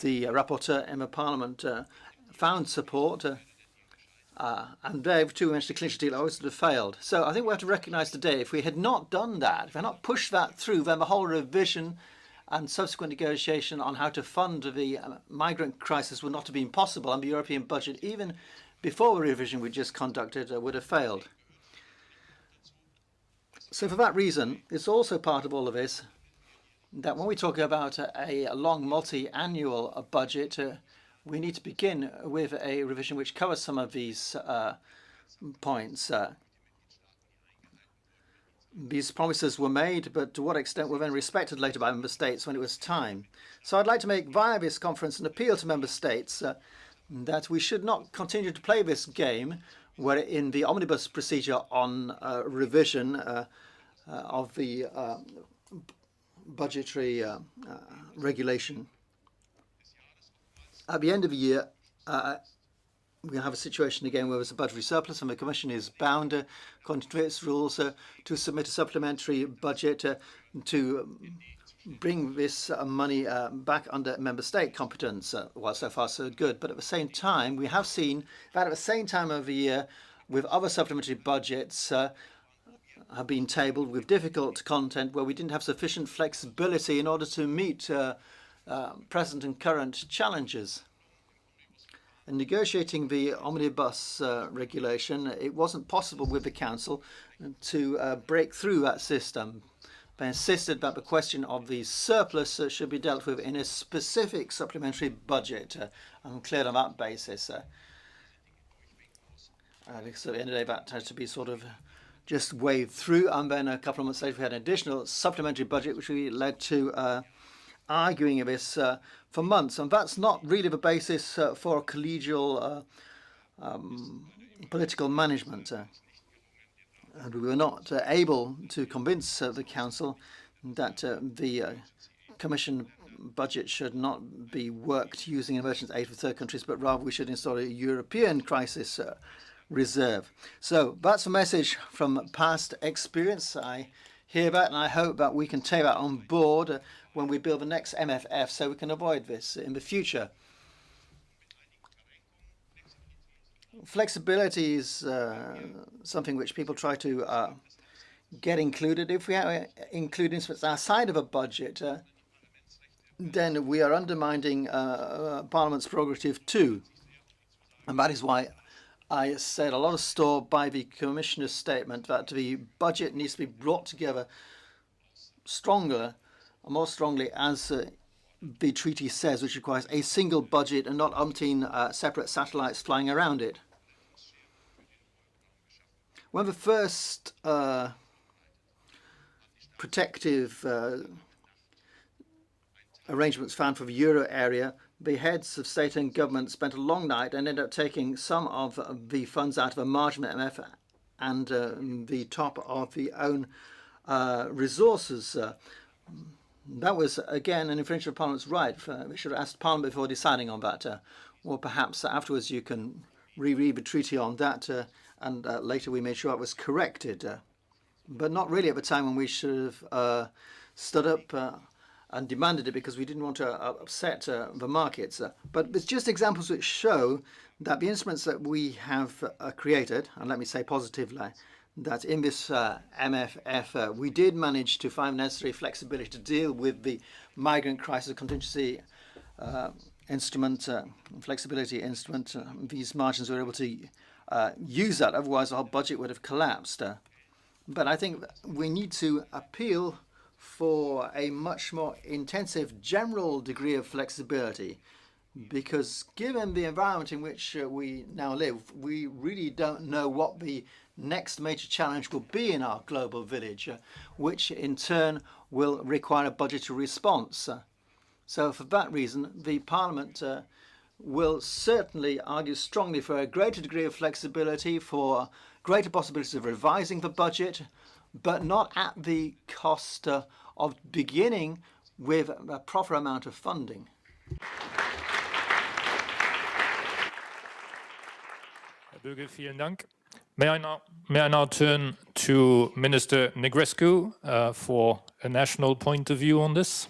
the rapporteur in the Parliament found support, and they too managed to clinch a deal. Others would have failed. So I think we have to recognise today, if we had not done that, if we had not pushed that through, then the whole revision and subsequent negotiation on how to fund the migrant crisis would not have been possible, and the European budget, even before the revision we just conducted, would have failed. So for that reason, it's also part of all of this that when we talk about a long multi-annual budget, we need to begin with a revision which covers some of these points. These promises were made, but to what extent were then respected later by member states when it was time? So I'd like to make via this conference an appeal to member states that we should not continue to play this game where in the omnibus procedure on revision of the budgetary regulation, at the end of the year, we have a situation again where there's a budgetary surplus and the Commission is bound, according to its rules, to submit a supplementary budget to bring this money back under member state competence. Well, so far so good. But at the same time, we have seen that at the same time of the year, with other supplementary budgets have been tabled with difficult content where we didn't have sufficient flexibility in order to meet present and current challenges. In negotiating the omnibus regulation, it wasn't possible with the Council to break through that system. They insisted that the question of the surplus should be dealt with in a specific supplementary budget. I'm clear on that basis. Because at the end of the day, that has to be sort of just waved through. And then a couple of months later, we had an additional supplementary budget, which led to arguing of this for months. And that's not really the basis for collegial political management. And we were not able to convince the Council that the Commission budget should not be worked using emergency aid for third countries, but rather we should install a European crisis reserve. So that's a message from past experience. I hear that, and I hope that we can take that on board when we build the next MFF so we can avoid this in the future. Flexibility is something which people try to get included. If we include instruments outside of a budget, then we are undermining Parliament's prerogative too. And that is why I said a lot of store by the Commissioner's statement that the budget needs to be brought together stronger, more strongly, as the treaty says, which requires a single budget and not umpteen separate satellites flying around it. When the first protective arrangements found for the euro area, the heads of state and government spent a long night and ended up taking some of the funds out of a margin MF and the top of the own resources. That was, again, an infringement of Parliament's right. We should have asked Parliament before deciding on that. Or perhaps afterwards you can reread the treaty on that, and later we made sure it was corrected. But not really at the time when we should have stood up and demanded it, because we didn't want to upset the markets. But it's just examples which show that the instruments that we have created, and let me say positively, that in this MFF we did manage to find necessary flexibility to deal with the migrant crisis contingency instrument, flexibility instrument. These margins were able to use that, otherwise our budget would have collapsed. But I think we need to appeal for a much more intensive general degree of flexibility, because given the environment in which we now live, we really don't know what the next major challenge will be in our global village, which in turn will require a budgetary response. So for that reason, the Parliament will certainly argue strongly for a greater degree of flexibility, for greater possibilities of revising the budget, but not at the cost of beginning with a proper amount of funding. Herr Böge, vielen Dank. May I now turn to Minister Negrescu for a national point of view on this?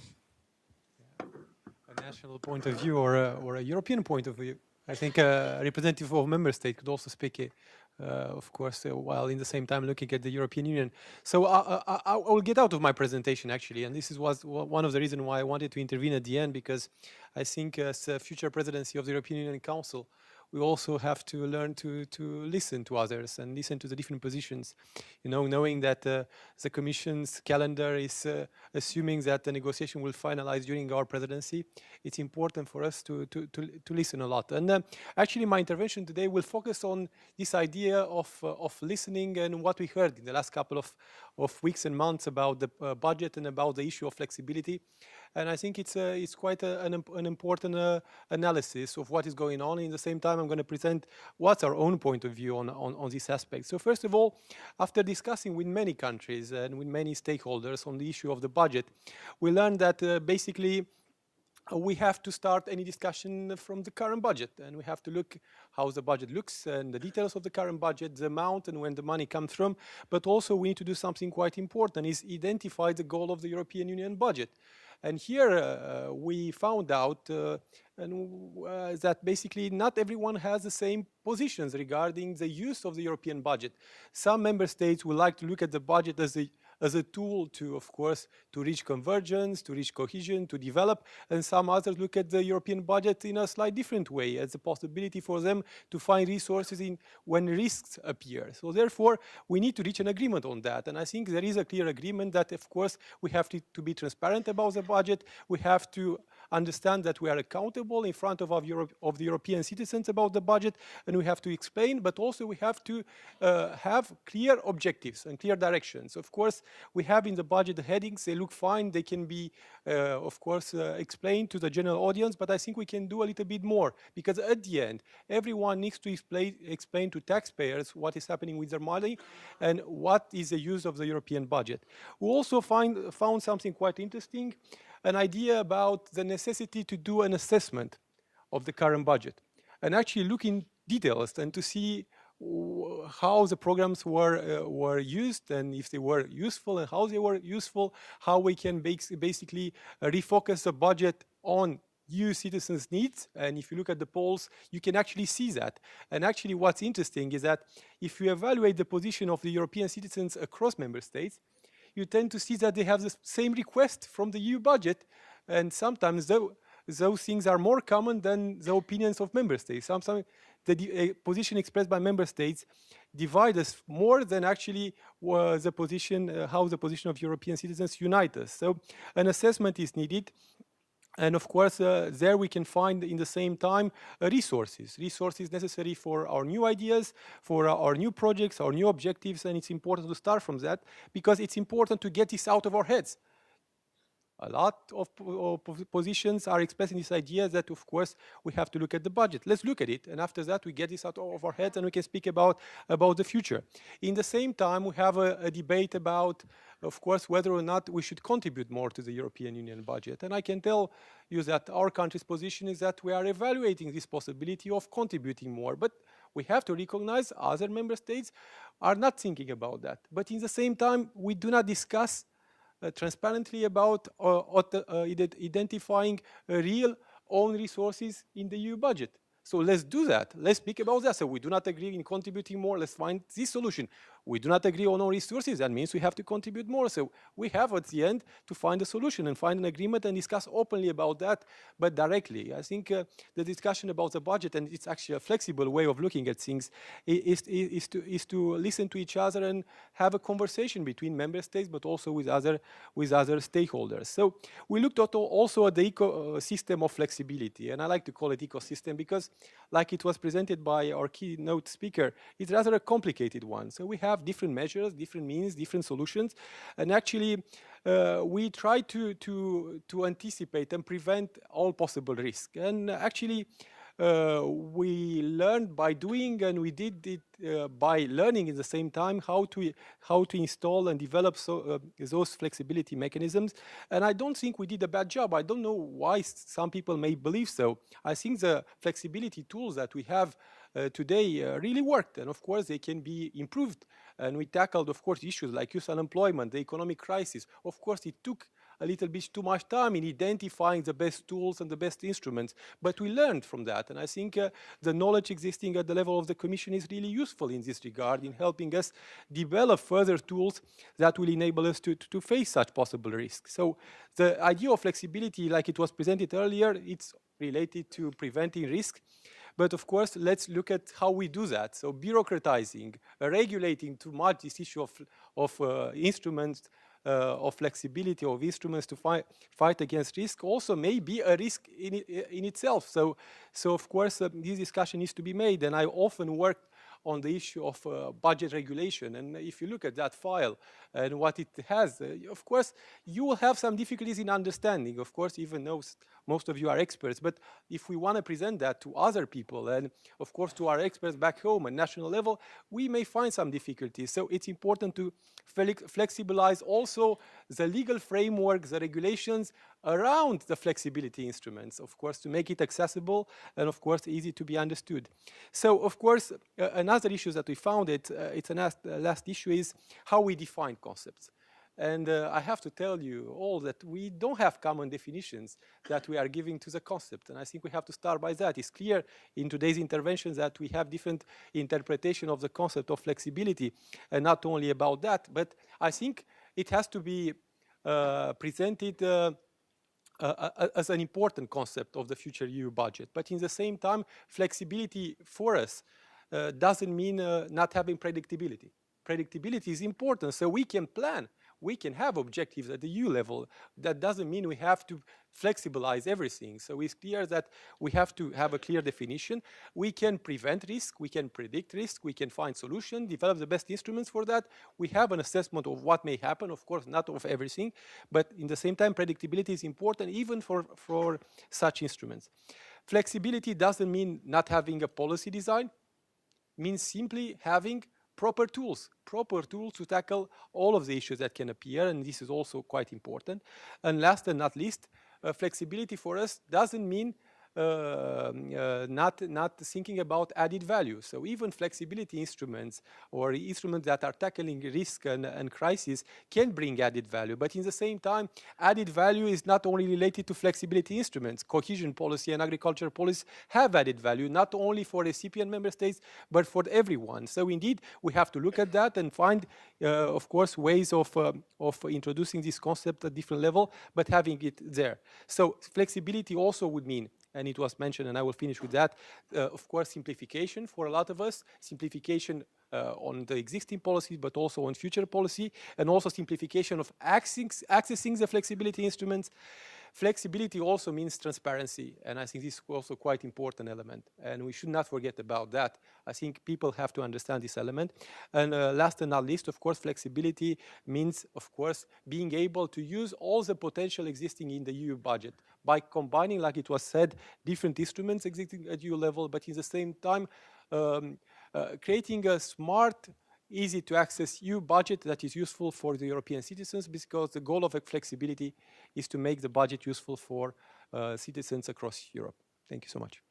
A national point of view or a European point of view? I think a representative of a member state could also speak, of course, while in the same time looking at the European Union. So I will get out of my presentation, actually, and this was one of the reasons why I wanted to intervene at the end, because I think as a future presidency of the European Union Council, we also have to learn to listen to others and listen to the different positions. You know, knowing that the Commission's calendar is assuming that the negotiation will finalize during our presidency, it's important for us to listen a lot. And actually, my intervention today will focus on this idea of listening and what we heard in the last couple of weeks and months about the budget and about the issue of flexibility. And I think it's quite an important analysis of what is going on. In the same time, I'm going to present what's our own point of view on this aspect. So first of all, after discussing with many countries and with many stakeholders on the issue of the budget, we learned that basically we have to start any discussion from the current budget, and we have to look how the budget looks and the details of the current budget, the amount and when the money comes from. But also we need to do something quite important, is identify the goal of the European Union budget. And here we found out that basically not everyone has the same positions regarding the use of the European budget. Some member states would like to look at the budget as a tool to, of course, to reach convergence, to reach cohesion, to develop, and some others look at the European budget in a slightly different way, as a possibility for them to find resources when risks appear. So therefore, we need to reach an agreement on that. And I think there is a clear agreement that, of course, we have to be transparent about the budget. We have to understand that we are accountable in front of the European citizens about the budget, and we have to explain, but also we have to have clear objectives and clear directions. Of course, we have in the budget the headings, they look fine, they can be, of course, explained to the general audience, but I think we can do a little bit more, because at the end, everyone needs to explain to taxpayers what is happening with their money and what is the use of the European budget. We also found something quite interesting, an idea about the necessity to do an assessment of the current budget and actually look in details and to see how the programs were used and if they were useful and how they were useful, how we can basically refocus the budget on EU citizens' needs. And if you look at the polls, you can actually see that. And actually what's interesting is that if you evaluate the position of the European citizens across member states, you tend to see that they have the same request from the EU budget. And sometimes those things are more common than the opinions of member states. Sometimes the position expressed by member states divide us more than actually the position, how the position of European citizens unite us. So an assessment is needed. And of course, there we can find in the same time resources necessary for our new ideas, for our new projects, our new objectives, and it's important to start from that because it's important to get this out of our heads. A lot of positions are expressing this idea that, of course, we have to look at the budget. Let's look at it, and after that, we get this out of our heads, and we can speak about the future. In the same time, we have a debate about, of course, whether or not we should contribute more to the European Union budget. And I can tell you that our country's position is that we are evaluating this possibility of contributing more, but we have to recognize other member states are not thinking about that. But in the same time, we do not discuss transparently about identifying real own resources in the EU budget. So let's do that. Let's speak about that. So we do not agree in contributing more. Let's find this solution. We do not agree on our resources. That means we have to contribute more. So we have at the end to find a solution and find an agreement and discuss openly about that, but directly. I think the discussion about the budget, and it's actually a flexible way of looking at things, is to listen to each other and have a conversation between member states, but also with other stakeholders. So we looked at also at the ecosystem of flexibility, and I like to call it ecosystem because, like it was presented by our keynote speaker, it's rather a complicated one. So we have different measures, different means, different solutions, and actually we try to anticipate and prevent all possible risk. And actually we learned by doing, and we did it by learning at the same time how to install and develop those flexibility mechanisms. And I don't think we did a bad job. I don't know why some people may believe so. I think the flexibility tools that we have today really worked, and of course they can be improved. And we tackled, of course, issues like youth unemployment, the economic crisis. Of course, it took a little bit too much time in identifying the best tools and the best instruments, but we learned from that. And I think the knowledge existing at the level of the Commission is really useful in this regard, in helping us develop further tools that will enable us to face such possible risks. So the idea of flexibility, like it was presented earlier, it's related to preventing risk. But of course, let's look at how we do that. So bureaucratizing, regulating too much this issue of instruments, of flexibility of instruments to fight against risk also may be a risk in itself. So of course, this discussion needs to be made. And I often work on the issue of budget regulation. And if you look at that file and what it has, of course, you will have some difficulties in understanding. Of course, even though most of you are experts, but if we want to present that to other people and, of course, to our experts back home at national level, we may find some difficulties. So it's important to flexibilize also the legal framework, the regulations around the flexibility instruments, of course, to make it accessible and, of course, easy to be understood. So, of course, another issue that we found, it's a last issue, is how we define concepts. And I have to tell you all that we don't have common definitions that we are giving to the concept. And I think we have to start by that. It's clear in today's interventions that we have different interpretation of the concept of flexibility, and not only about that, but I think it has to be presented as an important concept of the future EU budget. But in the same time, flexibility for us doesn't mean not having predictability. Predictability is important, so we can plan. We can have objectives at the EU level. That doesn't mean we have to flexibilize everything. So it's clear that we have to have a clear definition. We can prevent risk, we can predict risk, we can find solutions, develop the best instruments for that. We have an assessment of what may happen, of course, not of everything, but in the same time, predictability is important even for such instruments. Flexibility doesn't mean not having a policy design. It means simply having proper tools to tackle all of the issues that can appear, and this is also quite important. And last and not least, flexibility for us doesn't mean not thinking about added value. So even flexibility instruments or instruments that are tackling risk and crisis can bring added value. But in the same time, added value is not only related to flexibility instruments. Cohesion policy and agricultural policy have added value, not only for recipient member states, but for everyone. So indeed, we have to look at that and find, of course, ways of introducing this concept at different level, but having it there. So flexibility also would mean, and it was mentioned, and I will finish with that, of course, simplification for a lot of us, simplification on the existing policies, but also on future policy, and also simplification of accessing the flexibility instruments. Flexibility also means transparency, and I think this is also quite important element, and we should not forget about that. I think people have to understand this element. And last and not least, of course, flexibility means, of course, being able to use all the potential existing in the EU budget by combining, like it was said, different instruments existing at EU level, but in the same time, creating a smart, easy to access EU budget that is useful for the European citizens, because the goal of flexibility is to make the budget useful for citizens across Europe. Thank you so much.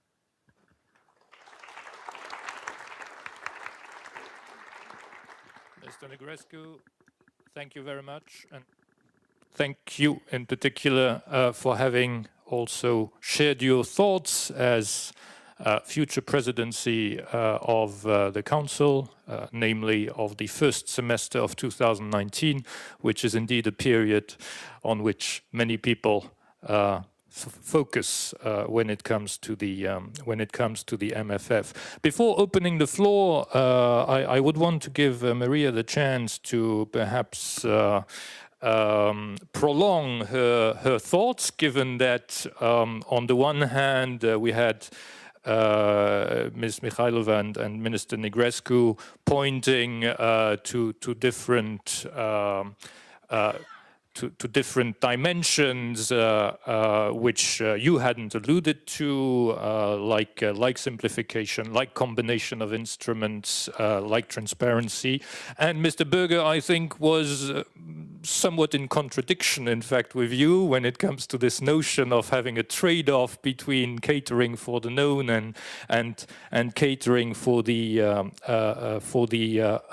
Mr. Negrescu, thank you very much. And thank you in particular for having also shared your thoughts as future presidency of the Council, namely of the first semester of 2019, which is indeed a period on which many people focus when it comes to the MFF. Before opening the floor, I would want to give Maria the chance to perhaps prolong her thoughts, given that on the one hand we had Ms. Mikhailova and Minister Negrescu pointing to different to different dimensions which you hadn't alluded to, like simplification, like combination of instruments, like transparency. And Mr. Berger, I think, was somewhat in contradiction, in fact, with you when it comes to this notion of having a trade-off between catering for the known and catering for the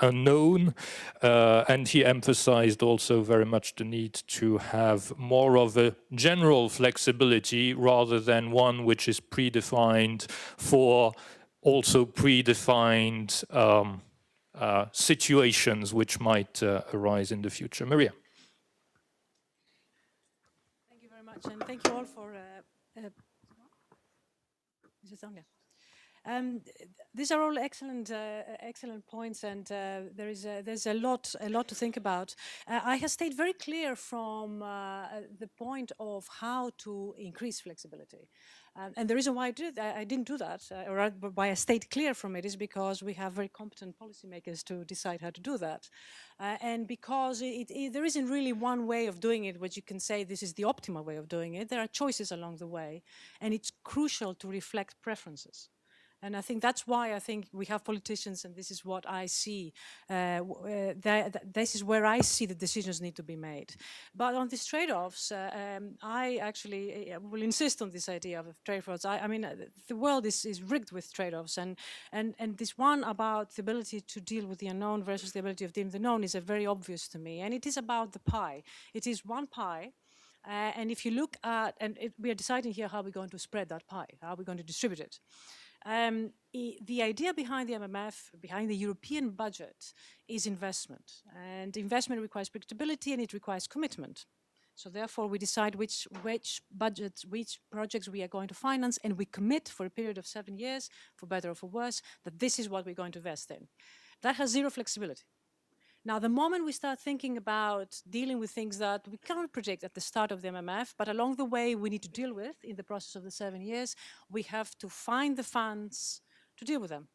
unknown. And he emphasized also very much the need to have more of a general flexibility rather than one which is predefined for also predefined situations which might arise in the future. Maria. Thank you very much, and thank you all for these are all excellent, excellent points, and there's a lot to think about. I have stayed very clear from the point of how to increase flexibility. And the reason why I didn't do that, or why I stayed clear from it, is because we have very competent policymakers to decide how to do that. And because there isn't really one way of doing it, which you can say this is the optimal way of doing it. There are choices along the way, and it's crucial to reflect preferences. And I think that's why I think we have politicians, and this is what I see. This is where I see the decisions need to be made. But on these trade-offs, I actually will insist on this idea of trade-offs. I mean, the world is rigged with trade-offs, and this one about the ability to deal with the unknown versus the ability of dealing with the known is very obvious to me. And it is about the pie. It is one pie. And if you look at, we are deciding here how we're going to spread that pie, how we're going to distribute it. The idea behind the MMF, behind the European budget, is investment. And investment requires predictability and it requires commitment. So therefore, we decide which budgets, which projects we are going to finance, and we commit for a period of 7 years, for better or for worse, that this is what we're going to invest in. That has zero flexibility. Now, the moment we start thinking about dealing with things that we cannot predict at the start of the MMF, but along the way we need to deal with in the process of the 7 years, we have to find the funds to deal with them.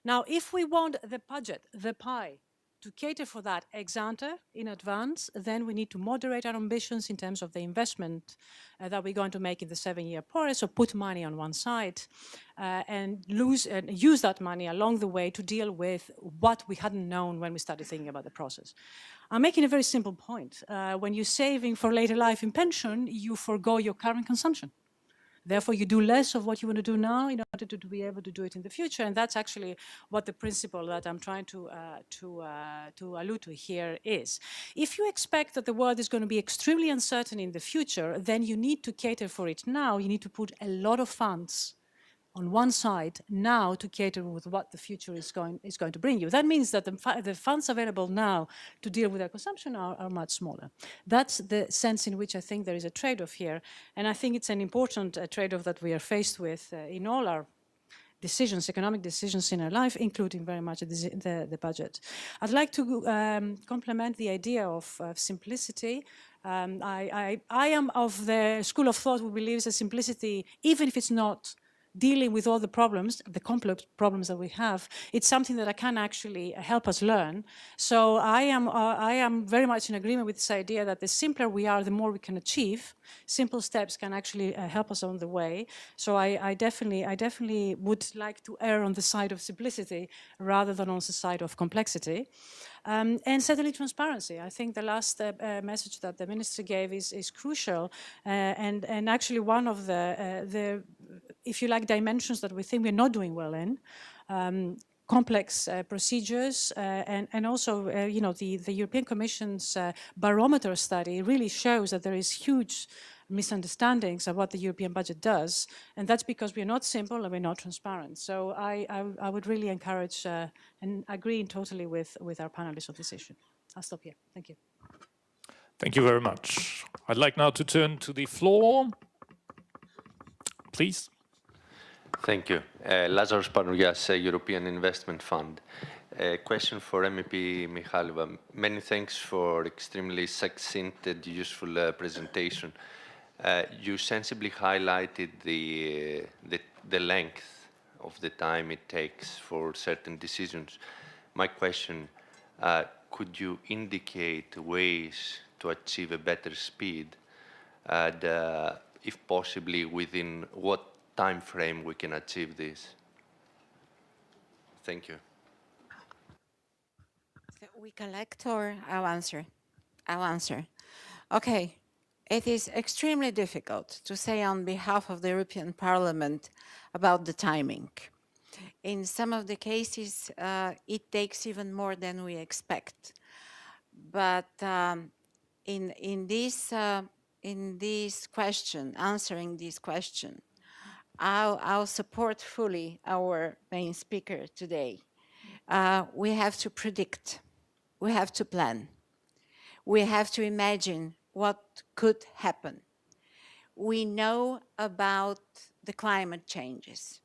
Now, if we want the budget, the pie, to cater for that ex ante in advance, then we need to moderate our ambitions in terms of the investment that we're going to make in the 7-year period. So put money on one side and use that money along the way to deal with what we hadn't known when we started thinking about the process. I'm making a very simple point. When you're saving for later life in pension, you forgo your current consumption. Therefore, you do less of what you want to do now in order to be able to do it in the future. And that's actually what the principle that I'm trying to allude to here is. If you expect that the world is going to be extremely uncertain in the future, then you need to cater for it now. You need to put a lot of funds on one side now to cater with what the future is going to bring you. That means that the funds available now to deal with our consumption are much smaller. That's the sense in which I think there is a trade-off here. And I think it's an important trade-off that we are faced with in all our decisions, economic decisions in our life, including very much the budget. I'd like to complement the idea of simplicity. I am of the school of thought who believes that simplicity, even if it's not dealing with all the problems, the complex problems that we have, it's something that can actually help us learn. So I am very much in agreement with this idea that the simpler we are, the more we can achieve. Simple steps can actually help us on the way. So I definitely would like to err on the side of simplicity rather than on the side of complexity. And certainly transparency. I think the last message that the minister gave is crucial, and actually one of the if you like, dimensions that we think we're not doing well in. Complex procedures and also, you know, the European Commission's barometer study really shows that there is huge misunderstandings of what the European budget does, and that's because we're not simple and we're not transparent. So I would really encourage and agree totally with our panelists on this issue. I'll stop here. Thank you. Thank you very much. I'd like now to turn to the floor. Please. Thank you. Lazarus Panougias, European Investment Fund. A question for MEP Mihalova. Many thanks for extremely succinct and useful presentation. You sensibly highlighted the length of the time it takes for certain decisions. My question, could you indicate ways to achieve a better speed and, if possibly, within what time frame we can achieve this? Thank you. So we collect, or I'll answer? I'll answer. Okay. It is extremely difficult to say on behalf of the European Parliament about the timing. In some of the cases, it takes even more than we expect. But in this question, answering this question, I'll support fully our main speaker today. We have to predict. We have to plan. We have to imagine what could happen. We know about the climate changes.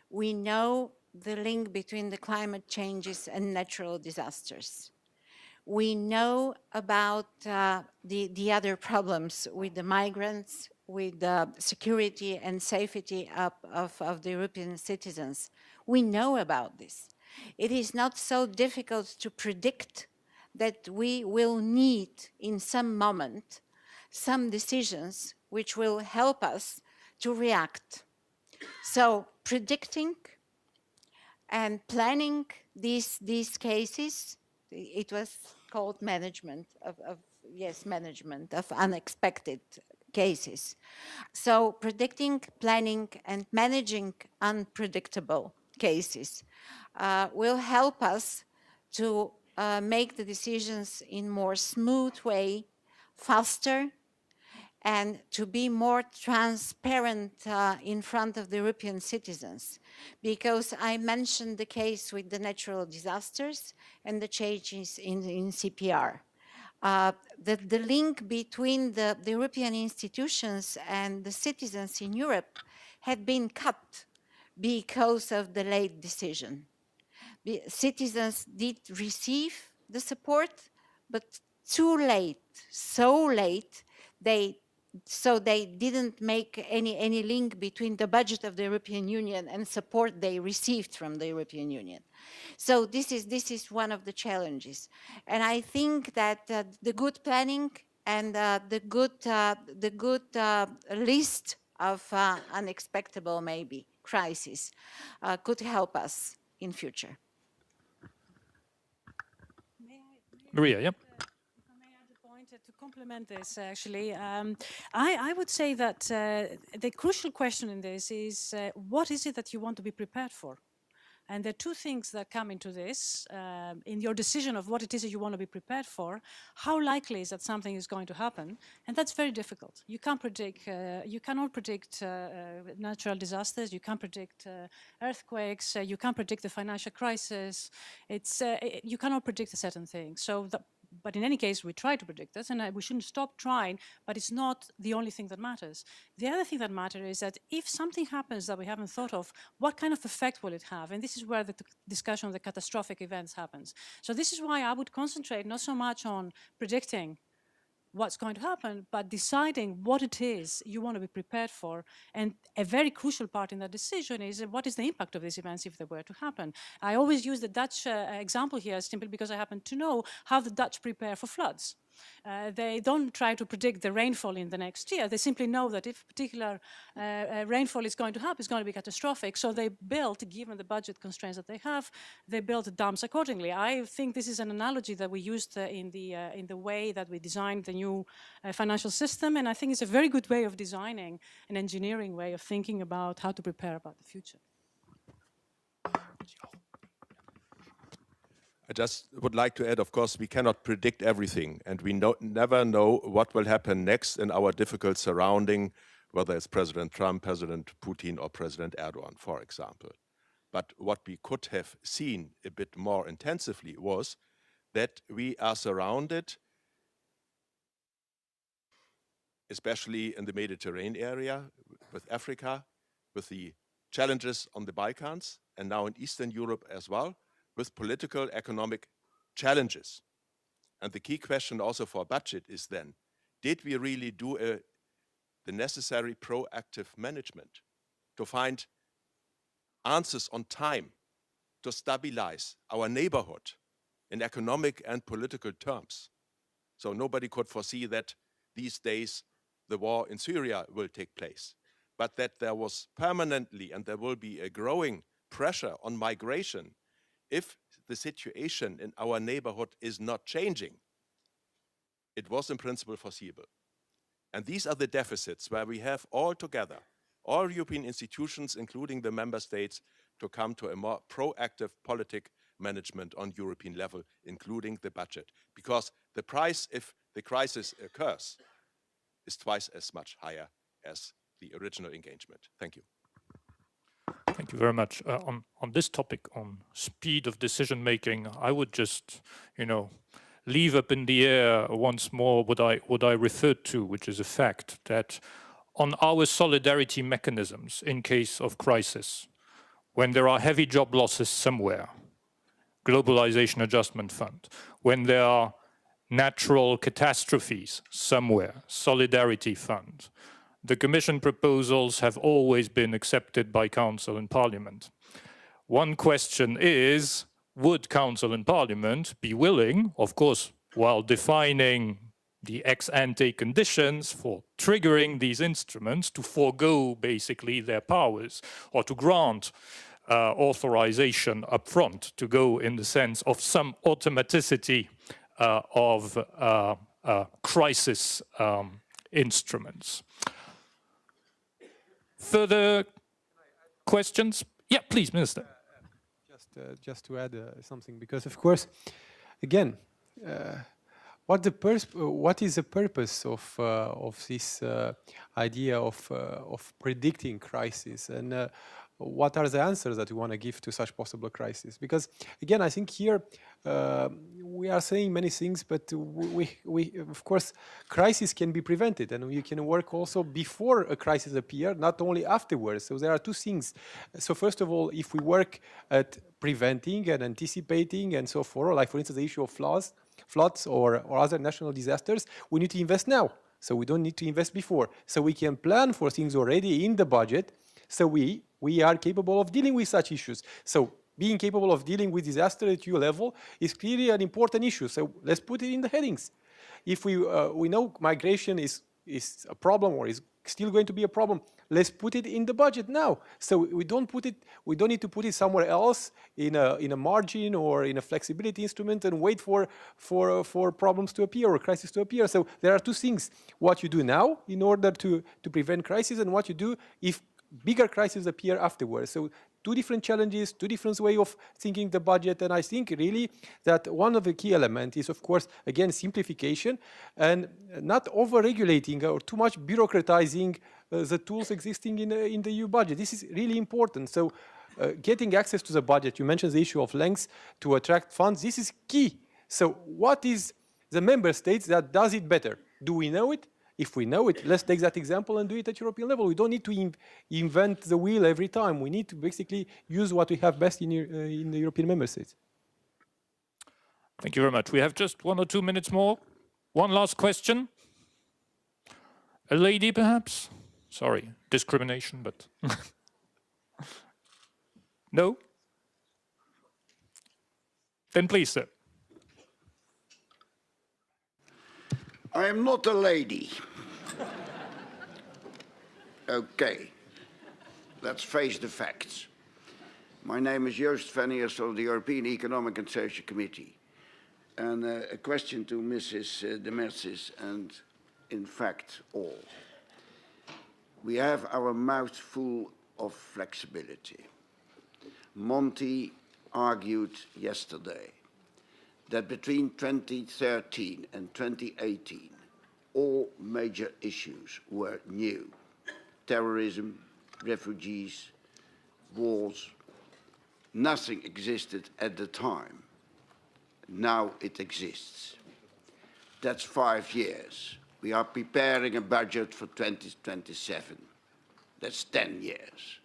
We know the link between the climate changes and natural disasters. We know about the other problems with the migrants, with the security and safety of the European citizens. We know about this. It is not so difficult to predict that we will need in some moment some decisions which will help us to react. So predicting and planning these cases, it was called management management of unexpected cases. So predicting, planning, and managing unpredictable cases will help us to make the decisions in more smooth way, faster, and to be more transparent in front of the European citizens. Because I mentioned the case with the natural disasters and the changes in CPR. The link between the European institutions and the citizens in Europe had been cut because of the late decision. The citizens did receive the support, but too late, so late, so they didn't make any link between the budget of the European Union and support they received from the European Union. So this is one of the challenges. And I think that the good planning and the good list of unexpected, maybe, crises could help us in future. Maria, yep. complement this, actually. I would say that the crucial question in this is what is it that you want to be prepared for? And there are two things that come into this. In your decision of what it is that you want to be prepared for, how likely is that something is going to happen? And that's very difficult. You can't predict, you cannot predict natural disasters, you can't predict earthquakes, you can't predict the financial crisis. You cannot predict a certain thing. But in any case, we try to predict this, and we shouldn't stop trying, but it's not the only thing that matters. The other thing that matters is that if something happens that we haven't thought of, what kind of effect will it have? And this is where the discussion of the catastrophic events happens. So this is why I would concentrate not so much on predicting what's going to happen, but deciding what it is you want to be prepared for. And a very crucial part in that decision is what is the impact of these events if they were to happen. I always use the Dutch example here simply because I happen to know how the Dutch prepare for floods. They don't try to predict the rainfall in the next year. They simply know that if particular rainfall is going to happen, it's going to be catastrophic. So they built, given the budget constraints that they have, they built dams accordingly. I think this is an analogy that we used in the way that we designed the new financial system, and I think it's a very good way of designing an engineering way of thinking about how to prepare about the future. I just would like to add, of course, we cannot predict everything, and we never know what will happen next in our difficult surrounding, whether it's President Trump, President Putin, or President Erdogan, for example. But what we could have seen a bit more intensively was that we are surrounded, especially in the Mediterranean area, with Africa, with the challenges on the Balkans, and now in Eastern Europe as well, with political, economic challenges. And the key question also for budget is then, did we really do the necessary proactive management to find answers on time to stabilize our neighborhood in economic and political terms? So nobody could foresee that these days the war in Syria will take place, but that there was permanently and there will be a growing pressure on migration if the situation in our neighborhood is not changing. It was in principle foreseeable. And these are the deficits where we have all together, all European institutions, including the member states, to come to a more proactive politic management on European level, including the budget. Because the price, if the crisis occurs, is twice as much higher as the original engagement. Thank you. Thank you very much. On this topic, on speed of decision making, I would just, leave up in the air once more what I referred to, which is a fact that on our solidarity mechanisms in case of crisis, when there are heavy job losses somewhere, Globalization Adjustment Fund, when there are natural catastrophes somewhere, Solidarity Fund, the Commission proposals have always been accepted by Council and Parliament. One question is, would Council and Parliament be willing, of course, while defining the ex-ante conditions for triggering these instruments, to forego basically their powers or to grant authorization up front to go in the sense of some automaticity of crisis instruments. Further questions? Yeah, please, Minister. Just to add something, because of course, again, what is the purpose of this idea of predicting crisis, and what are the answers that we want to give to such possible crisis? Because again, I think here we are saying many things, but we of course, crisis can be prevented, and we can work also before a crisis appears, not only afterwards. So there are two things. So first of all, if we work at preventing and anticipating and so forth, like for instance the issue of floods or other national disasters, we need to invest now. So we don't need to invest before. So we can plan for things already in the budget. So we are capable of dealing with such issues. So being capable of dealing with disaster at EU level is clearly an important issue. So let's put it in the headings. If we know migration is a problem or is still going to be a problem. Let's put it in the budget now. So we don't need to put it somewhere else in a margin or in a flexibility instrument and wait for problems to appear or crisis to appear. So there are two things: what you do now in order to prevent crisis, and what you do if bigger crises appear afterwards. So two different challenges, two different ways of thinking the budget. And I think really that one of the key elements is, of course, again, simplification and not over-regulating or too much bureaucratizing the tools existing in the EU budget. This is really important. So getting access to the budget, you mentioned the issue of length to attract funds. This is key. So what is the member states that does it better? Do we know it? If we know it, let's take that example and do it at European level. We don't need to invent the wheel every time. We need to basically use what we have best in the European member states. Thank you very much. We have just 1 or 2 minutes more. One last question. A lady, perhaps? Sorry, discrimination, but... No? Then please, sir. I am not a lady. Okay, let's face the facts. My name is Joost Venniers of the European Economic and Social Committee. And a question to Mrs. de Mersis and, in fact, all. We have our mouth full of flexibility. Monti argued yesterday that between 2013 and 2018, all major issues were new. Terrorism, refugees, wars. Nothing existed at the time. Now it exists. That's 5 years. We are preparing a budget for 2027. That's 10 years.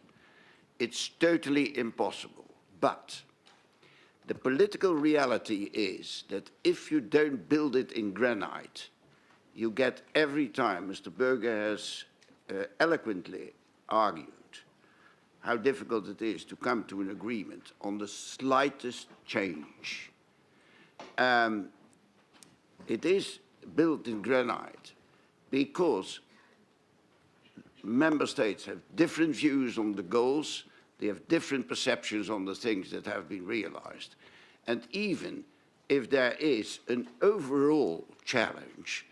It's totally impossible, but the political reality is that if you don't build it in granite, you get every time, Mr. Berger has eloquently argued how difficult it is to come to an agreement on the slightest change. It is built in granite because member states have different views on the goals, they have different perceptions on the things that have been realized. And even if there is an overall challenge,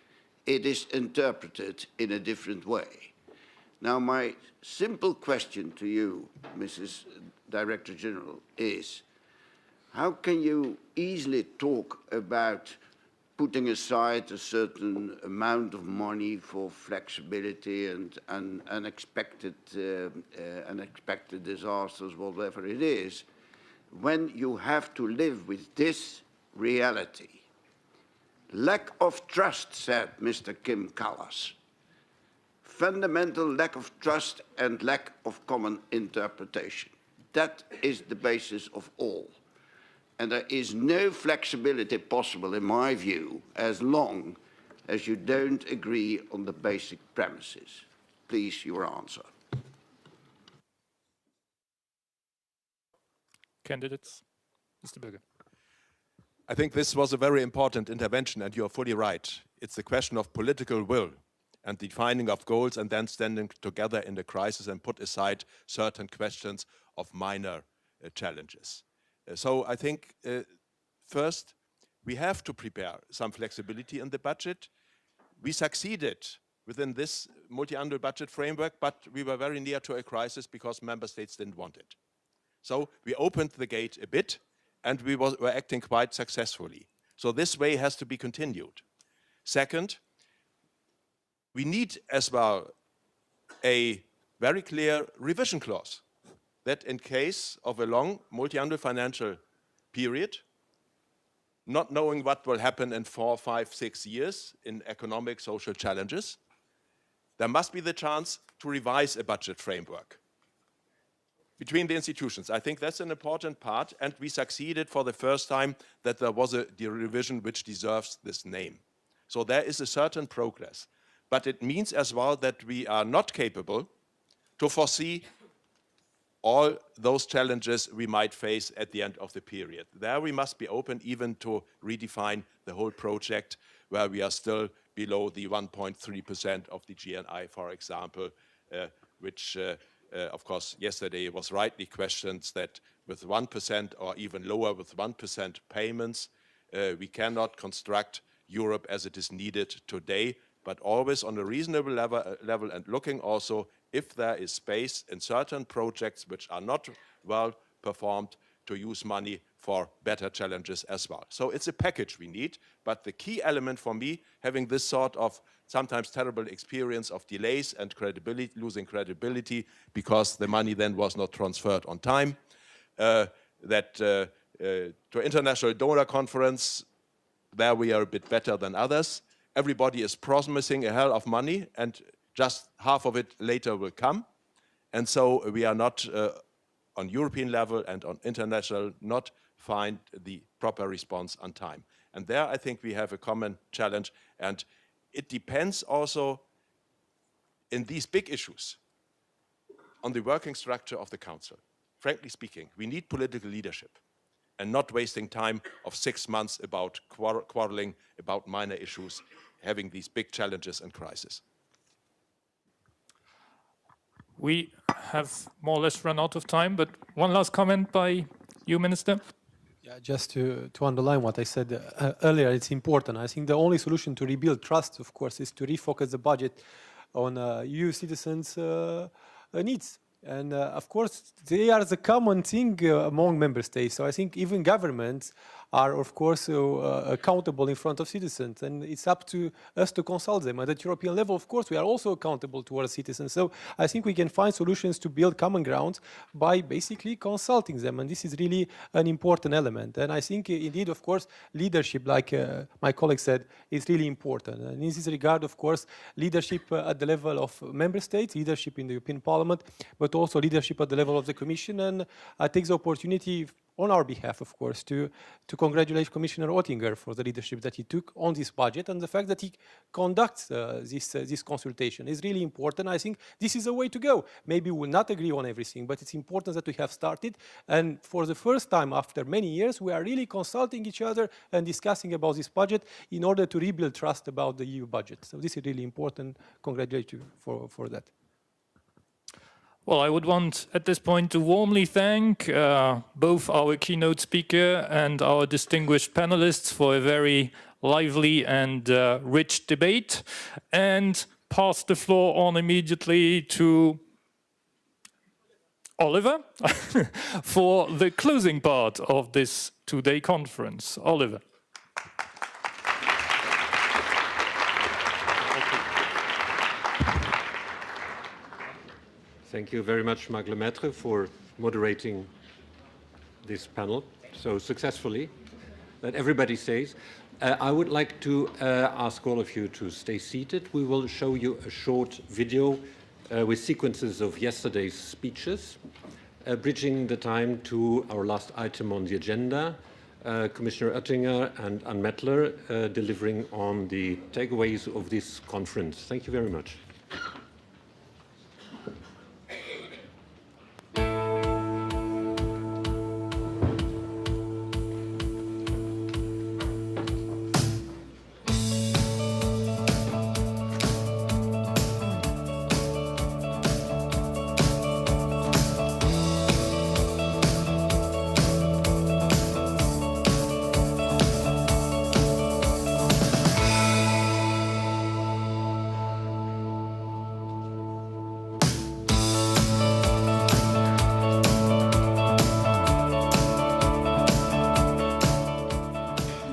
it is interpreted in a different way. Now, my simple question to you, Mrs. Director General, is how can you easily talk about putting aside a certain amount of money for flexibility and unexpected disasters, whatever it is, when you have to live with this reality? Lack of trust, said Mr. Kim Kallas. Fundamental lack of trust and lack of common interpretation. That is the basis of all. And there is no flexibility possible, in my view, as long as you don't agree on the basic premises. Please, your answer. Candidates. Mr. Berger. I think this was a very important intervention, and you are fully right. It's a question of political will and defining of goals and then standing together in the crisis and put aside certain questions of minor challenges. So I think, first, we have to prepare some flexibility in the budget. We succeeded within this multi-annual budget framework, but we were very near to a crisis because member states didn't want it. So we opened the gate a bit, and we were acting quite successfully. So this way has to be continued. Second, we need as well a very clear revision clause that in case of a long multi-annual financial period, not knowing what will happen in 4, 5, 6 years in economic, social challenges, there must be the chance to revise a budget framework between the institutions. I think that's an important part, and we succeeded for the first time that there was a revision which deserves this name. So there is a certain progress, but it means as well that we are not capable to foresee all those challenges we might face at the end of the period. There we must be open even to redefine the whole project where we are still below the 1.3% of the GNI, for example, which, of course, yesterday was rightly questioned that with 1% or even lower with 1% payments, we cannot construct Europe as it is needed today, but always on a reasonable level and looking also if there is space in certain projects which are not well performed to use money for better challenges as well. So it's a package we need, but the key element for me, having this sort of sometimes terrible experience of delays and credibility, losing credibility because the money then was not transferred on time, that to international donor conference, there we are a bit better than others. Everybody is promising a hell of money and just half of it later will come. And so we are not on European level and on international not find the proper response on time. And there I think we have a common challenge, and it depends also in these big issues on the working structure of the Council. Frankly speaking, we need political leadership and not wasting time of 6 months about quarreling about minor issues, having these big challenges and crises. We have more or less run out of time, but one last comment by you, Minister. Yeah, just to underline what I said earlier, it's important. I think the only solution to rebuild trust, of course, is to refocus the budget on EU citizens' needs. And of course, they are the common thing among member states. So I think even governments are, of course, accountable in front of citizens. And it's up to us to consult them. At the European level, of course, we are also accountable towards citizens. So I think we can find solutions to build common ground by basically consulting them. And this is really an important element. And I think, indeed, of course, leadership, like my colleague said, is really important. And in this regard, of course, leadership at the level of member states, leadership in the European Parliament, but also leadership at the level of the Commission. And I take the opportunity on our behalf, of course, to congratulate Commissioner Oettinger for the leadership that he took on this budget, and the fact that he conducts this consultation is really important. I think this is a way to go. Maybe we will not agree on everything, but it's important that we have started. And for the first time after many years, we are really consulting each other and discussing about this budget in order to rebuild trust about the EU budget. So this is really important. Congratulate you for that. Well, I would want at this point to warmly thank both our keynote speaker and our distinguished panelists for a very lively and rich debate, and pass the floor on immediately to Oliver for the closing part of this two-day conference. Oliver. Thank you very much, Marc Lemaitre, for moderating this panel so successfully that everybody says. I would like to ask all of you to stay seated. We will show you a short video with sequences of yesterday's speeches, bridging the time to our last item on the agenda, Commissioner Oettinger and Ann Mettler delivering on the takeaways of this conference. Thank you very much.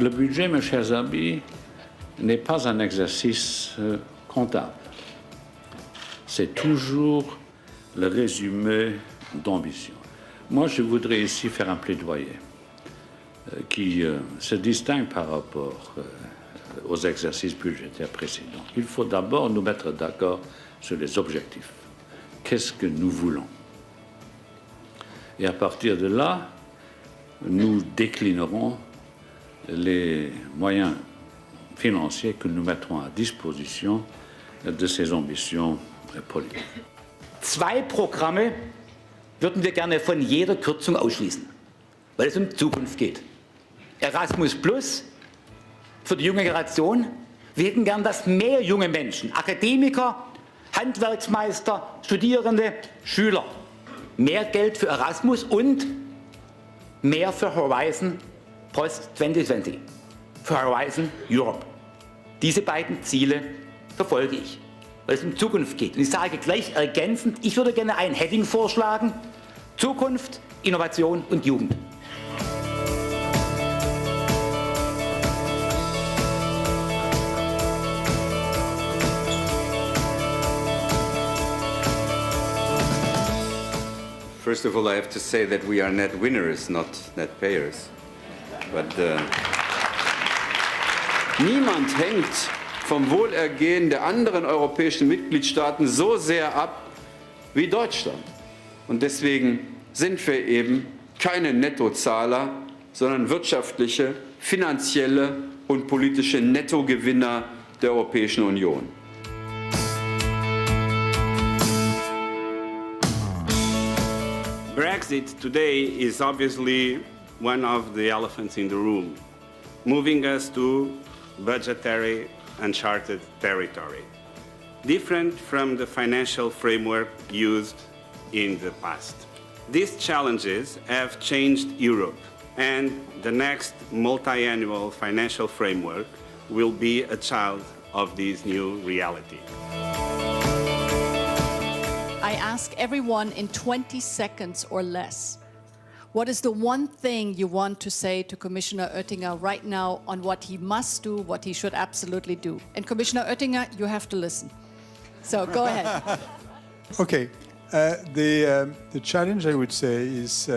Le budget, mes chers amis, n'est pas un exercice comptable. C'est toujours le résumé d'ambition. Moi, je voudrais ici faire un plaidoyer qui se distingue par rapport aux exercices budgétaires précédents. Il faut d'abord nous mettre d'accord sur les objectifs. Qu'est-ce que nous voulons? Et à partir de là, nous déclinerons les moyens financiers que nous mettrons à disposition de ces ambitions politiques. 2 Programme würden wir gerne von jeder Kürzung ausschließen, weil es um Zukunft geht. Erasmus Plus für die junge Generation, Wir hätten gern, dass mehr junge Menschen, Akademiker, Handwerksmeister, Studierende, Schüler, mehr Geld für Erasmus und mehr für Horizon Post 2020, für Horizon Europe. Diese beiden Ziele verfolge ich, weil es um Zukunft geht. Und ich sage gleich ergänzend, ich würde gerne ein Heading vorschlagen: Zukunft, Innovation und Jugend. First of all, I have to say that we are net winners, not net payers. But niemand hängt vom Wohlergehen der anderen europäischen Mitgliedstaaten so sehr ab wie Deutschland. Und deswegen sind wir eben keine Nettozahler, sondern wirtschaftliche, finanzielle und politische Nettogewinner der Europäischen Union. Brexit today is obviously one of the elephants in the room, moving us to budgetary uncharted territory, different from the financial framework used in the past. These challenges have changed Europe, and the next multi-annual financial framework will be a child of this new reality. I ask everyone in 20 seconds or less, what is the one thing you want to say to Commissioner Oettinger right now on what he must do, what he should absolutely do? And Commissioner Oettinger, you have to listen. So go ahead. Okay. The challenge, I would say, is,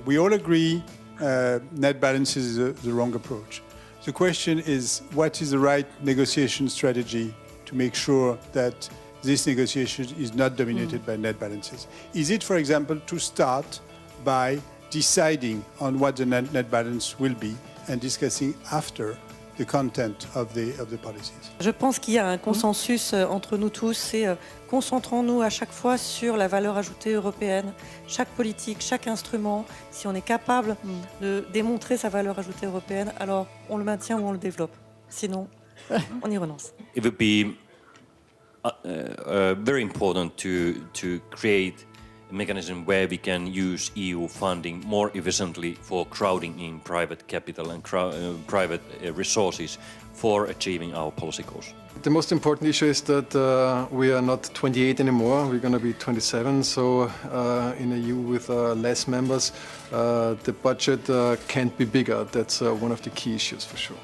we all agree net balance is the wrong approach. The question is, what is the right negotiation strategy to make sure that this negotiation is not dominated by net balances? Is it, for example, to start by deciding on what the net balance will be and discussing after the content of the policies? Je pense qu'il y a un consensus entre nous tous, c'est concentrons-nous à chaque fois sur la valeur ajoutée européenne. Chaque politique, chaque instrument, si on est capable de démontrer sa valeur ajoutée européenne, alors on le maintient ou on le développe. Sinon, on y renonce. It would be very important to create a mechanism where we can use EU funding more efficiently for crowding in private capital and private resources for achieving our policy goals. The most important issue is that we are not 28 anymore, we're going to be 27, so in a EU with less members, the budget can't be bigger. That's one of the key issues for sure.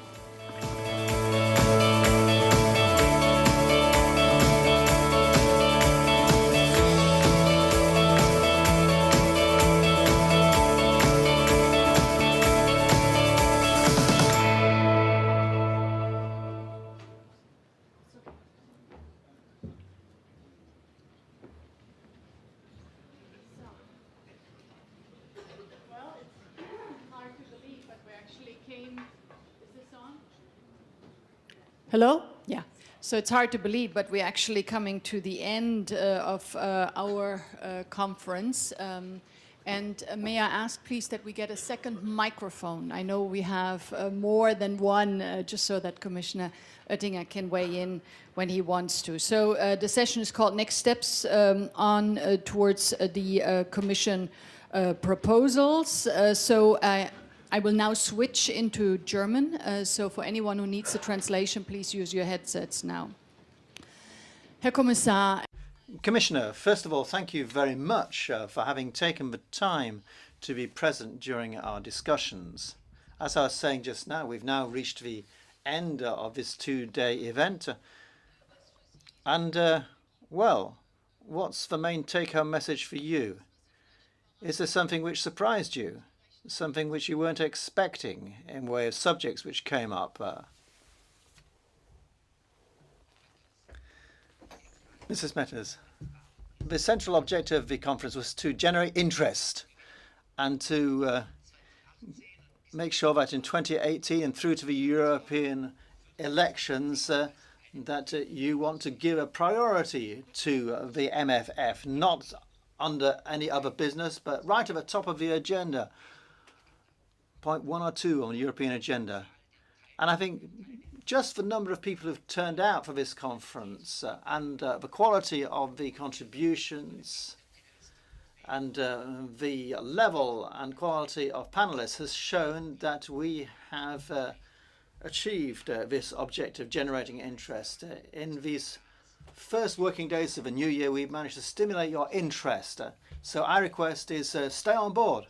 Hello? Yeah. So it's hard to believe, but we're actually coming to the end of our conference. And may I ask, please, that we get a second microphone? I know we have more than one, just so that Commissioner Oettinger can weigh in when he wants to. So the session is called Next Steps on towards the Commission proposals. I will now switch into German, so for anyone who needs the translation, please use your headsets now. Herr Kommissar. Commissioner, first of all, thank you very much for having taken the time to be present during our discussions. As I was saying just now, we've now reached the end of this two-day event. Well, what's the main take-home message for you? Is there something which surprised you? Something which you weren't expecting in way of subjects which came up? Mrs. Metters, the central objective of the conference was to generate interest and to make sure that in 2018 and through to the European elections that you want to give a priority to the MFF, not under any other business, but right at the top of the agenda. Point 1 or 2 on the European agenda. And I think just the number of people who've turned out for this conference and the quality of the contributions and the level and quality of panelists has shown that we have achieved this objective, generating interest. In these first working days of a new year, we've managed to stimulate your interest. So our request is stay on board.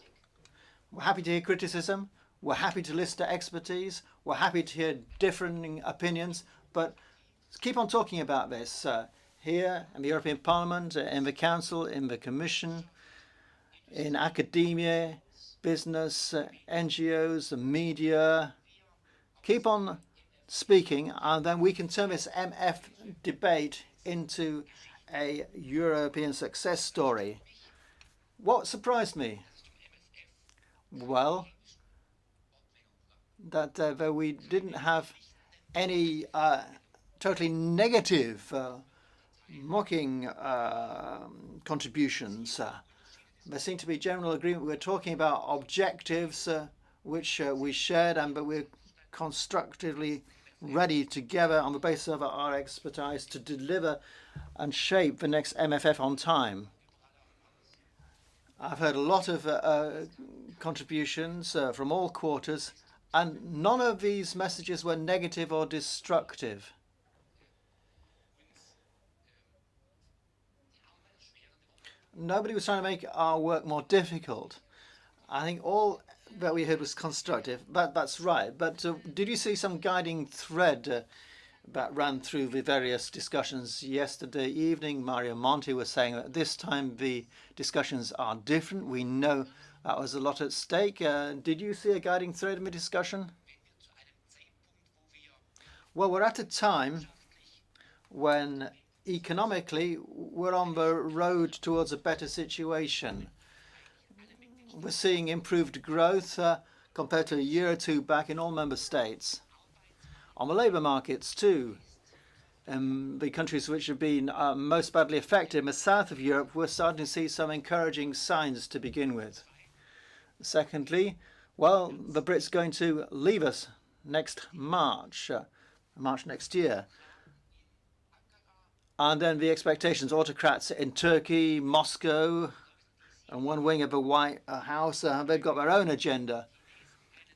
We're happy to hear criticism. We're happy to listen to expertise. We're happy to hear differing opinions. But keep on talking about this here in the European Parliament, in the Council, in the Commission, in academia, business, NGOs, the media. Keep on speaking, and then we can turn this MF debate into a European success story. What surprised me? Well, that we didn't have any totally negative, mocking contributions. There seemed to be general agreement. We're talking about objectives which we shared, but we're constructively ready together on the basis of our expertise to deliver and shape the next MFF on time. I've heard a lot of contributions from all quarters, and none of these messages were negative or destructive. Nobody was trying to make our work more difficult. I think all that we heard was constructive. That's right. But did you see some guiding thread that ran through the various discussions yesterday evening? Mario Monti was saying that this time the discussions are different. We know that was a lot at stake. Did you see a guiding thread in the discussion? Well, we're at a time when economically we're on the road towards a better situation. We're seeing improved growth compared to a year or two back in all member states. On the labour markets too, the countries which have been most badly affected in the south of Europe, we're starting to see some encouraging signs to begin with. Secondly, well, the Brits are going to leave us next March next year. And then the expectations, autocrats in Turkey, Moscow, and one wing of the White House, they've got their own agenda.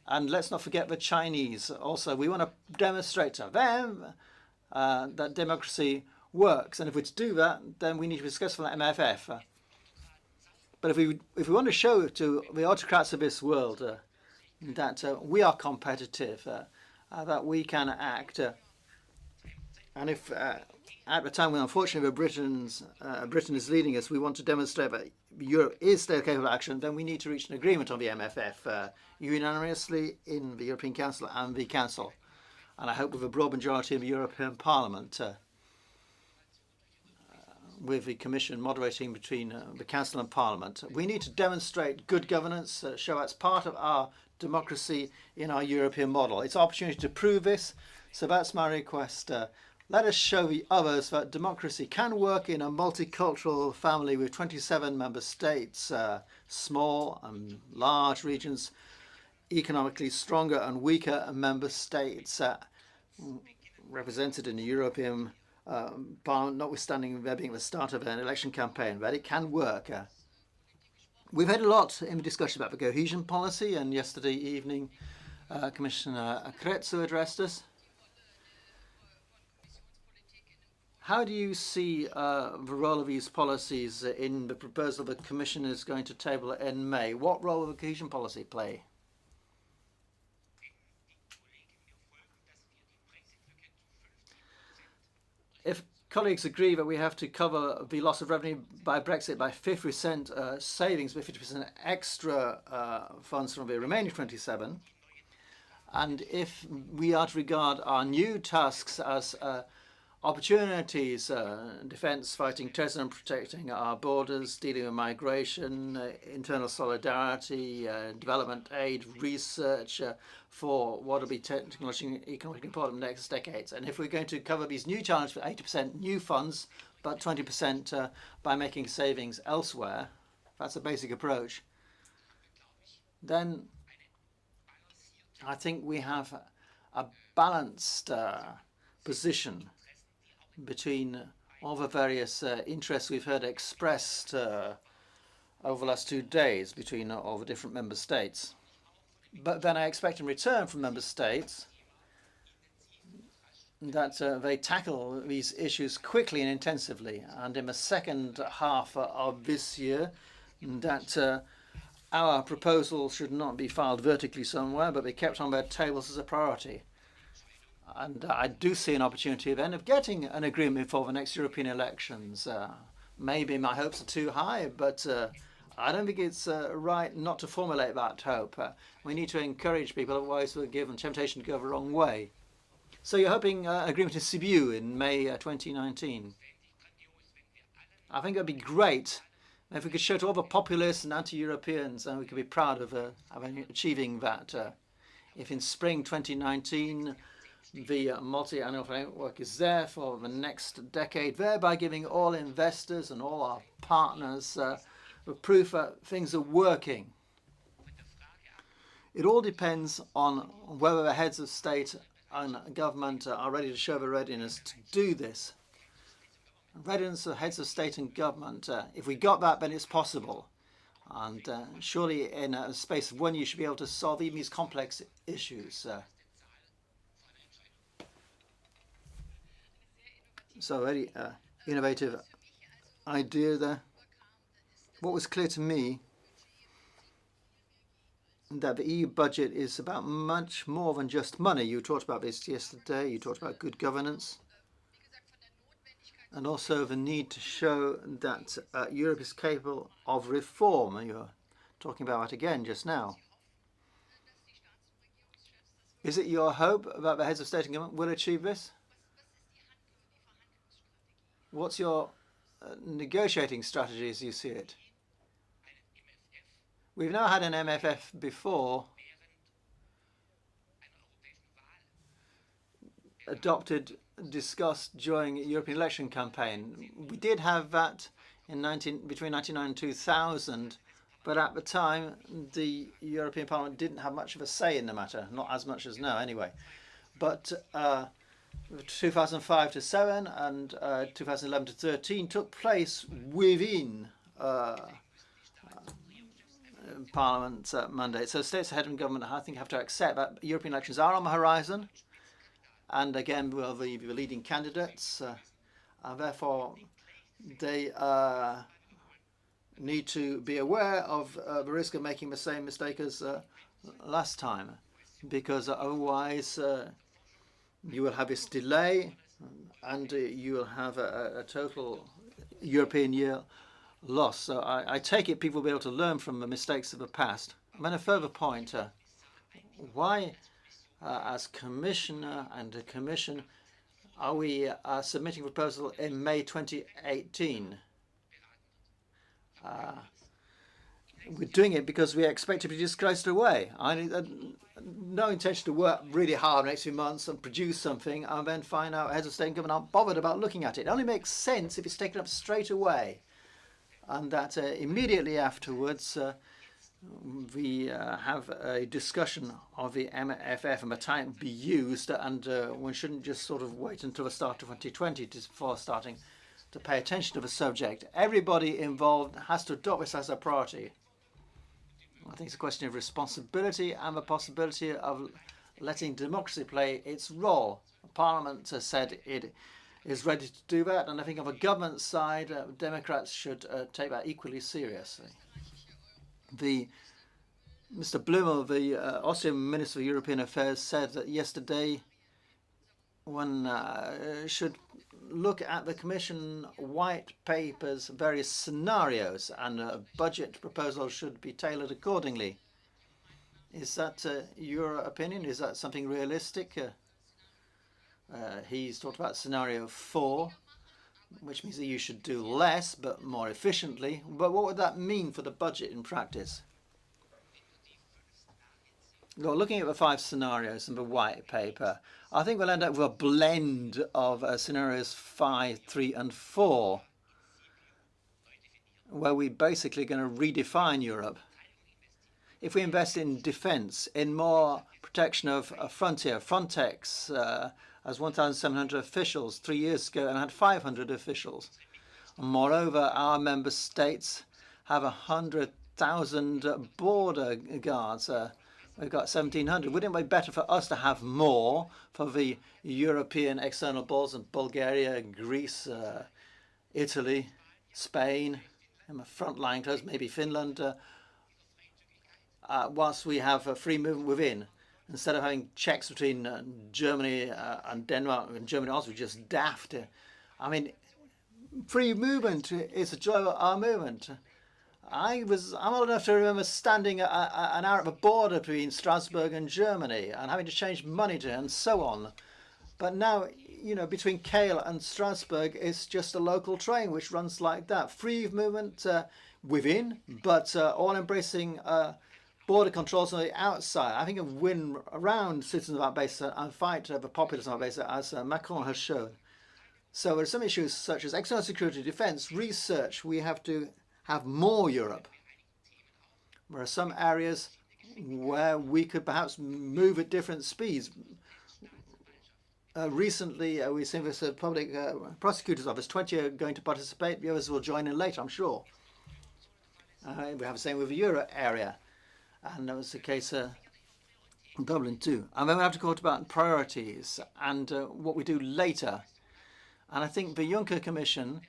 And let's not forget the Chinese. Also, we want to demonstrate to them that democracy works. And if we're to do that, then we need to be successful at MFF. But if we want to show to the autocrats of this world that we are competitive, that we can act, and if at the time when unfortunately Britain is leading us, we want to demonstrate that Europe is still capable of action, then we need to reach an agreement on the MFF unanimously in the European Council and the Council. And I hope with a broad majority in the European Parliament, with the Commission moderating between the Council and Parliament. We need to demonstrate good governance, show that's part of our democracy in our European model. It's an opportunity to prove this, so that's my request. Let us show the others that democracy can work in a multicultural family with 27 member states, small and large regions, economically stronger and weaker member states, represented in the European Parliament, notwithstanding there being the start of an election campaign, that it can work. We've had a lot in the discussion about the cohesion policy, and yesterday evening Commissioner Crețu addressed us. How do you see the role of these policies in the proposal the Commission is going to table in May? What role will the cohesion policy play? If colleagues agree that we have to cover the loss of revenue by Brexit by 50% savings, with 50% extra funds from the remaining 27, and if we are to regard our new tasks as opportunities, defence, fighting terrorism, protecting our borders, dealing with migration, internal solidarity, development aid, research for what will be technologically and economically important next decades. And if we're going to cover these new challenges with 80% new funds, but 20% by making savings elsewhere, that's a basic approach, then I think we have a balanced position between all the various interests we've heard expressed over the last 2 days between all the different member states. But then I expect in return from member states that they tackle these issues quickly and intensively, and in the second half of this year, that our proposal should not be filed vertically somewhere, but be kept on their tables as a priority. And I do see an opportunity then of getting an agreement before the next European elections. Maybe my hopes are too high, but I don't think it's right not to formulate that hope. We need to encourage people, otherwise we'll give them temptation to go the wrong way. So you're hoping agreement in Sibiu in May 2019. I think it would be great if we could show to all the populists and anti-Europeans, and we could be proud of achieving that. If in spring 2019 the multi-annual framework is there for the next decade, thereby giving all investors and all our partners the proof that things are working. It all depends on whether the heads of state and government are ready to show their readiness to do this. Readiness of heads of state and government, if we got that, then it's possible. And surely in a space of 1 year, you should be able to solve even these complex issues. So a very innovative idea there. What was clear to me that the EU budget is about much more than just money. You talked about this yesterday. You talked about good governance. And also the need to show that Europe is capable of reform. And you're talking about that again just now. Is it your hope that the heads of state and government will achieve this? What's your negotiating strategy as you see it? We've now had an MFF before, adopted, discussed during European election campaign. We did have that in between 1999 and 2000, but at the time the European Parliament didn't have much of a say in the matter, not as much as now anyway. But 2005 to 7 and 2011 to 13 took place within Parliament's mandate. So states ahead of government, I think, have to accept that European elections are on the horizon. And again, we'll be the leading candidates. And therefore, they need to be aware of the risk of making the same mistake as last time. Because otherwise, you will have this delay and you will have a total European year loss. So I take it people will be able to learn from the mistakes of the past. And then a further point, why as Commissioner and the Commission are we submitting a proposal in May 2018? We're doing it because we expect to be disgraced away. No intention to work really hard the next few months and produce something and then find out heads of state and government aren't bothered about looking at it. It only makes sense if it's taken up straight away. And that immediately afterwards we have a discussion of the MFF and the time be used, and one shouldn't just sort of wait until the start of 2020 before starting to pay attention to the subject. Everybody involved has to adopt this as a priority. I think it's a question of responsibility and the possibility of letting democracy play its role. Parliament has said it is ready to do that, and I think on the government side, Democrats should take that equally seriously. Mr. Blumel, the Austrian Minister of European Affairs, said that yesterday one should look at the Commission white papers, various scenarios, and a budget proposal should be tailored accordingly. Is that your opinion? Is that something realistic? He's talked about scenario 4, which means that you should do less but more efficiently. But what would that mean for the budget in practice? Well, looking at the 5 scenarios in the white paper, I think we'll end up with a blend of scenarios 5, 3, and 4, where we're basically going to redefine Europe. if we invest in defence, in more protection of a frontier, Frontex has 1,700 officials 3 years ago and had 500 officials. Moreover, our member states have 100,000 border guards. We've got 1,700. Wouldn't it be better for us to have more for the European external borders in Bulgaria, Greece, Italy, Spain, and the front line close, maybe Finland, whilst we have free movement within, instead of having checks between Germany and Denmark and Germany also just daft. I mean, free movement is the joy of our movement. I'm old enough to remember standing an hour at the border between Strasbourg and Germany and having to change money to and so on. But now, you know, between Kiel and Strasbourg, it's just a local train which runs like that. Free movement within, but all-embracing border controls on the outside. I think a win around citizens of our base and fight the populism of our base, as Macron has shown. So there are some issues such as external security, defence, research. We have to have more Europe. There are some areas where we could perhaps move at different speeds. Recently, we've seen this public prosecutor's office. 20 are going to participate. The others will join in later, I'm sure. We have the same with the euro area. And that was the case in Dublin too. And then we have to talk about priorities and what we do later. And I think the Juncker Commission,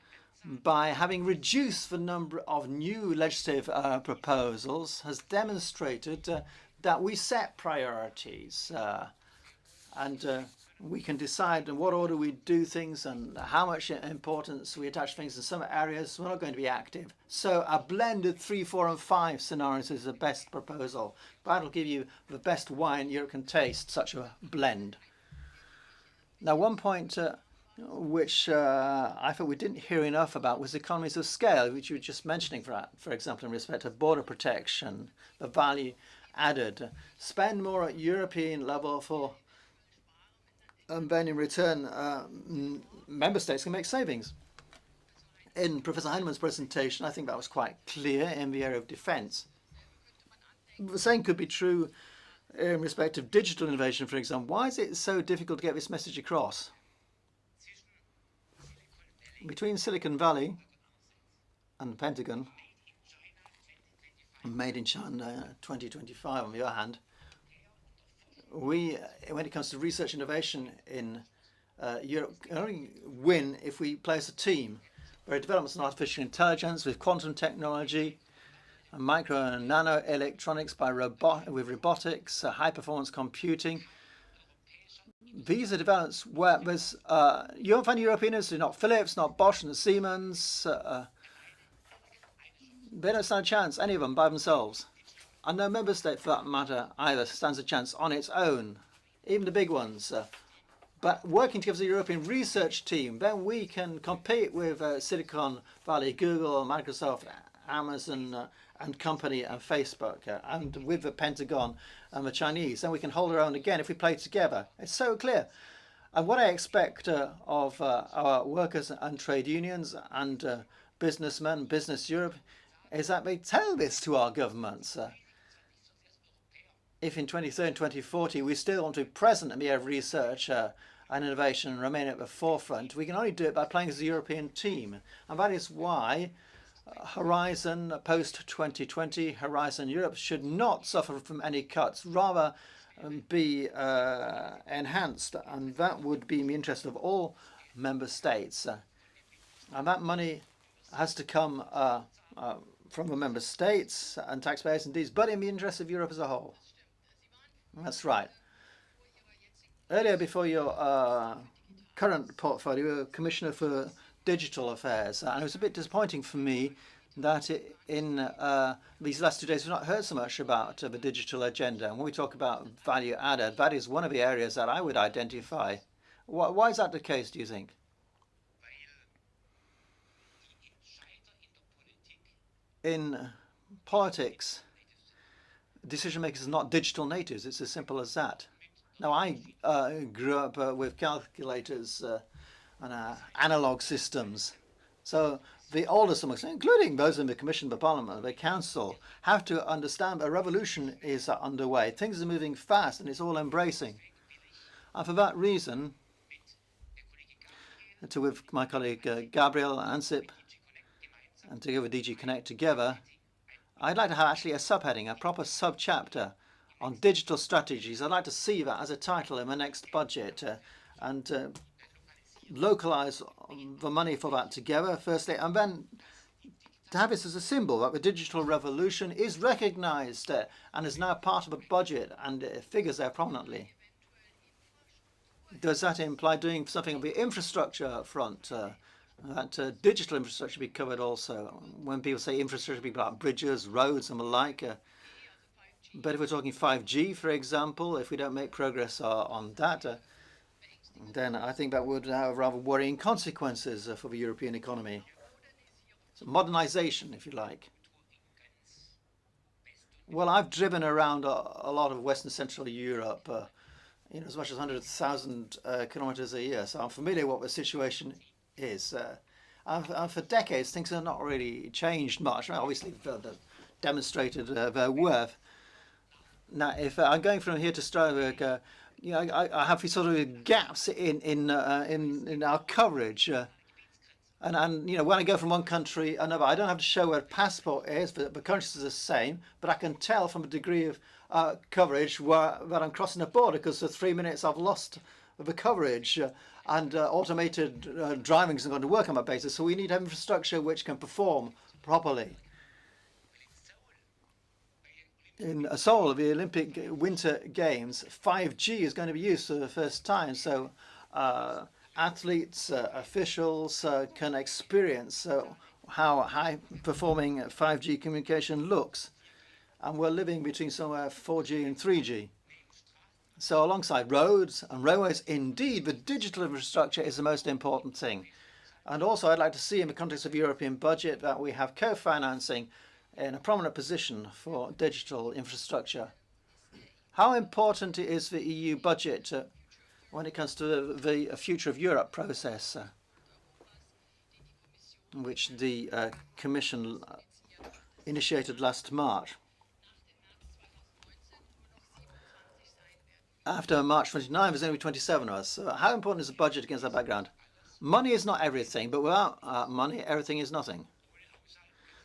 by having reduced the number of new legislative proposals, has demonstrated that we set priorities and we can decide in what order we do things and how much importance we attach to things. In some areas, we're not going to be active. So a blended 3, 4, and 5 scenarios is the best proposal. That'll give you the best wine Europe can taste, such a blend. Now, one point which I thought we didn't hear enough about was economies of scale, which you were just mentioning, for example, in respect of border protection, the value added. Spend more at European level for, and then in return, member states can make savings. In Professor Heinemann's presentation, I think that was quite clear in the area of defence. The same could be true in respect of digital innovation, for example. Why is it so difficult to get this message across? Between Silicon Valley and the Pentagon, made in China 2025 on the other hand, when it comes to research innovation in Europe, can only win if we play as a team. There are developments in artificial intelligence with quantum technology, micro and nano electronics with robotics, high-performance computing. These are developments where there's you won't find European industry, not Philips, not Bosch and Siemens. They don't stand a chance, any of them by themselves. And no member state, for that matter, either stands a chance on its own, even the big ones. But working together as a European research team, then we can compete with Silicon Valley, Google, Microsoft, Amazon, and company, and Facebook, and with the Pentagon and the Chinese. Then we can hold our own again if we play together. It's so clear. And what I expect of our workers and trade unions and businessmen, Business Europe, is that they tell this to our governments. If in 2030 and 2040 we still want to be present in the area of research and innovation and remain at the forefront, we can only do it by playing as a European team. And that is why Horizon post-2020, Horizon Europe should not suffer from any cuts, rather be enhanced. And that would be in the interest of all member states. And that money has to come from the member states and taxpayers indeed, but in the interest of Europe as a whole. That's right. Earlier, before your current portfolio, you were Commissioner for Digital Affairs, and it was a bit disappointing for me that in these last 2 days we've not heard so much about the digital agenda. And when we talk about value added, that is one of the areas that I would identify. Why is that the case, do you think? In politics, decision makers are not digital natives. It's as simple as that. Now, I grew up with calculators and analog systems. So older summits, including those in the Commission, the Parliament, the Council, have to understand a revolution is underway. Things are moving fast and it's all embracing. And for that reason, with my colleague Gabriel Ansip, and together with DG Connect together, I'd like to have actually a subheading, a proper sub-chapter on digital strategies. I'd like to see that as a title in the next budget and localize the money for that together, firstly, and then to have this as a symbol that the digital revolution is recognized and is now part of the budget and figures there prominently. Does that imply doing something on the infrastructure front? That digital infrastructure be covered also? When people say infrastructure, people like bridges, roads, and the like. But if we're talking 5G, for example, if we don't make progress on that, then I think that would have rather worrying consequences for the European economy. So modernization, if you like. Well, I've driven around a lot of Western Central Europe, as much as 100,000 kilometers a year. So I'm familiar with what the situation is. And for decades, things have not really changed much. Obviously, they've demonstrated their worth. Now, if I'm going from here to Strasbourg, I have these sort of gaps in our coverage. And when I go from one country to another, I don't have to show where a passport is. The countries are the same, but I can tell from a degree of coverage that I'm crossing a border because for 3 minutes I've lost the coverage. And automated driving isn't going to work on that basis. So we need infrastructure which can perform properly. In Seoul, the Olympic Winter Games, 5G is going to be used for the first time. So athletes, officials can experience how high-performing 5G communication looks. And we're living between somewhere 4G and 3G. So alongside roads and railways, indeed, the digital infrastructure is the most important thing. And also, I'd like to see in the context of the European budget that we have co-financing in a prominent position for digital infrastructure. How important is the EU budget when it comes to the Future of Europe process, which the Commission initiated last March? After March 29, there's only 27 of us. So how important is the budget against that background? Money is not everything, but without money, everything is nothing.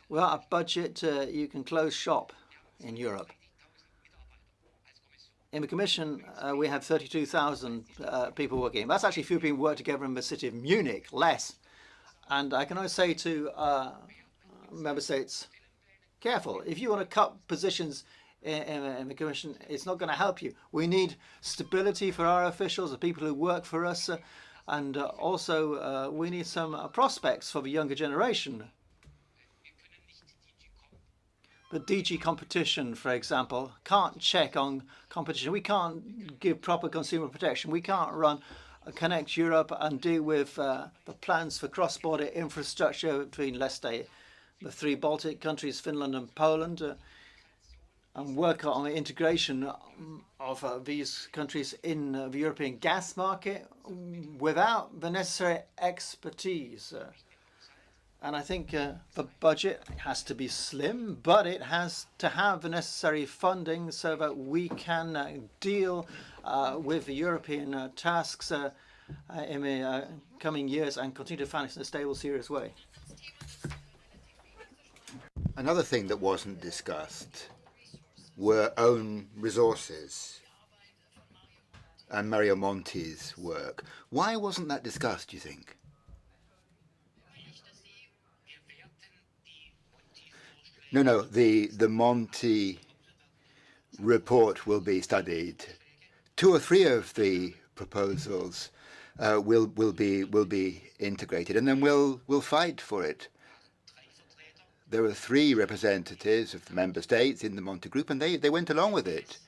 Without a budget, you can close shop in Europe. In the Commission, we have 32,000 people working. That's actually few people work together in the city of Munich, less. And I can only say to member states, careful. If you want to cut positions in the Commission, it's not going to help you. We need stability for our officials, the people who work for us, and also we need some prospects for the younger generation. But DG Competition, for example, can't check on competition. We can't give proper consumer protection. We can't run Connect Europe and deal with the plans for cross-border infrastructure between, let's say, the 3 Baltic countries, Finland and Poland, and work on the integration of these countries in the European gas market without the necessary expertise. And I think the budget has to be slim, but it has to have the necessary funding so that we can deal with the European tasks in the coming years and continue to finance in a stable, serious way. Another thing that wasn't discussed were own resources and Mario Monti's work. Why wasn't that discussed, do you think? No, the Monti report will be studied. 2 or 3 of the proposals will be integrated, and then we'll fight for it. There were 3 representatives of the member states in the Monti group, and they went along with it.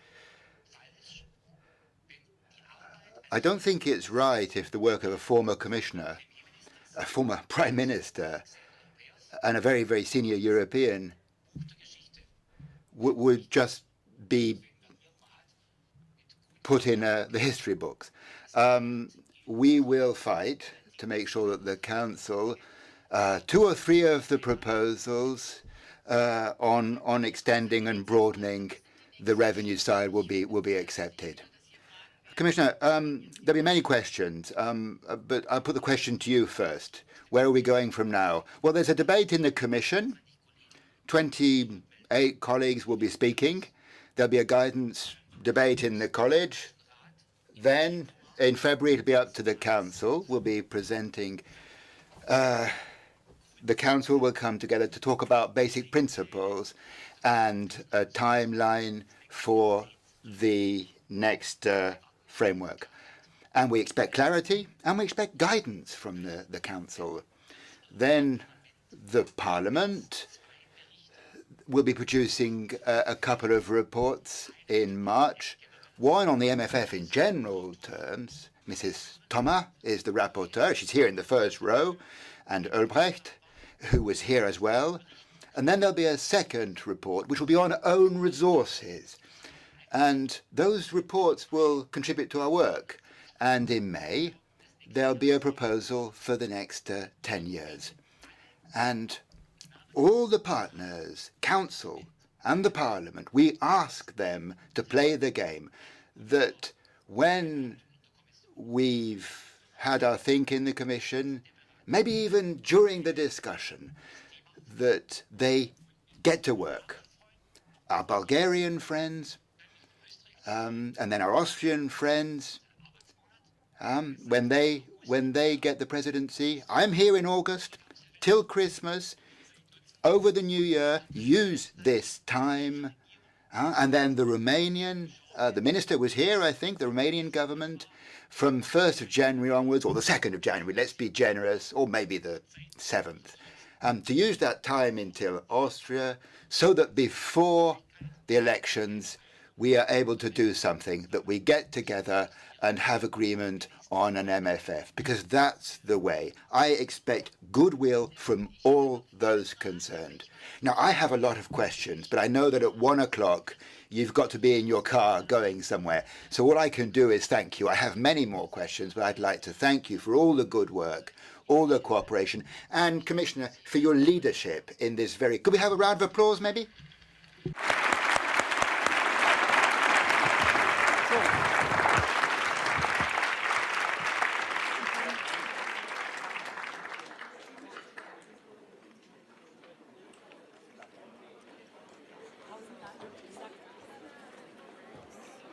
I don't think it's right if the work of a former commissioner, a former prime minister, and a very, very senior European would just be put in the history books. We will fight to make sure that the Council 2 or 3 of the proposals on extending and broadening the revenue side will be accepted. Commissioner, there'll be many questions, but I'll put the question to you first. Where are we going from now? Well, there's a debate in the Commission. 28 colleagues will be speaking. There'll be a guidance debate in the College. Then, in February, it'll be up to the Council. We'll be presenting. The Council will come together to talk about basic principles and a timeline for the next framework. And we expect clarity and we expect guidance from the Council. Then the Parliament will be producing a couple of reports in March. One on the MFF in general terms. Mrs. Thomas is the rapporteur. She's here in the first row. And Ulbricht, who was here as well. And then there'll be a second report, which will be on own resources. And those reports will contribute to our work. And in May, there'll be a proposal for the next 10 years. And all the partners, Council and the Parliament, we ask them to play the game, that when we've had our think in the Commission, maybe even during the discussion, that they get to work. Our Bulgarian friends, and then our Austrian friends, when they get the presidency, I'm here in August, till Christmas, over the New Year, use this time. And then the Romanian, the minister was here, I think, the Romanian government, from 1st of January onwards, or the 2nd of January, let's be generous, or maybe the 7th, to use that time until Austria, so that before the elections, we are able to do something, that we get together and have agreement on an MFF, because that's the way. I expect goodwill from all those concerned. Now, I have a lot of questions, but I know that at 1 o'clock, you've got to be in your car going somewhere. So all I can do is thank you. I have many more questions, but I'd like to thank you for all the good work, all the cooperation, and Commissioner, for your leadership in this very... Could we have a round of applause, maybe?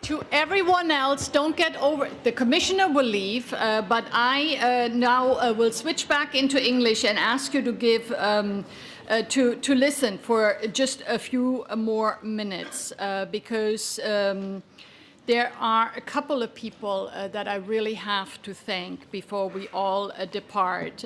To everyone else, don't get over. The commissioner will leave, but I now will switch back into English and ask you to give to listen for just a few more minutes, because there are a couple of people that I really have to thank before we all depart.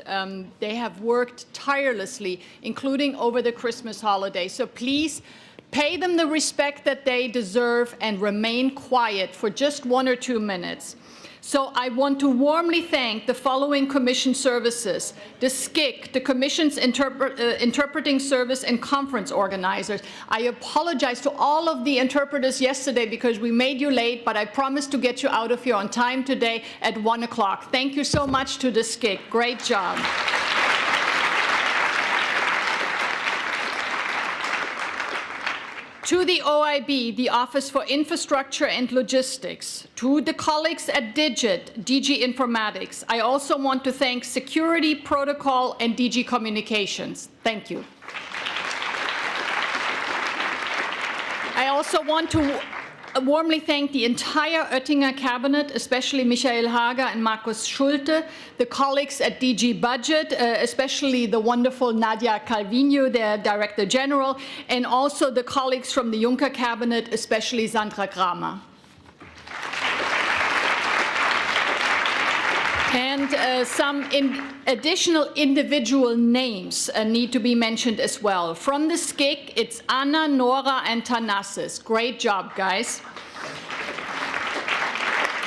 They have worked tirelessly, including over the Christmas holiday. So please, pay them the respect that they deserve and remain quiet for just 1 or 2 minutes. So I want to warmly thank the following Commission services: the SCIC, the Commission's interpreting service and conference organizers. I apologize to all of the interpreters yesterday because we made you late, but I promised to get you out of here on time today at 1 o'clock. Thank you so much to the SCIC. Great job. To the OIB, the Office for Infrastructure and Logistics, to the colleagues at Digit, DG Informatics, I also want to thank Security, Protocol, and DG Communications. Thank you. I also want to warmly thank the entire Oettinger cabinet, especially Michael Hager and Markus Schulte, the colleagues at DG Budget, especially the wonderful Nadia Calvino, their Director General, and also the colleagues from the Juncker cabinet, especially Sandra Kramer. And some additional individual names need to be mentioned as well. From the SCIC, it's Anna, Nora, and Thanasis. Great job, guys.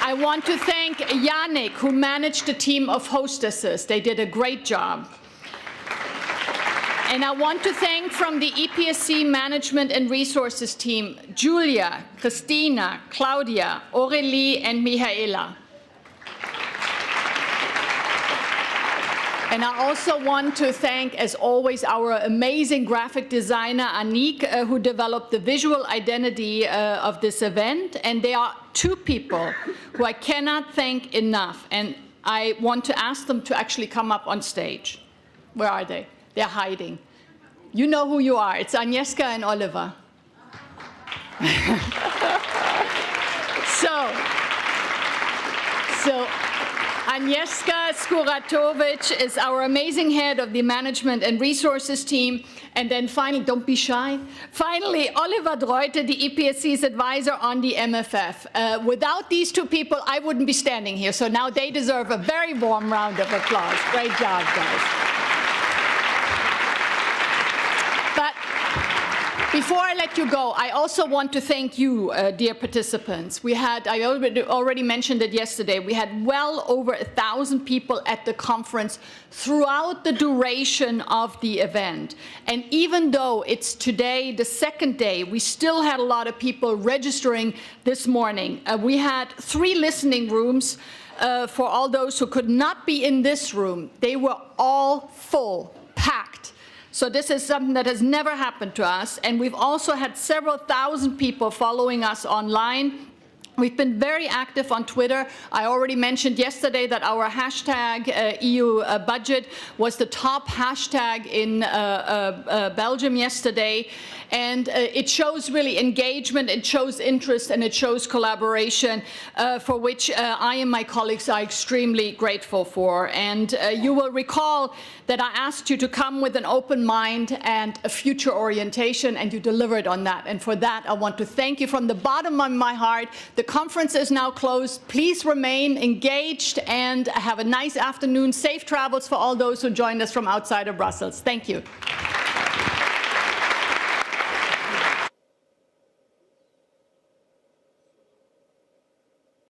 I want to thank Yannick, who managed the team of hostesses. They did a great job. And I want to thank from the EPSC Management and Resources team, Julia, Christina, Claudia, Aurélie, and Michaela. And I also want to thank, as always, our amazing graphic designer, Anik, who developed the visual identity of this event. And there are two people who I cannot thank enough. And I want to ask them to actually come up on stage. Where are they? They're hiding. You know who you are. It's Agnieszka and Oliver. So Agnieszka Skuratovic is our amazing head of the management and resources team. And then finally, don't be shy. Finally, Oliver Dreuter, the EPSC's advisor on the MFF. Without these two people, I wouldn't be standing here. So now they deserve a very warm round of applause. Great job, guys. But before I let you go, I also want to thank you, dear participants. I already mentioned it yesterday, we had well over 1,000 people at the conference throughout the duration of the event. And even though it's today the second day, we still had a lot of people registering this morning. We had 3 listening rooms for all those who could not be in this room. They were all full, packed. So this is something that has never happened to us. And we've also had several thousand people following us online. We've been very active on Twitter. I already mentioned yesterday that our hashtag EU budget was the top hashtag in Belgium yesterday. And it shows really engagement, it shows interest, and it shows collaboration, for which I and my colleagues are extremely grateful for. And you will recall that I asked you to come with an open mind and a future orientation, and you delivered on that. And for that, I want to thank you from the bottom of my heart. The conference is now closed. Please remain engaged and have a nice afternoon. Safe travels for all those who joined us from outside of Brussels. Thank you.